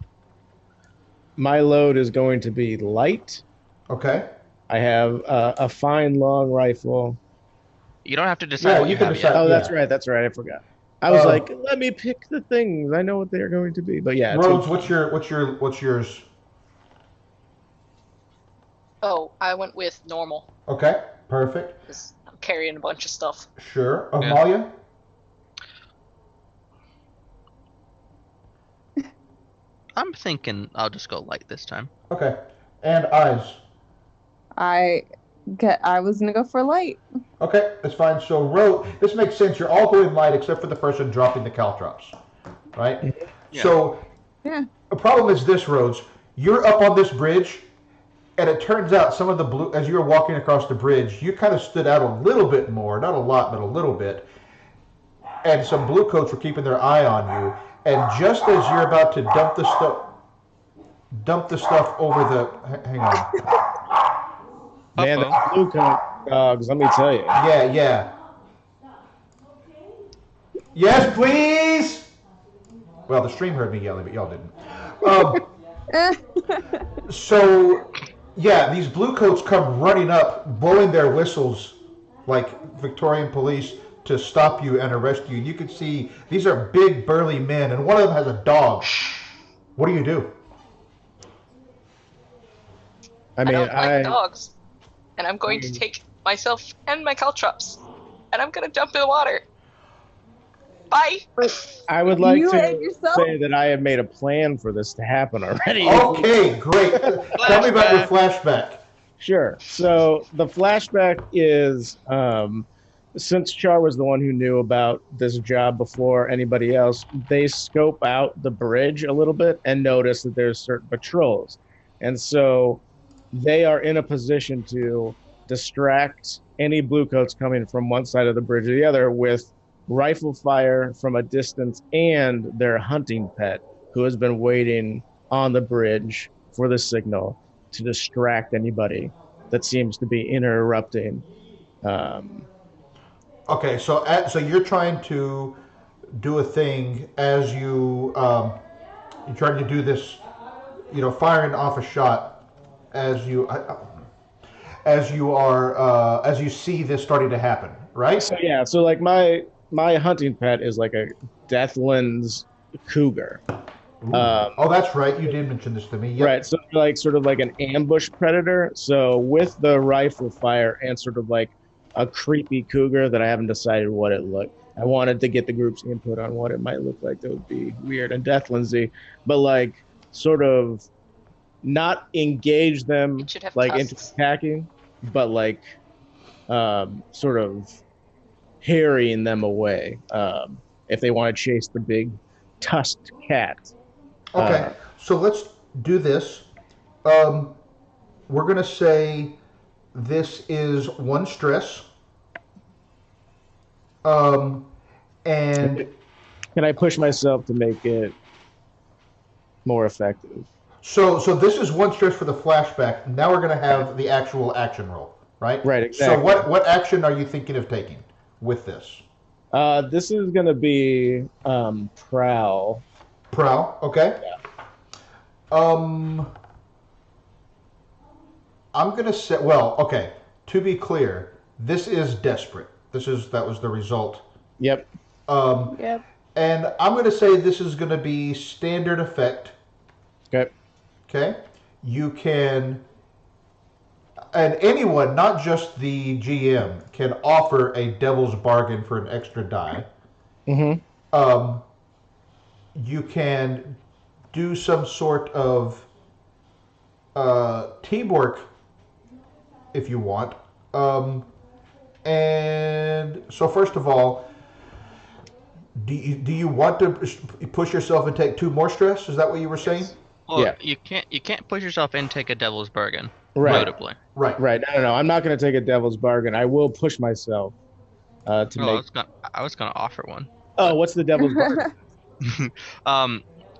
My load is going to be light. Okay. I have a fine long rifle, You don't have to decide Yeah, what you you can have decide. yet. Oh, that's Yeah. right. That's right. I forgot. I was like, let me pick the things. I know what they're going to be. But yeah, it's Rhodes, gonna- what's yours? Oh, I went with normal. Okay, perfect. 'Cause I'm carrying a bunch of stuff. Sure. Yeah. Amalia? I'm thinking I'll just go light this time. Okay. And eyes. I was gonna go for light. Okay, that's fine. So Rhodes, this makes sense. You're all going light except for the person dropping the caltrops, right? Yeah. So Yeah. the problem is this, Rhodes. You're up on this bridge, and it turns out some of the blue, as you were walking across the bridge, you kind of stood out a little bit more, not a lot, but a little bit. And some blue coats were keeping their eye on you. And just as you're about to dump the stuff over the, hang on. Man, Uh-oh. the blue coat dogs, let me tell you. Yeah. Yes, please. Well, the stream heard me yelling, but y'all didn't. So, yeah, these blue coats come running up, blowing their whistles like Victorian police to stop you and arrest you. You can see these are big, burly men, and one of them has a dog. What do you do? I mean, don't like dogs. And I'm going to take myself and my caltrops. And I'm going to jump in the water. Bye. I would like You to and yourself? say that I have made a plan for this to happen already. Okay, great. Tell me about your flashback. Sure. So the flashback is since Char was the one who knew about this job before anybody else, they scope out the bridge a little bit and notice that there's certain patrols. And so they are in a position to distract any bluecoats coming from one side of the bridge or the other with rifle fire from a distance and their hunting pet, who has been waiting on the bridge for the signal to distract anybody that seems to be interrupting. Okay, so you're trying to do a thing as you're trying to do this, firing off a shot as you see this starting to happen, right? So yeah, so like my hunting pet is like a Deathlands cougar. Oh, that's right. You did mention this to me. Yep. Right, so like sort of like an ambush predator. So with the rifle fire and sort of like a creepy cougar that I haven't decided what it looked. I wanted to get the group's input on what it might look like that would be weird and Deathlandsy, but like sort of not engage them It should have like into tusks. attacking, but like sort of harrying them away if they want to chase the big tusked cat. Okay, so let's do this. We're going to say this is one stress. And Can I push myself to make it more effective? so this is one stress for the flashback. Now we're going to have the actual action roll, right? Right, exactly. So what action are you thinking of taking with this? This is going to be prowl. Prowl, okay. I'm going to say, well, okay, to be clear, this is desperate. That was the result. Yep. Yep. And I'm going to say this is going to be standard effect. Okay. Okay. You can, and anyone, not just the GM, can offer a devil's bargain for an extra die. Mm-hmm. You can do some sort of teamwork if you want. And so first of all, do you want to push yourself and take 2 more stress? Is that what you were saying? Well, Yeah. you can't push yourself and take a devil's bargain. Right. Notably. Right. Right. No. I'm not going to take a devil's bargain. I will push myself to make. I was gonna offer one. Oh, what's the devil's bargain?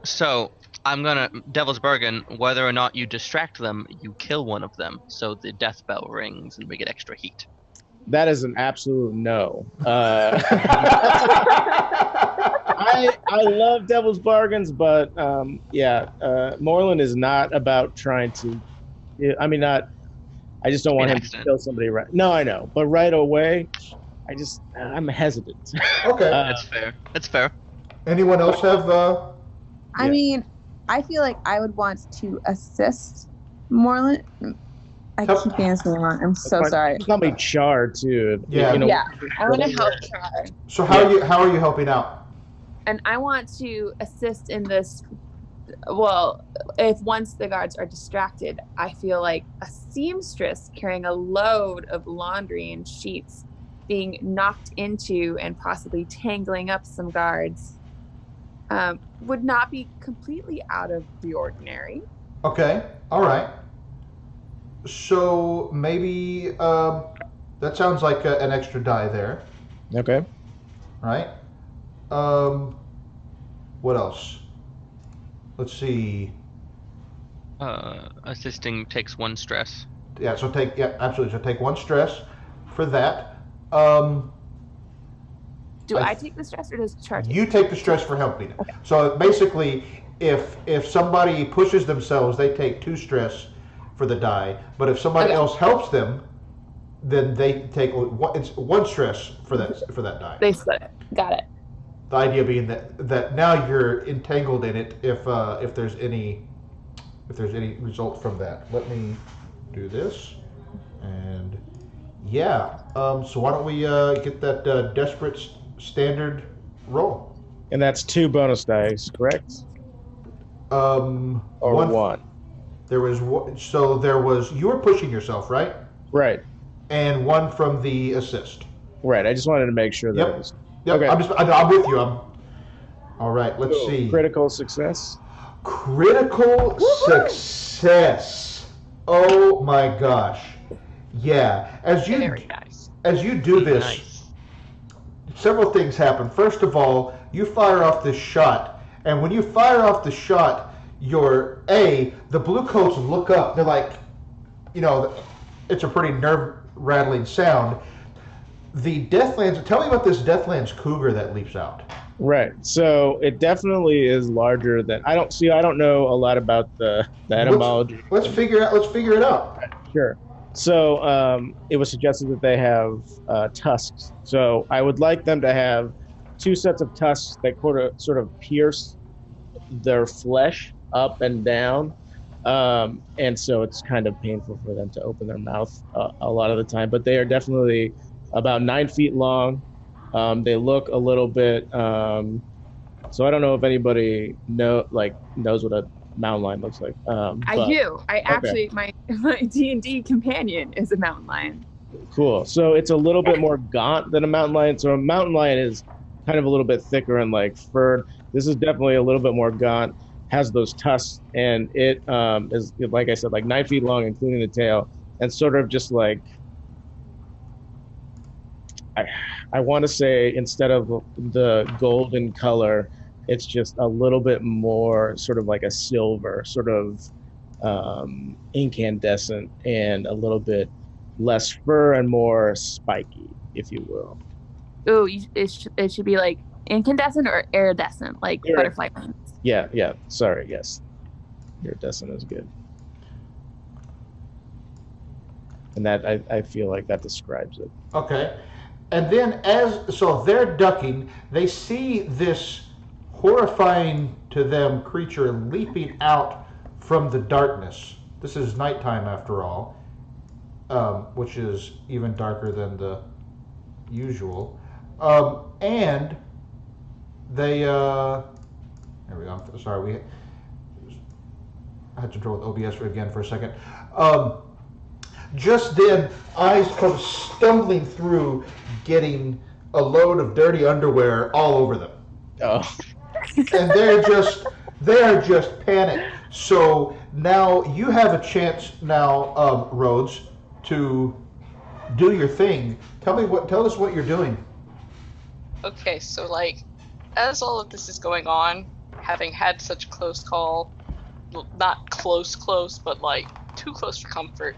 So I'm gonna devil's bargain. Whether or not you distract them, you kill one of them, so the death bell rings and we get extra heat. That is an absolute no. I love devil's bargains, but Moreland is not about trying to. I mean, not. I just don't want him to kill somebody right. No, I know, but right away, I'm hesitant. Okay. That's fair. That's fair. Anyone else have? I mean, I feel like I would want to assist Moreland. I Help. keep saying something wrong. I'm so sorry. Call me Char too. Yeah. Yeah, I want to help Char. So how are you helping out? And I want to assist in this. Well, if once the guards are distracted, I feel like a seamstress carrying a load of laundry and sheets being knocked into and possibly tangling up some guards would not be completely out of the ordinary. Okay. All right. So maybe that sounds like an extra die there, Okay. right? What else? Let's see. Assisting takes 1 stress. Yeah. So absolutely. So take 1 stress for that. Do I take the stress or does Char take You take the stress for helping. Okay. So basically, if somebody pushes themselves, they take 2 stress for the die. But if somebody else helps them, then they take it's 1 stress for that die. They split it. Got it. The idea being that now you're entangled in it if there's any result from that. Let me do this, and yeah. So why don't we get that desperate standard roll? And that's 2 bonus dice, correct? Or 1. There was you were pushing yourself, right? Right. And 1 from the assist. Right. I just wanted to make sure that Yep. it was. Yep. Okay. I'm with you. All right. Let's see. Critical success. Critical success. Oh my gosh. Yeah. Very nice. As you do this, Nice. several things happen. First of all, you fire off this shot, and when you fire off the shot, the blue coats look up. They're like, it's a pretty nerve-rattling sound. The Deathlands. Tell me about this Deathlands cougar that leaps out. Right. So it definitely is larger than I don't know a lot about the etymology. Let's figure it out. Sure. So it was suggested that they have tusks. So I would like them to have 2 sets of tusks that sort of pierce their flesh up and down. And so it's kind of painful for them to open their mouth a lot of the time. But they are definitely about 9 feet long. They look a little bit. So I don't know if anybody knows what a mountain lion looks like. I do. Actually, my D&D companion is a mountain lion. Cool. So it's a little bit more gaunt than a mountain lion. So a mountain lion is kind of a little bit thicker and like furred. This is definitely a little bit more gaunt. Has those tusks, and it is, like I said, like 9 feet long, including the tail, and sort of just like. I want to say instead of the golden color, it's just a little bit more sort of like a silver, sort of incandescent, and a little bit less fur and more spiky, if you will. Ooh, it should be like incandescent or iridescent, like butterfly wings. Yeah. Sorry, yes. Iridescent is good. And that I feel like that describes it. Okay. And then so they're ducking, they see this horrifying to them creature leaping out from the darkness. This is nighttime after all, which is even darker than the usual. And they, there we go, I'm sorry, I had to draw with OBS again for a second. Just then, eyes come stumbling through, getting a load of dirty underwear all over them. Oh. And they are just panicked. So now you have a chance now, Rhodes, to do your thing. Tell us what you're doing. Okay, so as all of this is going on, having had such close call, not close, but too close for comfort,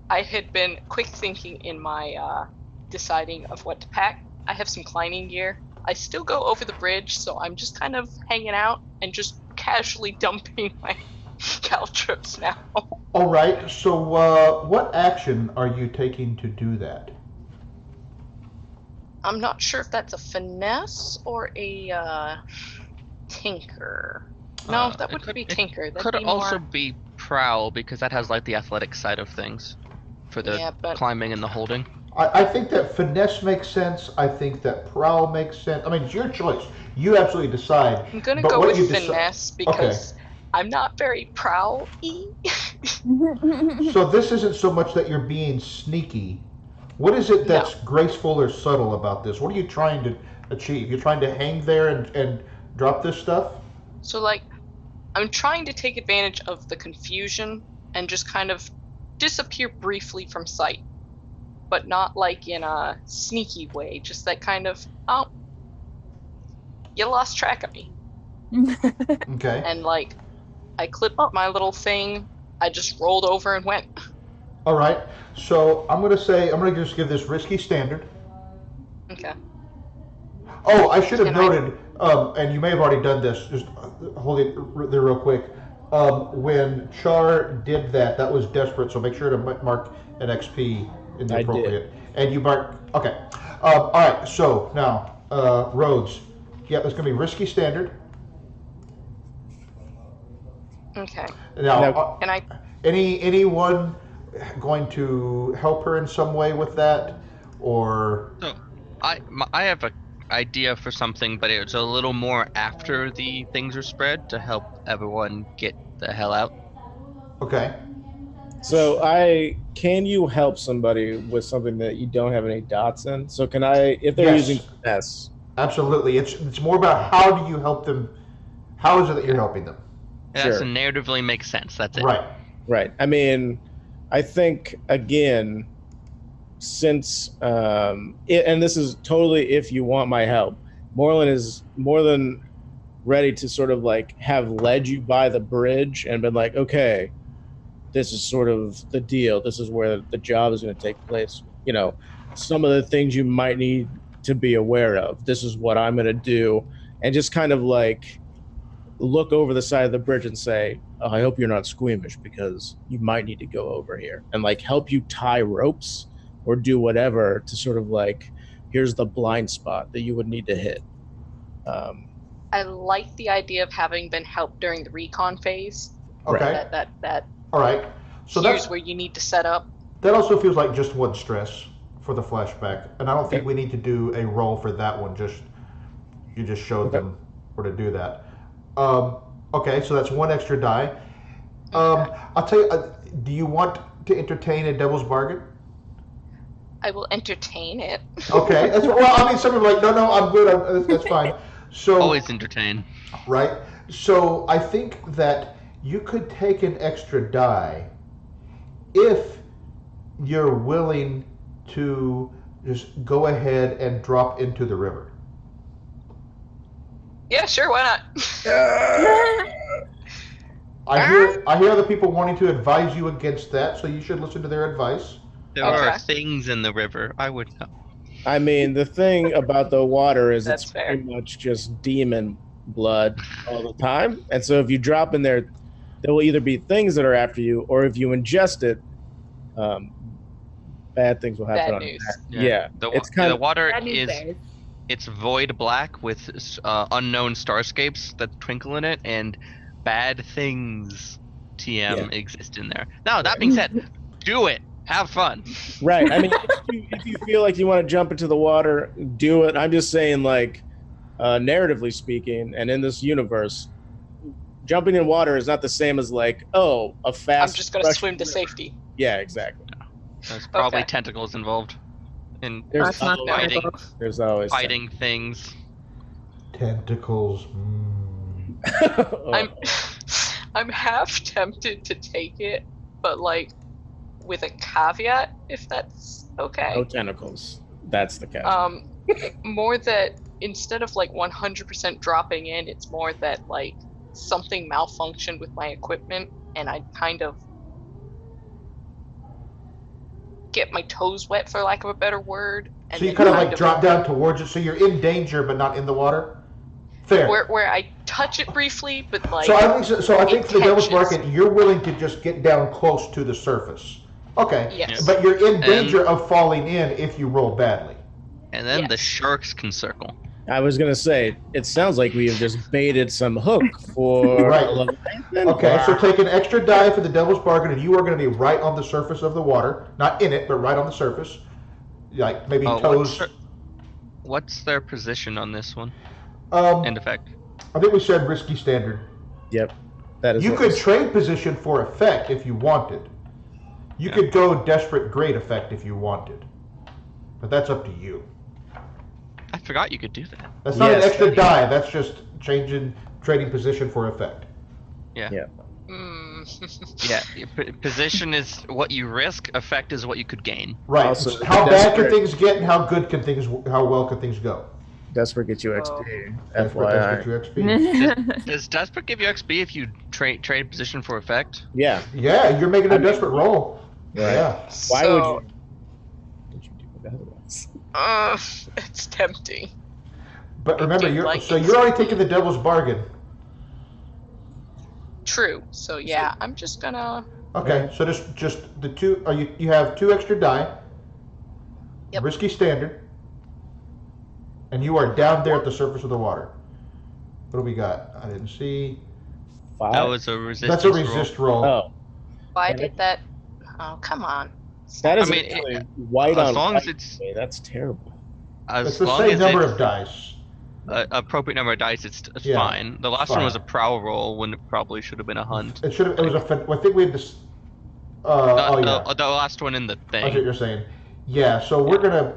I had been quick thinking in my deciding of what to pack. I have some climbing gear. I still go over the bridge, so I'm just kind of hanging out and just casually dumping my caltrops now. All right. So what action are you taking to do that? I'm not sure if that's a finesse or a tinker. No, that It wouldn't be tinker. That'd Could be also more... be prowl, because that has like the athletic side of things for the Yeah, but climbing and the holding. I think that finesse makes sense. I think that prowl makes sense. I mean, it's your choice. You absolutely decide. I'm gonna But go what with you finesse because I'm not very prowl-y. So this isn't so much that you're being sneaky. What is it that's graceful or subtle about this? What are you trying to achieve? You're trying to hang there and drop this stuff? So, like, I'm trying to take advantage of the confusion and just kind of disappear briefly from sight. But not like in a sneaky way, just that kind of, oh, you lost track of me. Okay. And like, I clipped my little thing, I just rolled over and went. All right. So I'm going to just give this risky standard. Okay. Oh, I should have noted, and you may have already done this, just hold it there real quick. When Char did that, that was desperate, so make sure to mark an XP in the appropriate. And you mark, okay. All right, so now, Rhodes. Yeah, that's going to be risky standard. Okay. Now, can I... anyone going to help her in some way with that, or? So, I have a idea for something, but it's a little more after the things are spread to help everyone get the hell out. Okay. So can you help somebody with something that you don't have any dots in? So can I, if they're using finesse? Absolutely. It's more about how do you help them? How is it that you're helping them? It has to narratively make sense. That's it. Right. I mean, I think again, since and this is totally if you want my help, Moreland is more than ready to sort of like have led you by the bridge and been like, okay, this is sort of the deal. This is where the job is going to take place. You know, some of the things you might need to be aware of. This is what I'm going to do. And just kind of like look over the side of the bridge and say, oh, I hope you're not squeamish because you might need to go over here, and like help you tie ropes or do whatever to sort of like, here's the blind spot that you would need to hit. I like the idea of having been helped during the recon phase. Okay. That all right. So here's where you need to set up. That also feels like just one stress for the flashback, and I don't think we need to do a roll for that one. You just showed them where to do that. Okay, so that's one extra die. I'll tell you. Do you want to entertain a devil's bargain? I will entertain it. Okay. I mean, some are like, no, I'm good. That's fine. So always entertain. Right. So I think that you could take an extra die if you're willing to just go ahead and drop into the river. Yeah, sure, why not? I hear other people wanting to advise you against that, so you should listen to their advice. There are things in the river. I would know. I mean, the thing about the water is it's pretty much just demon blood all the time. And so if you drop in there, there will either be things that are after you, or if you ingest it, bad things will happen. Bad news. Yeah. The water is it's void black with unknown starscapes that twinkle in it, and bad things exist in there. Now, that being said, do it. Have fun. Right. I mean, if you feel like you want to jump into the water, do it. I'm just saying, like, narratively speaking, and in this universe, jumping in water is not the same as like, oh, a fast. I'm just going to swim to safety. Yeah, exactly. There's probably tentacles involved. And there's always fighting things. Tentacles. I'm half tempted to take it, but like with a caveat, if that's okay. No tentacles. That's the caveat. More that instead of like 100% dropping in, it's more that like something malfunctioned with my equipment, and I kind of get my toes wet, for lack of a better word. And so you kind of like drop down towards it, so you're in danger but not in the water? Fair. Where I touch it briefly, but like. So I think for the devil's market, you're willing to just get down close to the surface. Okay. Yes. But you're in danger of falling in if you roll badly. And then Yes. the sharks can circle. I was gonna say, it sounds like we have just baited some hook for Right. a Leviathan. Okay, so Wow. take an extra die for the Devil's Bargain, and you are going to be right on the surface of the water. Not in it, but right on the surface. Like maybe toes. What's their position on this one? End effect. I think we said risky standard. Yep. That is. You what could was- trade position for effect if you wanted. You could go desperate great effect if you wanted. But that's up to you. I forgot you could do that. That's not an Yes. extra die, that's just changing trading position for effect. Yeah. Yeah. Yeah. Position is what you risk. Effect is what you could gain. Right. Also, How bad can desperate- things get and how well can things go? Desperate gets you XP. That's FYI. what you XP. Does Desperate give you XP if you trade position for effect? Yeah. Yeah, you're making a I mean- desperate roll. Right. Yeah. Why So, would you? Would you do it otherwise? it's tempting. But remember, do you're like you're already taking the devil's bargain. True. So yeah, I'm just gonna. Okay, so just the two. You have 2 extra die. Yep. Risky standard. And you are down there at the surface of the water. What do we got? I didn't see. 5. That was a resistance. That's a roll. resist roll. Oh, Why Yeah. did that? Oh, come on. that is I mean, actually white as on long as white. it's- That's terrible. As It's the long same as number it's of dice. appropriate number of dice, it's Yeah, fine. The last fine. one was a prowl roll when it probably should have been a hunt. It should have. It was I think we had this. Oh yeah. The last one in the That's what thing. you're saying. Yeah. So we're gonna.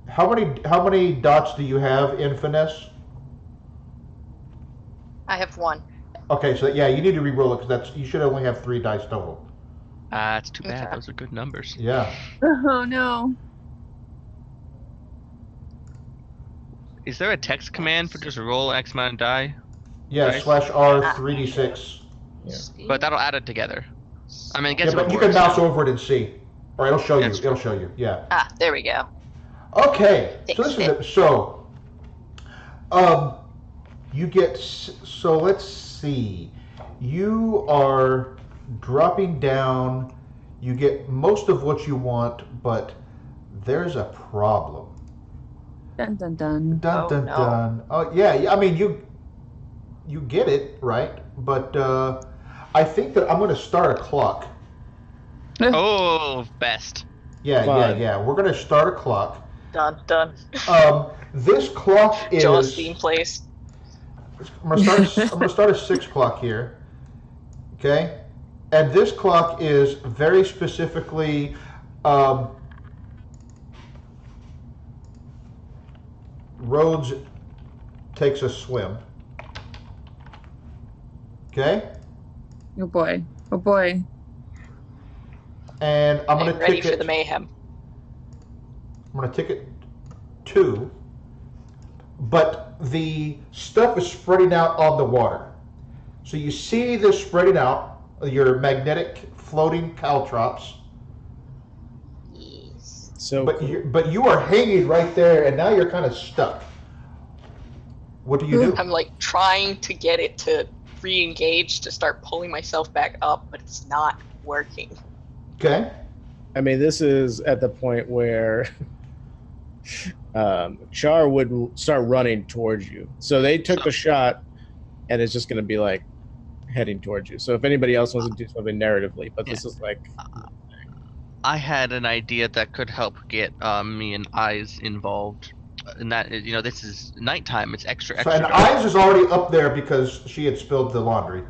How many dots do you have in finesse? I have 1. Okay, so yeah, you need to re-roll it because you should only have 3 dice total. It's too bad. Okay. Those are good numbers. Yeah. Oh no. Is there a text command for just roll X amount of die? Yeah. Nice. /R 3d6. Yeah. But that'll add it together. I mean, I guess Yeah, it but would you work, can mouse so- over it and see, or it'll show you. That's It'll true. show you. Yeah. There we go. Okay. So Fix this is it. So, you get. So let's see. You are dropping down. You get most of what you want, but there's a problem. Dun dun dun. Dun Oh, dun no. dun. Oh yeah. I mean you get it right, but I think that I'm going to start a clock. Oh, best. Yeah, Fine. yeah. We're going to start a clock. Done. This clock is. Jaws theme plays. I'm gonna start a 6 clock here. Okay, and this clock is very specifically. Rhodes takes a swim. Okay, Oh boy. Oh boy. and I'm gonna I'm ready ticket. for the mayhem. I'm gonna ticket 2, but the stuff is spreading out on the water. So you see this spreading out, your magnetic floating caltrops, Yes. So but you are hanging right there, and now you're kind of stuck. What do you do? I'm like trying to get it to re-engage to start pulling myself back up, but it's not working. Okay. I mean, this is at the point where Char would start running towards you. So they took the shot, and it's just going to be like heading towards you. So if anybody else wants to do something narratively, but this is like, I had an idea that could help get me and Eyes involved. And that, this is nighttime. It's extra So, and dark. Eyes is already up there because she had spilled the laundry.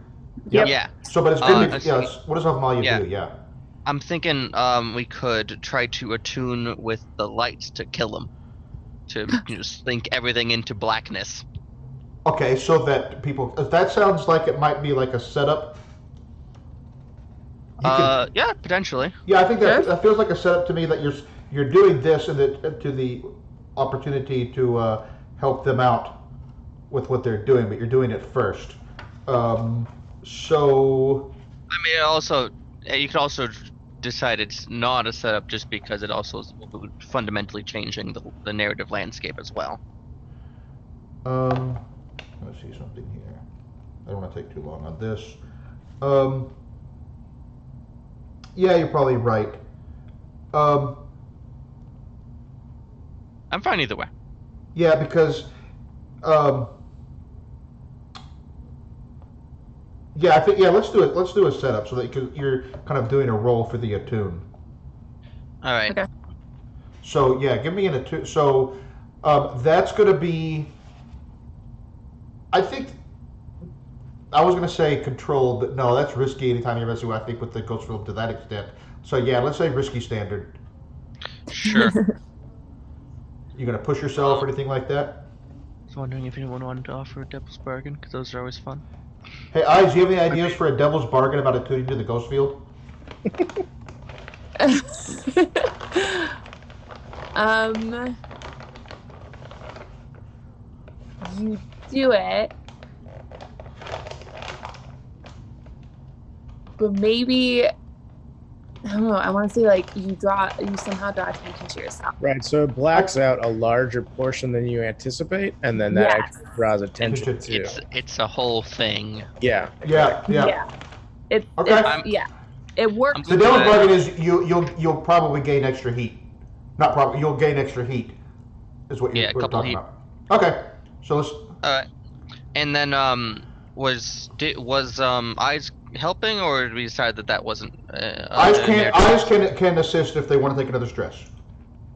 Yep. Yeah. So, but it's good. I To, see. what does Amalia Yeah. do? Yeah. I'm thinking we could try to attune with the lights to kill him. To just think everything into blackness. Okay, so that people. That sounds like it might be like a setup. You can- Yeah, potentially. yeah, I think that, Sure. that feels like a setup to me that you're doing this and to the opportunity to help them out with what they're doing, but you're doing it first. So I mean, you could also decide it's not a setup just because it also is fundamentally changing the narrative landscape as well. let me see something here. I don't want to take too long on this. Yeah, you're probably right. I I'm fine either way. Yeah, because, yeah, I think let's do it. Let's do a setup so that you're kind of doing a roll for the attune. All right. Okay. So yeah, give me an attune. So that's going to be. I think I was going to say controlled, but no, that's risky. Anytime you're messing with, I think with the ghost field to that extent. So yeah, let's say risky standard. Sure. You going to push yourself or anything like that? I was wondering if anyone wanted to offer a devil's bargain, because those are always fun. Hey, Eyes, do you have any ideas for a devil's bargain about attuning to the ghost field? You do it, but maybe I don't know. I want to say like you somehow draw attention to yourself. Right, so it blacks out a larger portion than you anticipate, and then that Yes. actually draws attention too. It's a whole thing. Yeah. Yeah. It's Okay. yeah. It works. The devil's bargain is you'll probably gain extra heat. Not probably, you'll gain extra heat. Is what Yeah, a we're couple talking heat. about. Okay, so let's. And then was Eyes helping, or did we decide that wasn't? Eyes can assist if they want to take another stress.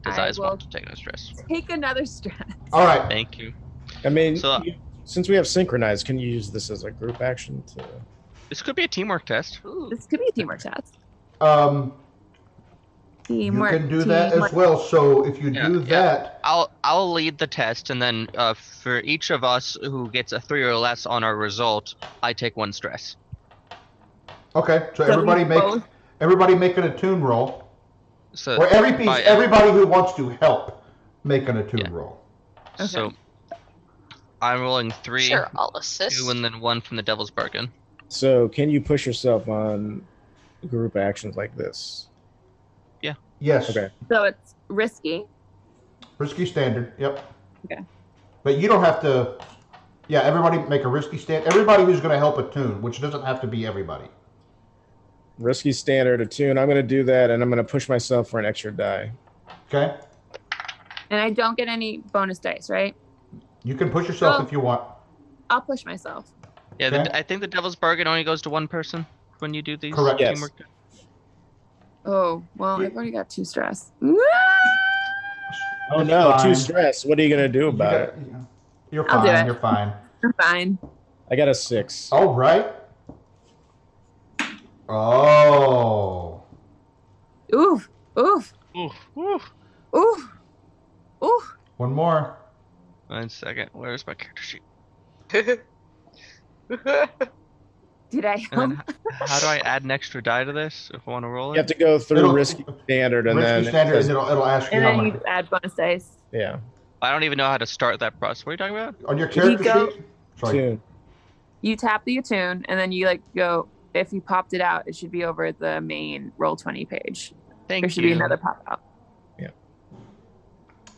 Does I Eyes will want to take no stress? take another stress. All right. Thank you. I mean, So- since we have synchronized, can you use this as a group action? This could be a teamwork test. This could be a teamwork test. You Teamwork. can do that as well. So if you do that, I'll lead the test, and then for each of us who gets a 3 or less on our result, I take 1 stress. okay. So So everybody we make both- an attune roll, So or everybody who wants to help make an attune Yeah. roll. So I'm rolling 3, Sure, I'll assist. 2, and then 1 from the Devil's Bargain. So can you push yourself on group actions like this? Yes. Okay. So it's risky. Risky standard. Yep. Okay. But you don't have to. Yeah, everybody make a risky stand. Everybody who's going to help attune, which doesn't have to be everybody. Risky standard attune. I'm going to do that, and I'm going to push myself for an extra die. Okay. And I don't get any bonus dice, right? You can push yourself Well- if you want. I'll push myself. Yeah, Okay. I think the Devil's Bargain only goes to 1 person when you do these. Correct. Yes. teamwork. Oh, well, I've already got 2 stress. Oh It's no, fine. too stressed. What are you going to do about it? You're I'll do fine. it. You're fine. I'm fine. I got a 6. All right. Oh. Oof. Oof. Ooh, ooh. Oof. Oof. One more. 1 second. Where's my character sheet? Did I And help? then how do I add an extra die to this if I want to roll it? You have to go through It'll- risky standard, and Risky then standard, it says- and it'll ask you And how then much. you add bonus dice. yeah. I don't even know how to start that process. What are you talking about? On your character go- sheet. Sorry. Tune. You tap the attune, and then you go. If you popped it out, it should be over the main Roll20 page. Thank There should you. be another pop out.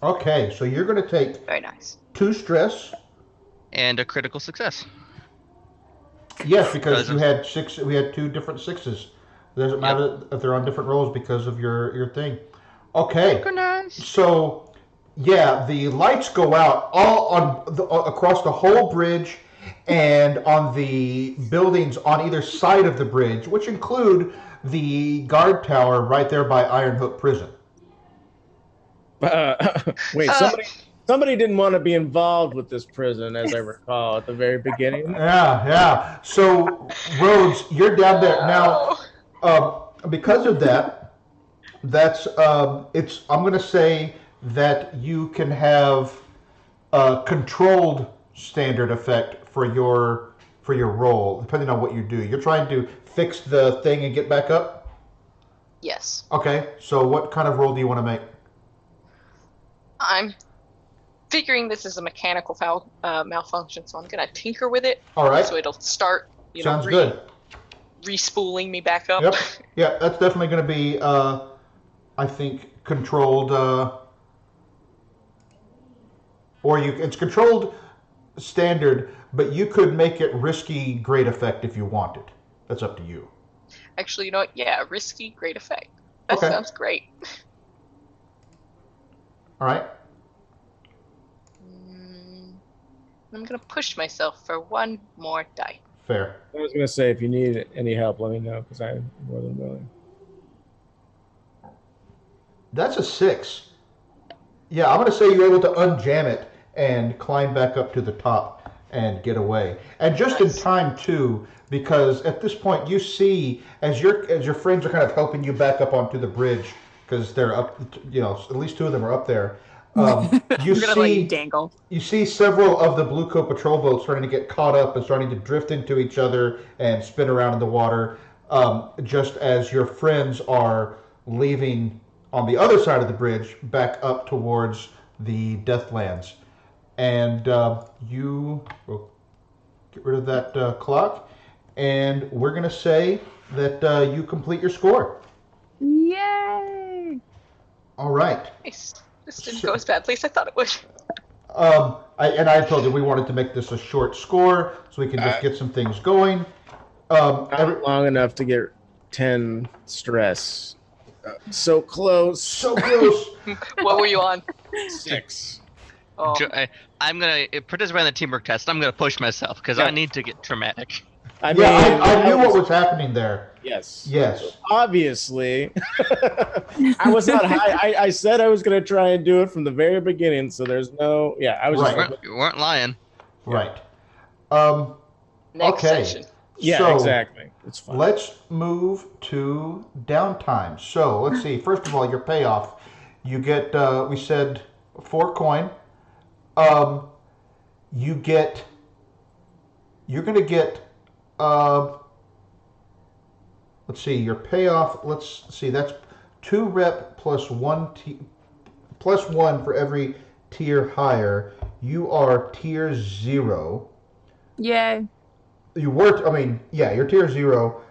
Okay, so you're going to take Very nice. 2 stress. And a critical success. Yes, because Because you of- had 6. We had 2 different 6s. It doesn't matter if they're on different rolls because of your thing. Okay. Synchronized. So, yeah, the lights go out all across the whole bridge and on the buildings on either side of the bridge, which include the guard tower right there by Iron Hook Prison. Wait, somebody didn't want to be involved with this prison, as I recall at the very beginning. Yeah. So, Rhodes, you're down there now. Because of that, that's it's. I'm going to say that you can have a controlled standard effect for your roll, depending on what you do. You're trying to fix the thing and get back up. Yes. Okay. So, what kind of roll do you want to make? I'm figuring this is a mechanical malfunction, so I'm gonna tinker with it All right. so it'll start, Sounds good. re-spooling me back up. Yep. Yeah, that's definitely going to be, I think, controlled. It's controlled standard, but you could make it risky great effect if you wanted. That's up to you. Actually, you know what? Yeah, risky, great effect. That Okay. sounds great. All right. I'm gonna push myself for one more die. Fair. I was gonna say, if you need any help, let me know because I'm more than willing. That's a 6. Yeah, I'm going to say you're able to unjam it and climb back up to the top and get away. And just in time too, because at this point you see as your friends are kind of helping you back up onto the bridge because they're up. At least 2 of them are up there. You I'm gonna let you see dangle. you see several of the Blue Coat patrol boats starting to get caught up and starting to drift into each other and spin around in the water, just as your friends are leaving on the other side of the bridge back up towards the Deathlands. And you will get rid of that clock, and we're going to say that you complete your score. Yay! All right. Nice. This didn't go as badly as I thought it would. I told you we wanted to make this a short score so we can just get some things going. Not long enough to get 10 stress. So close. So close. What were you on? 6. Oh, I'm gonna participate in the teamwork test. I'm gonna push myself because I need to get traumatic. I mean, I knew what was happening there. Yes. Yes. Obviously. I was not high. I said I was going to try and do it from the very beginning, so there's no... Yeah, I was Right. You weren't lying. Right. next okay. session. Yeah, So, exactly. It's fine. Let's move to downtime. So let's see. First of all, your payoff. You get, we said, 4 coin. You're going to get, let's see, your payoff, let's see, that's 2 rep plus 1 plus 1 for every tier higher. You are tier 0. Yay. You're tier 0.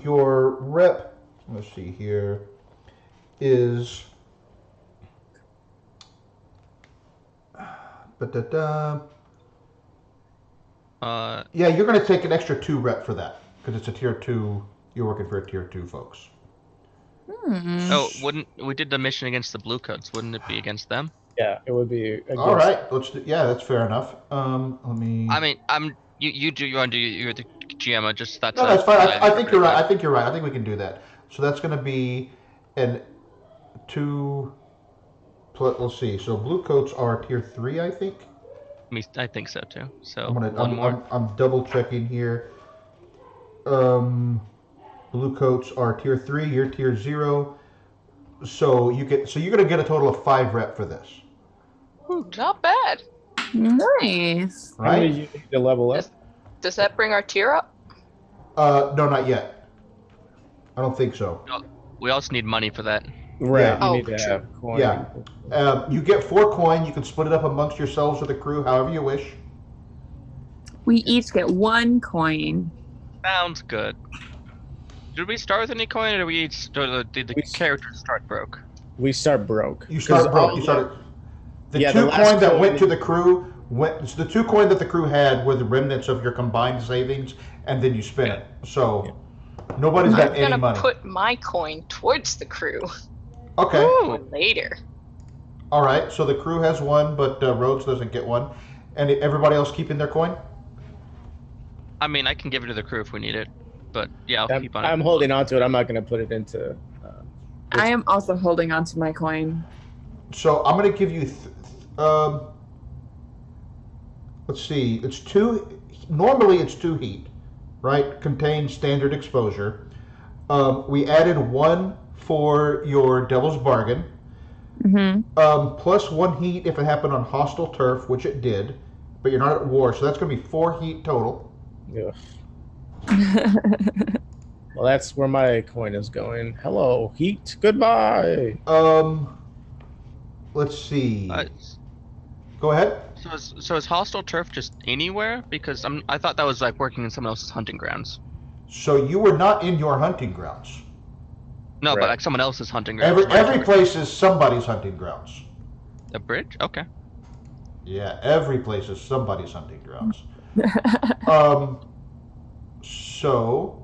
Your rep, let's see here, is... yeah, you're going to take an extra 2 rep for that because it's a tier 2. You're working for a tier 2, folks. Oh, wouldn't we did the mission against the Blue Coats? Wouldn't it be against them? Yeah, it would be... All right, yeah, that's fair enough. Let me... I mean, you want to do you're the GM. That's No, that's fine. I think you're right. I think you're right. I think we can do that. So that's going to be an 2. Let's see. So Blue Coats are tier 3, I think. I think so too. So I'm double checking here. Blue Coats are tier 3. You're tier 0. So you're going to get a total of 5 rep for this. Ooh, not bad. Nice. How many Right? you need to level up? Does that bring our tier up? No, not yet. I don't think so. we also need money for that. Right, Yeah. you Oh, need to true. have coin. Yeah. You get 4 coin. You can split it up amongst yourselves or the crew, however you wish. We each get 1 coin. Sounds good. Did we start with any coin, or did we each did the characters start broke? We start broke. You start 'Cause broke. all You started. The Yeah, 2 the last coin that went coin- to the crew the 2 coin that the crew had were the remnants of your combined savings, and then you spin it. So nobody's got I'm any gonna money. put my coin towards the crew Okay. for later. All right. So the crew has 1, but Rhodes doesn't get 1. And everybody else keeping their coin? I mean, I can give it to the crew if we need it, but yeah, I'll keep on it. I'm holding on to it. I'm not going to put it into... I am also holding on to my coin. So I'm going to give you. Let's see. It's 2. Normally it's 2 heat, right? Contains standard exposure. We added 1 for your Devil's Bargain. Mm-hmm. Plus 1 heat if it happened on hostile turf, which it did, but you're not at war, so that's going to be 4 heat total. Ugh. Well, that's where my coin is going. Hello, heat. Goodbye. Let's see. Uh, Go ahead. So is hostile turf just anywhere? Because I thought that was like working in someone else's hunting grounds. So you were not in your hunting grounds. No, Right. but like someone else's hunting grounds. Every place is somebody's hunting grounds. A bridge? Okay. Yeah, every place is somebody's hunting grounds. So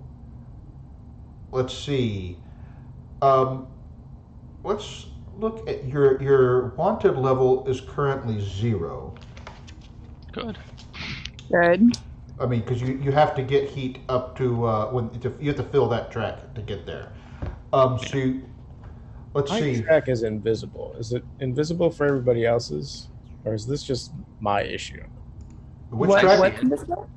let's see. Let's look at your wanted level is currently 0. Good. Good. I mean, because you have to get heat up to you have to fill that track to get there. Let's My see. track is invisible. Is it invisible for everybody else's, or is this just my issue? Which What's track? invisible?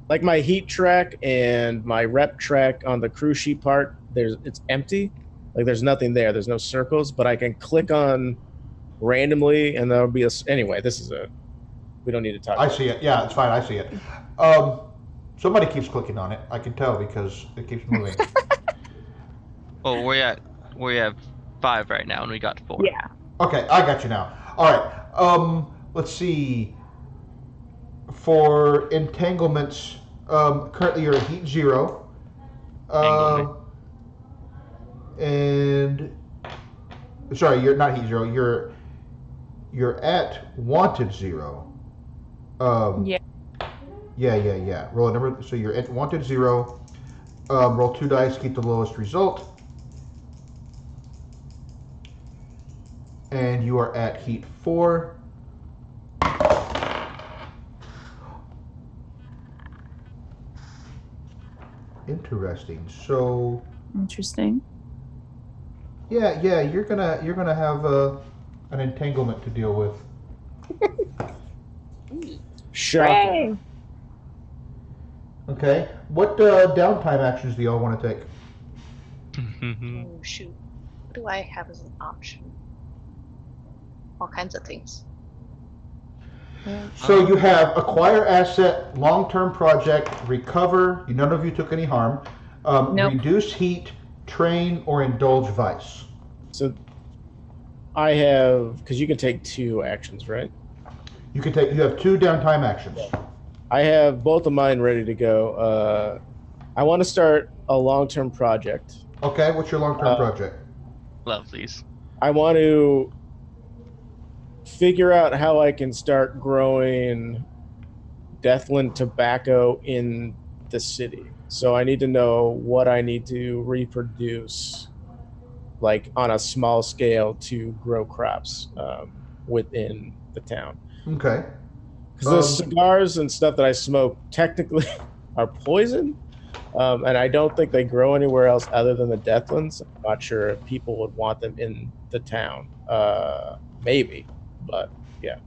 Like my heat track and my rep track on the crew sheet part, it's empty. Like there's nothing there. There's no circles, but I can click on randomly, and there'll be anyway. We don't need to talk. I see it. Yeah, it's fine. I see it. Somebody keeps clicking on it. I can tell because it keeps moving. Oh, we have 5 right now, and we got 4. Yeah. Okay, I got you now. All right. Let's see. For entanglements, currently you're at heat 0. And sorry, you're not heat 0. You're at wanted 0. Yeah. Yeah. Roll a number. So you're at wanted 0. Roll 2 dice, keep the lowest result. And you are at heat 4. Interesting. So. Interesting. Yeah. You're gonna have an entanglement to deal with. Shocking. Okay. What downtime actions do y'all want to take? Oh, shoot. What do I have as an option? All kinds of things. So you have acquire asset, long-term project, recover. None of you took any harm. Nope. Reduce heat, train, or indulge vice. So I have, because you can take 2 actions, right? You have 2 downtime actions. I have both of mine ready to go. I want to start a long-term project. Okay, what's your long-term project? Love these. I want to figure out how I can start growing Deathland tobacco in the city. So I need to know what I need to reproduce, like on a small scale, to grow crops within the town. Okay. Because the cigars and stuff that I smoke technically are poison, and I don't think they grow anywhere else other than the Deathlands. I'm not sure if people would want them in the town. Maybe, but yeah.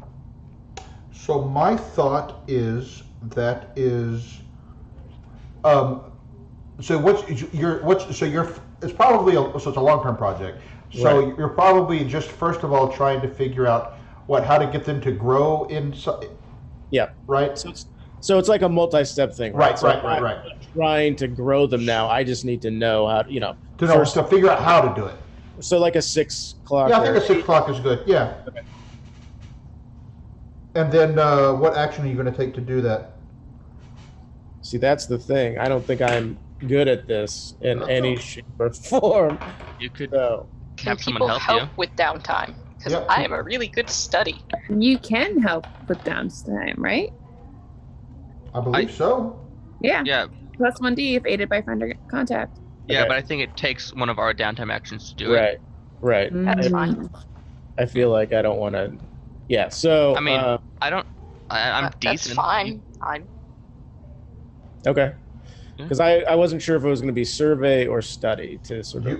So my thought is it's probably it's a long-term project. So Right. you're probably just first of all trying to figure out how to get them to grow inside. Yeah. Right. So it's like a multi-step thing, right? Right. I'm trying to grow them now. I just need to know how, To figure out how to do it. So like a 6 o'clock. Yeah, I think a 6 o'clock is good. Yeah. Okay. And then what action are you going to take to do that? See, that's the thing. I don't think I'm good at this in any shape or form. You could So, Can have people someone help you. with downtime? Because Yep. I am a really good study. You can help with downtime, right? I believe so. Yeah. Yeah, Plus 1D if aided by friend or contact. yeah, Okay. but I think it takes one of our downtime actions to do it. right. That's Mm. fine. I feel like I don't want to. Yeah. So I mean, I'm That's decent. fine. okay. Yeah. Because I wasn't sure if it was going to be survey or study to sort of.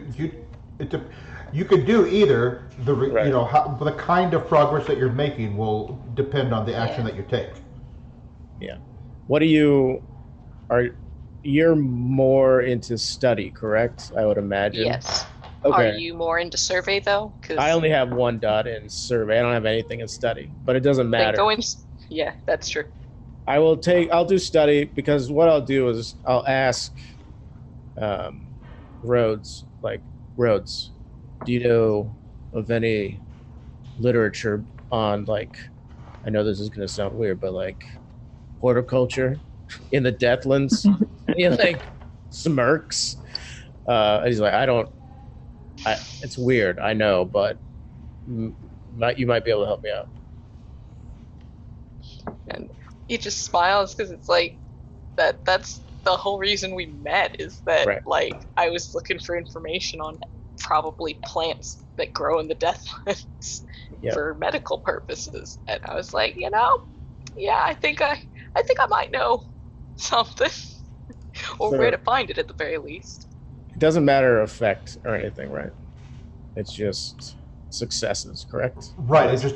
You could do either. Right. The kind of progress that you're making will depend on the action that you take. Yeah. What do you're more into study, correct? I would imagine. Yes. Okay. Are you more into survey though? Because I only have 1 dot in survey. I don't have anything in study, but it doesn't matter. go in. Yeah, that's true. I'll do study, because what I'll do is I'll ask Rhodes, do you know of any literature on, like, I know this is going to sound weird, but like horticulture in the Deathlands? He like smirks. And he's like, it's weird, I know, but you might be able to help me out. And he just smiles because it's like that's the whole reason we met, is that Right. like I was looking for information on probably plants that grow in the Deathlands Yep. for medical purposes, and I was like, Yeah, I think I might know something, or So where to find it at the very least. it doesn't matter effect or anything, right? It's just successes, correct? Right. It just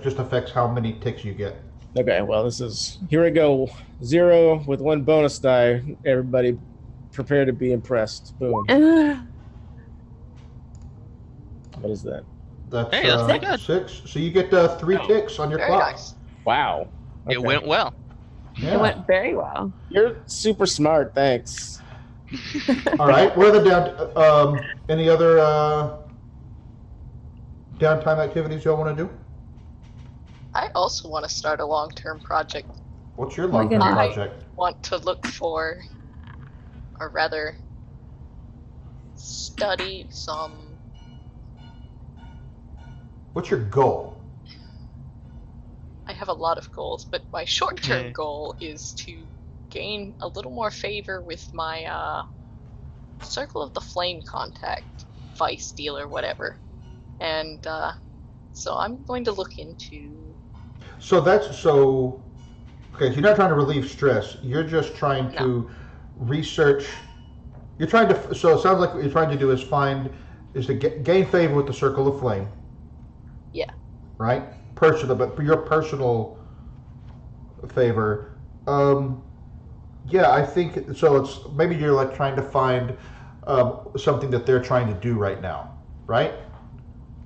just affects how many ticks you get. Okay, well, here we go. 0 with 1 bonus die. Everybody prepare to be impressed. Boom. What is that? That's Hey, that's pretty good. 6. So you get 3 Oh, ticks on your Very clock. nice. Wow. Okay. It went well. Yeah. It went very well. You're super smart, thanks. All right. What are the any other downtime activities y'all want to do? I also want to start a long-term project. What's your my long-term goodness. project? Want to look for, or rather, study some. What's your goal? I have a lot of goals, but my short-term Okay. goal is to gain a little more favor with my Circle of the Flame contact, vice dealer, whatever. And so I'm going to look into. So okay, so you're not trying to relieve stress. You're just trying to research. You're trying to. So it sounds like what you're trying to do is gain favor with the Circle of Flame. Yeah. Right? But for your personal favor, yeah, I think so. It's maybe you're like trying to find something that they're trying to do right now, right?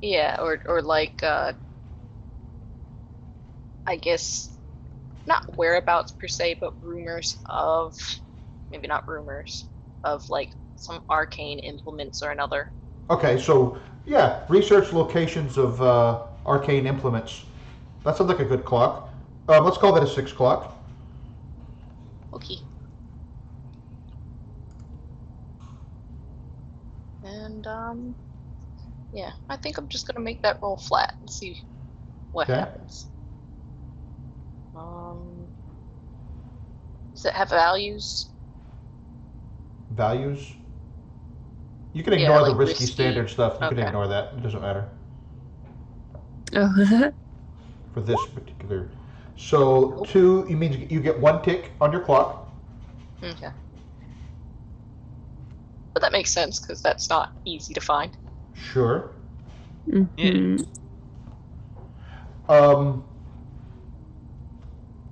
Yeah, or like I guess not whereabouts per se, but rumors of, maybe not rumors of like some arcane implements or another. Okay, so yeah, research locations of arcane implements. That sounds like a good clock. Let's call that a 6 clock. Okay. And yeah, I think I'm just gonna make that roll flat and see what Okay. happens. Does it have values? Values. You can Yeah, ignore the like risky risky. standard stuff. You can Okay. ignore that. It doesn't matter Oh. for this particular. So 2, you mean you get 1 tick on your clock. Okay. But that makes sense because that's not easy to find. Sure. Mhm.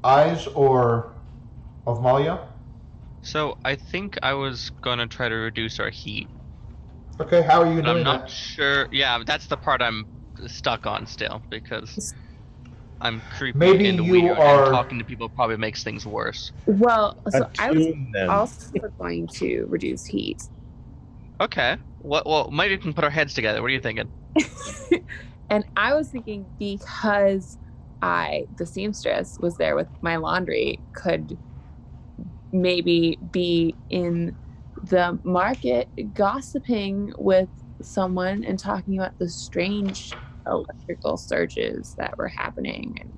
Eyes or of Malia? So I think I was gonna try to reduce our heat, Okay, how are you but I'm doing not that? sure. Yeah, that's the part I'm stuck on still because I'm creepy Maybe and you weird, are- and talking to people probably makes things worse. Well, so I was Attune them. also going to reduce heat. Okay. Well, maybe we can put our heads together. What are you thinking? And I was thinking because the seamstress was there with my laundry, could maybe be in the market gossiping with someone and talking about the strange electrical surges that were happening. And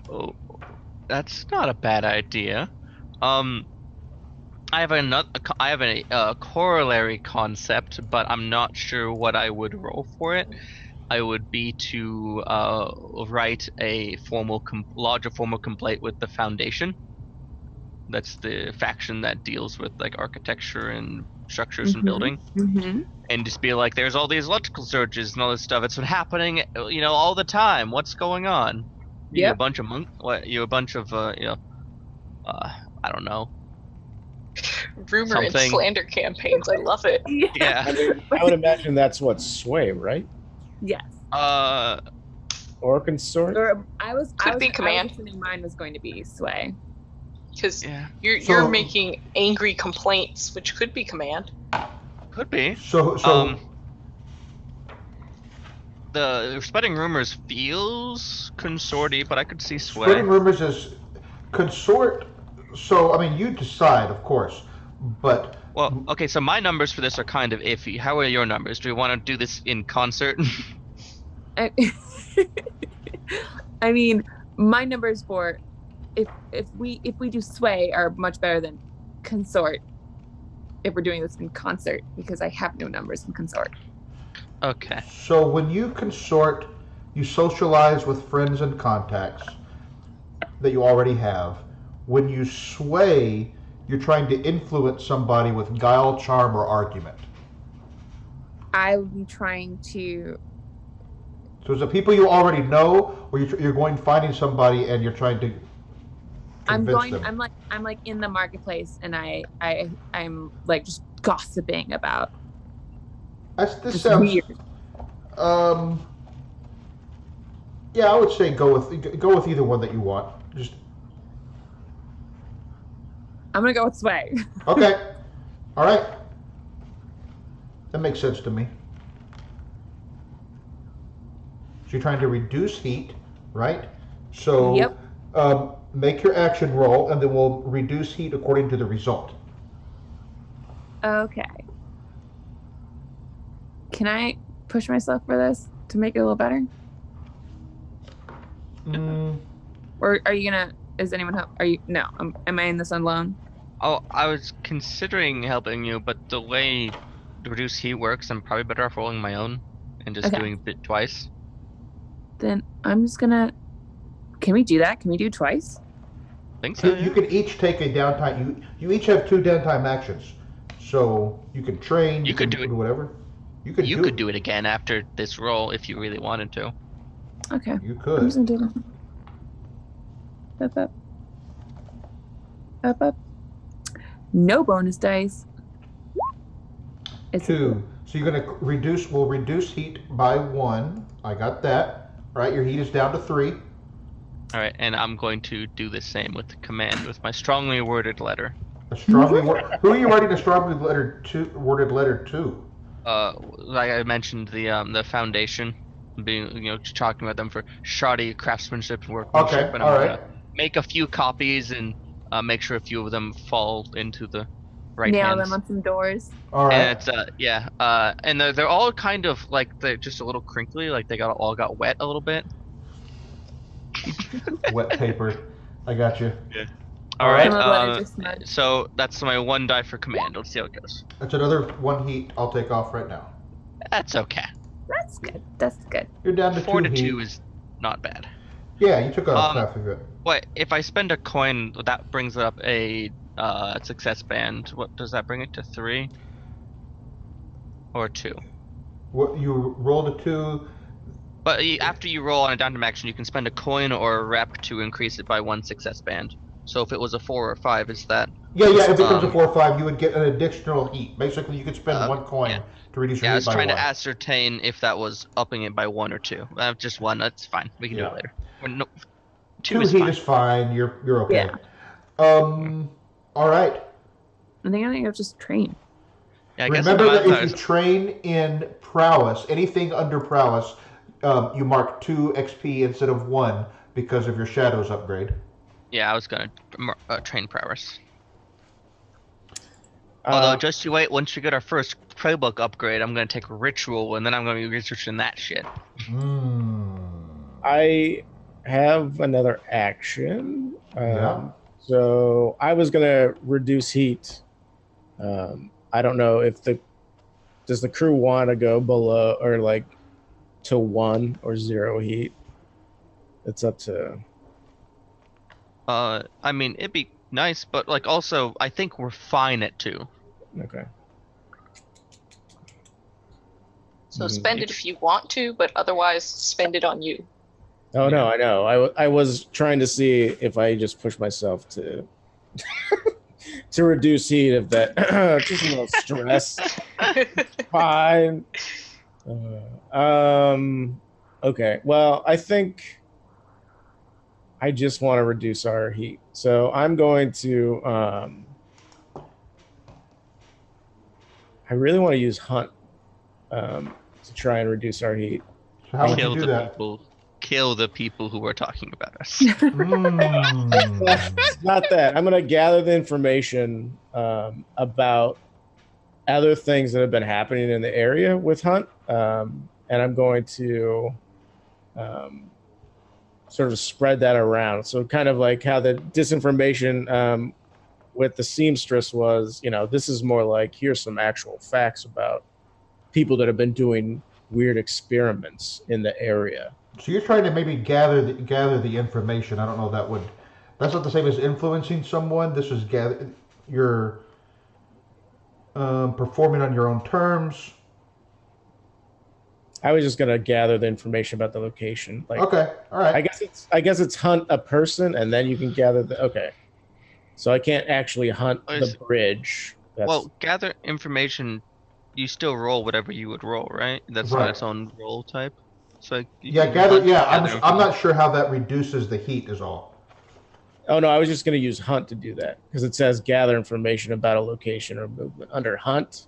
Oh, that's not a bad idea. I have a corollary concept, but I'm not sure what I would roll for it. I would be to write a lodge a formal complaint with the Foundation. That's the faction that deals with like architecture and structures and building, and just be like, "There's all these electrical surges and all this stuff. It's been happening, all the time. What's going on? You Yep. a bunch of you a bunch of I don't know." Rumor and Something. slander campaigns. I love it. Yeah. I would imagine that's what sway, right? Yes. Or consort. Or I was command. assuming mine was going to be sway. Because Yeah. you're making angry complaints, which could be command. Could be. So The spreading rumors feels consorty, but I could see sway. spreading rumors is consort. So I mean, you decide, of course, but Well, okay, so my numbers for this are kind of iffy. How are your numbers? Do we want to do this in concert? I mean, my numbers for if we do sway are much better than consort if we're doing this in concert, because I have no numbers in consort. Okay. So when you consort, You socialize with friends and contacts that you already have. When you sway, you're trying to influence somebody with guile, charm, or argument. I'm trying to. So is it people you already know, or you're going finding somebody and you're trying to convince them? I'm like in the marketplace, and I'm like just gossiping about. This sounds weird. Yeah, I would say go with either one that you want. Just I'm gonna go with sway. okay. All right. That makes sense to me. So you're trying to reduce heat, right? So Yep. Make your action roll, and then we'll reduce heat according to the result. Okay. Can I push myself for this to make it a little better? Or are you gonna? Is anyone help? Are you? No. Am I in this alone? Oh, I was considering helping you, but the way reduce heat works, I'm probably better off rolling my own and just doing it twice. Then I'm just gonna. Can we do that? Can we do twice? I think so. You can each take a downtime. You each have 2 downtime actions, so you can train. You could do it. Whatever. You could do it again after this roll if you really wanted to. Okay. You could. I'm just gonna do that. Up. Up. No bonus dice. It's 2. So you're gonna reduce. We'll reduce heat by 1. I got that. All right. Your heat is down to 3. All right, and I'm going to do the same with the command with my strongly worded letter. A strongly who are you writing a strongly worded letter to? Like I mentioned, the foundation, being talking about them for shoddy craftsmanship and workmanship. Okay, and all I'm right. gonna make a few copies and make sure a few of them fall into the right nail hands. them on some doors. All right. And it's and they're all kind of like they're just a little crinkly, like they all got wet a little bit. Wet paper. I got you. Yeah. All right. Some of the letters are smudged. So that's my 1 die for command. Let's see how it goes. That's another 1 heat. I'll take off right now. That's okay. That's good. That's good. You're down to 4 to 2 heat. 2 is not bad. Yeah, you took off half of it. What if I spend a coin? That brings up a success band. What does that bring it to? 3 or 2? What you rolled a 2. But after you roll on a downtime action, you can spend a coin or a rep to increase it by 1 success band. So if it was a 4 or 5, is that? Yeah. If it becomes a 4 or 5, you would get an additional heat. Basically, you could spend 1 coin to reduce your heat by 1. I was trying to ascertain if that was upping it by 1 or 2. Just 1. That's fine. We can do it later. No, 2 is heat fine. is fine. You're okay. Yeah. All right. I think I'll just train. Yeah, I guess Remember that if you train in prowess, anything under prowess, you mark 2 XP instead of 1 because of your shadows upgrade. Yeah, I was gonna train prowess. Although, just you wait, once we get our first playbook upgrade, I'm gonna take ritual, and then I'm gonna be researching that shit. I have another action. Yeah. So I was gonna reduce heat. I don't know if does the crew want to go below or like to 1 or 0 heat. It's up to. I mean, it'd be nice, but like also, I think we're fine at 2. Okay. So spend it if you want to, but otherwise spend it on you. Oh no, I know. I was trying to see if I just push myself to to reduce heat. If that just a little stress. Fine. Okay. Well, I think I just want to reduce our heat, so I'm going to. I really want to use hunt to try and reduce our heat. So how would you do that? Kill the people who are talking about us. Not that. I'm going to gather the information about other things that have been happening in the area with Hunt, and I'm going to sort of spread that around. So kind of like how the disinformation with the seamstress was, this is more like here's some actual facts about people that have been doing weird experiments in the area. So you're trying to maybe gather the information. I don't know if that would. That's not the same as influencing someone. This is you're performing on your own terms. I was just gonna gather the information about the location. Like, Okay, all right. I guess it's hunt a person, and then you can gather the. Okay, so I can't actually hunt the bridge. Well, gather information. You still roll whatever you would roll, right? That's Right. on its own roll type. So gather. Yeah, I'm not sure how that reduces the heat. Is all. Oh no, I was just gonna use hunt to do that because it says gather information about a location or movement under hunt.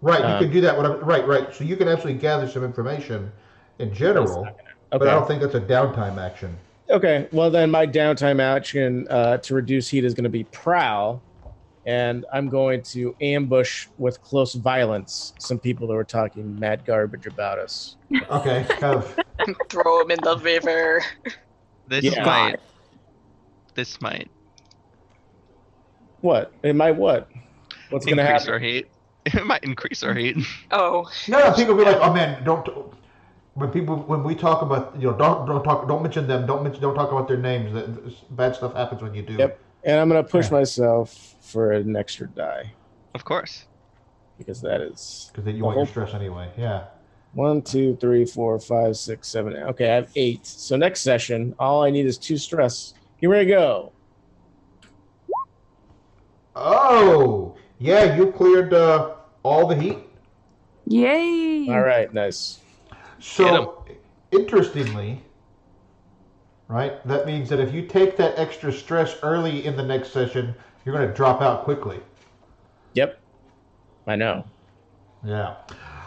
Right, you can do that. Right. So you can actually gather some information in general, but I don't think that's a downtime action. Okay, well then my downtime action to reduce heat is going to be prowl, and I'm going to ambush with close violence some people that were talking mad garbage about us. Okay, kind of. Throw them in the river. This might. What? It might what? What's going to happen? Increase our heat. It might increase our heat. Oh. No, people be like, oh man, don't. When we talk about, don't mention them. Don't talk about their names. Bad stuff happens when you do. Yep. And I'm gonna push myself for an extra die. Of course. Because that is. Because you want your stress anyway. Yeah. 1, 2, 3, 4, 5, 6, 7. Okay, I have 8. So next session, all I need is 2 stress. Here we go. Oh, yeah, you cleared all the heat. Yay! All right, nice. So, interestingly, right, that means that if you take that extra stress early in the next session, you're going to drop out quickly. Yep, I know. Yeah.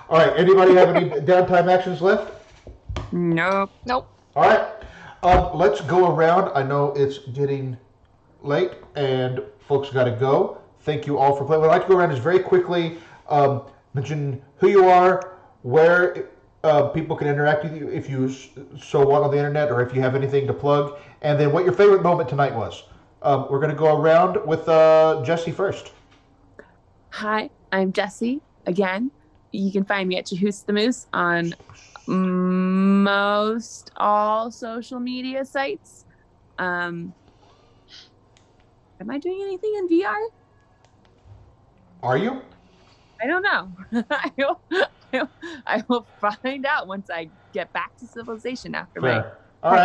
All right, anybody have any downtime actions left? Nope. Nope. All right, let's go around. I know it's getting late and folks got to go. Thank you all for playing. What I'd like to go around is very quickly mention who you are, where people can interact with you if you so want on the internet, or if you have anything to plug, and then what your favorite moment tonight was. We're going to go around with Jesse first. Hi, I'm Jesse. Again, you can find me at Jahoos the Moose on most all social media sites. Am I doing anything in VR? Are you? I don't know. I will find out once I get back to civilization after my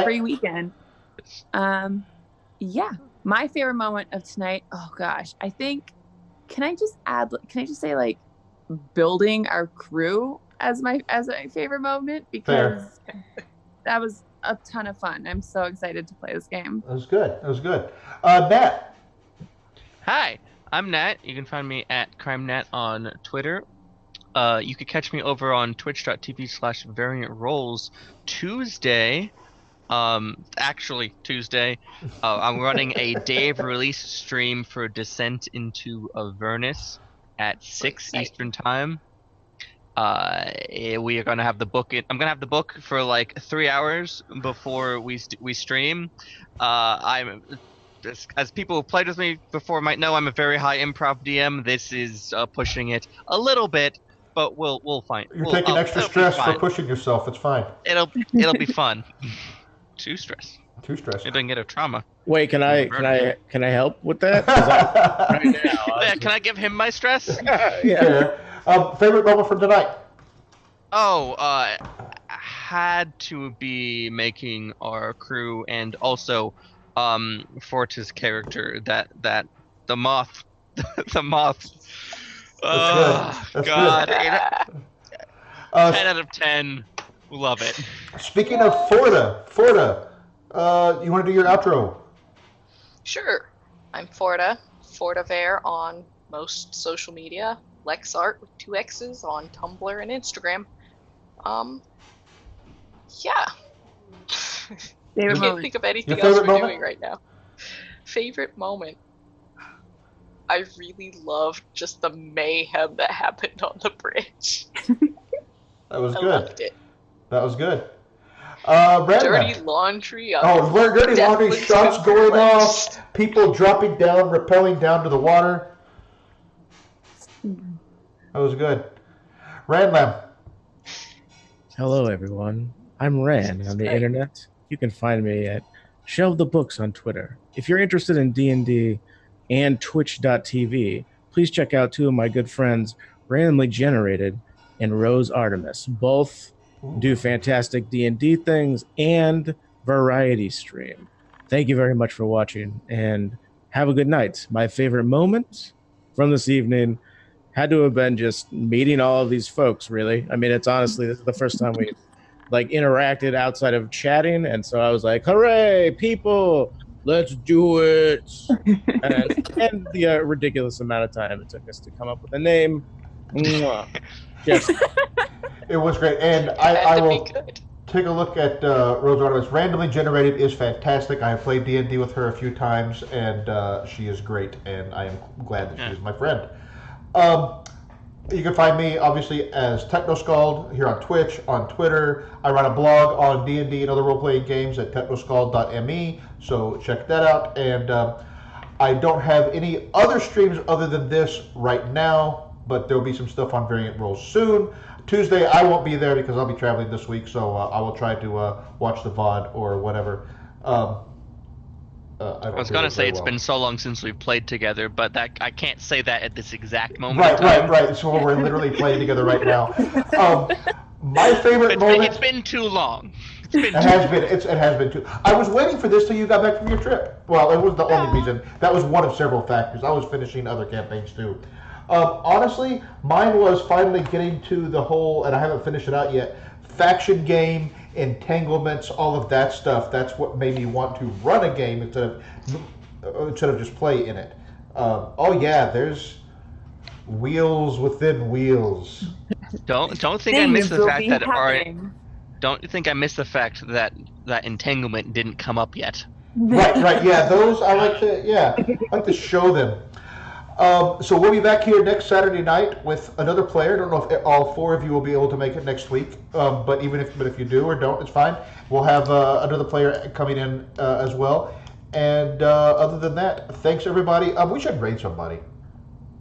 free weekend. Yeah, my favorite moment of tonight. Oh gosh, I think. Can I just say like building our crew as my favorite moment, because that was a ton of fun. I'm so excited to play this game. That was good. Nat. Hi, I'm Nat. You can find me at CrimeNat on Twitter. You could catch me over on twitch.tv/variantrolls Tuesday. Actually Tuesday. I'm running a day of release stream for Descent into Avernus at 6 Eastern Time. We are going to have the book. I'm going to have the book for like 3 hours before we stream. As people who played with me before might know, I'm a very high improv DM. This is pushing it a little bit, but we'll find. You're taking extra stress for pushing yourself. It's fine. It'll be fun. Too stress. Too stress. It doesn't get a trauma. Wait, can I help with that? Can I give him my stress? Yeah. Favorite moment from tonight? Had to be making our crew, and also Forta's character, that the moth. The moth. That's God. good. 10 out of 10. Love it. Speaking of Forta, you want to do your outro? Sure. I'm Fortavare on most social media. LexArt with 2 X's on Tumblr and Instagram. Yeah. I can't think of anything else we're doing right now. Favorite moment. I really loved just the mayhem that happened on the bridge. That was good. I loved it. That was good. Dirty laundry. Dirty laundry, shots going off, people dropping down, rappelling down to the water. That was good. Randlam. Hello, everyone. I'm Rand on the internet. You can find me at Shelve the Books on Twitter. If you're interested in D&D and Twitch.tv, please check out two of my good friends, Randomly Generated and Rose Artemis. Both do fantastic D&D things and variety stream. Thank you very much for watching and have a good night. My favorite moment from this evening had to have been just meeting all of these folks, really. I mean, it's honestly, this is the first time we like interacted outside of chatting, and so I was like, "Hooray, people! Let's do it!" and the ridiculous amount of time it took us to come up with a name. Yes, It was great, and I will take a look at Rose Artemis. Randomly Generated is fantastic. I have played D&D with her a few times, and she is great, and I am glad that she is my friend. You can find me, obviously, as Technoscald here on Twitch, on Twitter. I write a blog on D&D and other role-playing games at technoscald.me, so check that out. And I don't have any other streams other than this right now, but there'll be some stuff on Variant Roles soon. Tuesday, I won't be there because I'll be traveling this week, so I will try to watch the VOD or whatever. I was going to say it's been so long since we've played together, but that I can't say that at this exact moment. Right. So we're literally playing together right now. My favorite moment. It's been too long. It has been too. I was waiting for this till you got back from your trip. Well, it was the only reason. That was one of several factors. I was finishing other campaigns too. Honestly, mine was finally getting to the whole, and I haven't finished it out yet, faction game, entanglements, all of that stuff. That's what made me want to run a game instead of just play in it. Oh yeah, there's wheels within wheels. Don't think I missed the fact that don't you think I missed the fact that entanglement didn't come up yet? Right. Yeah, those I like to show them. So we'll be back here next Saturday night with another player. I don't know if all four of you will be able to make it next week, but if you do or don't, it's fine. We'll have another player coming in as well. And other than that, thanks everybody. We should raid somebody.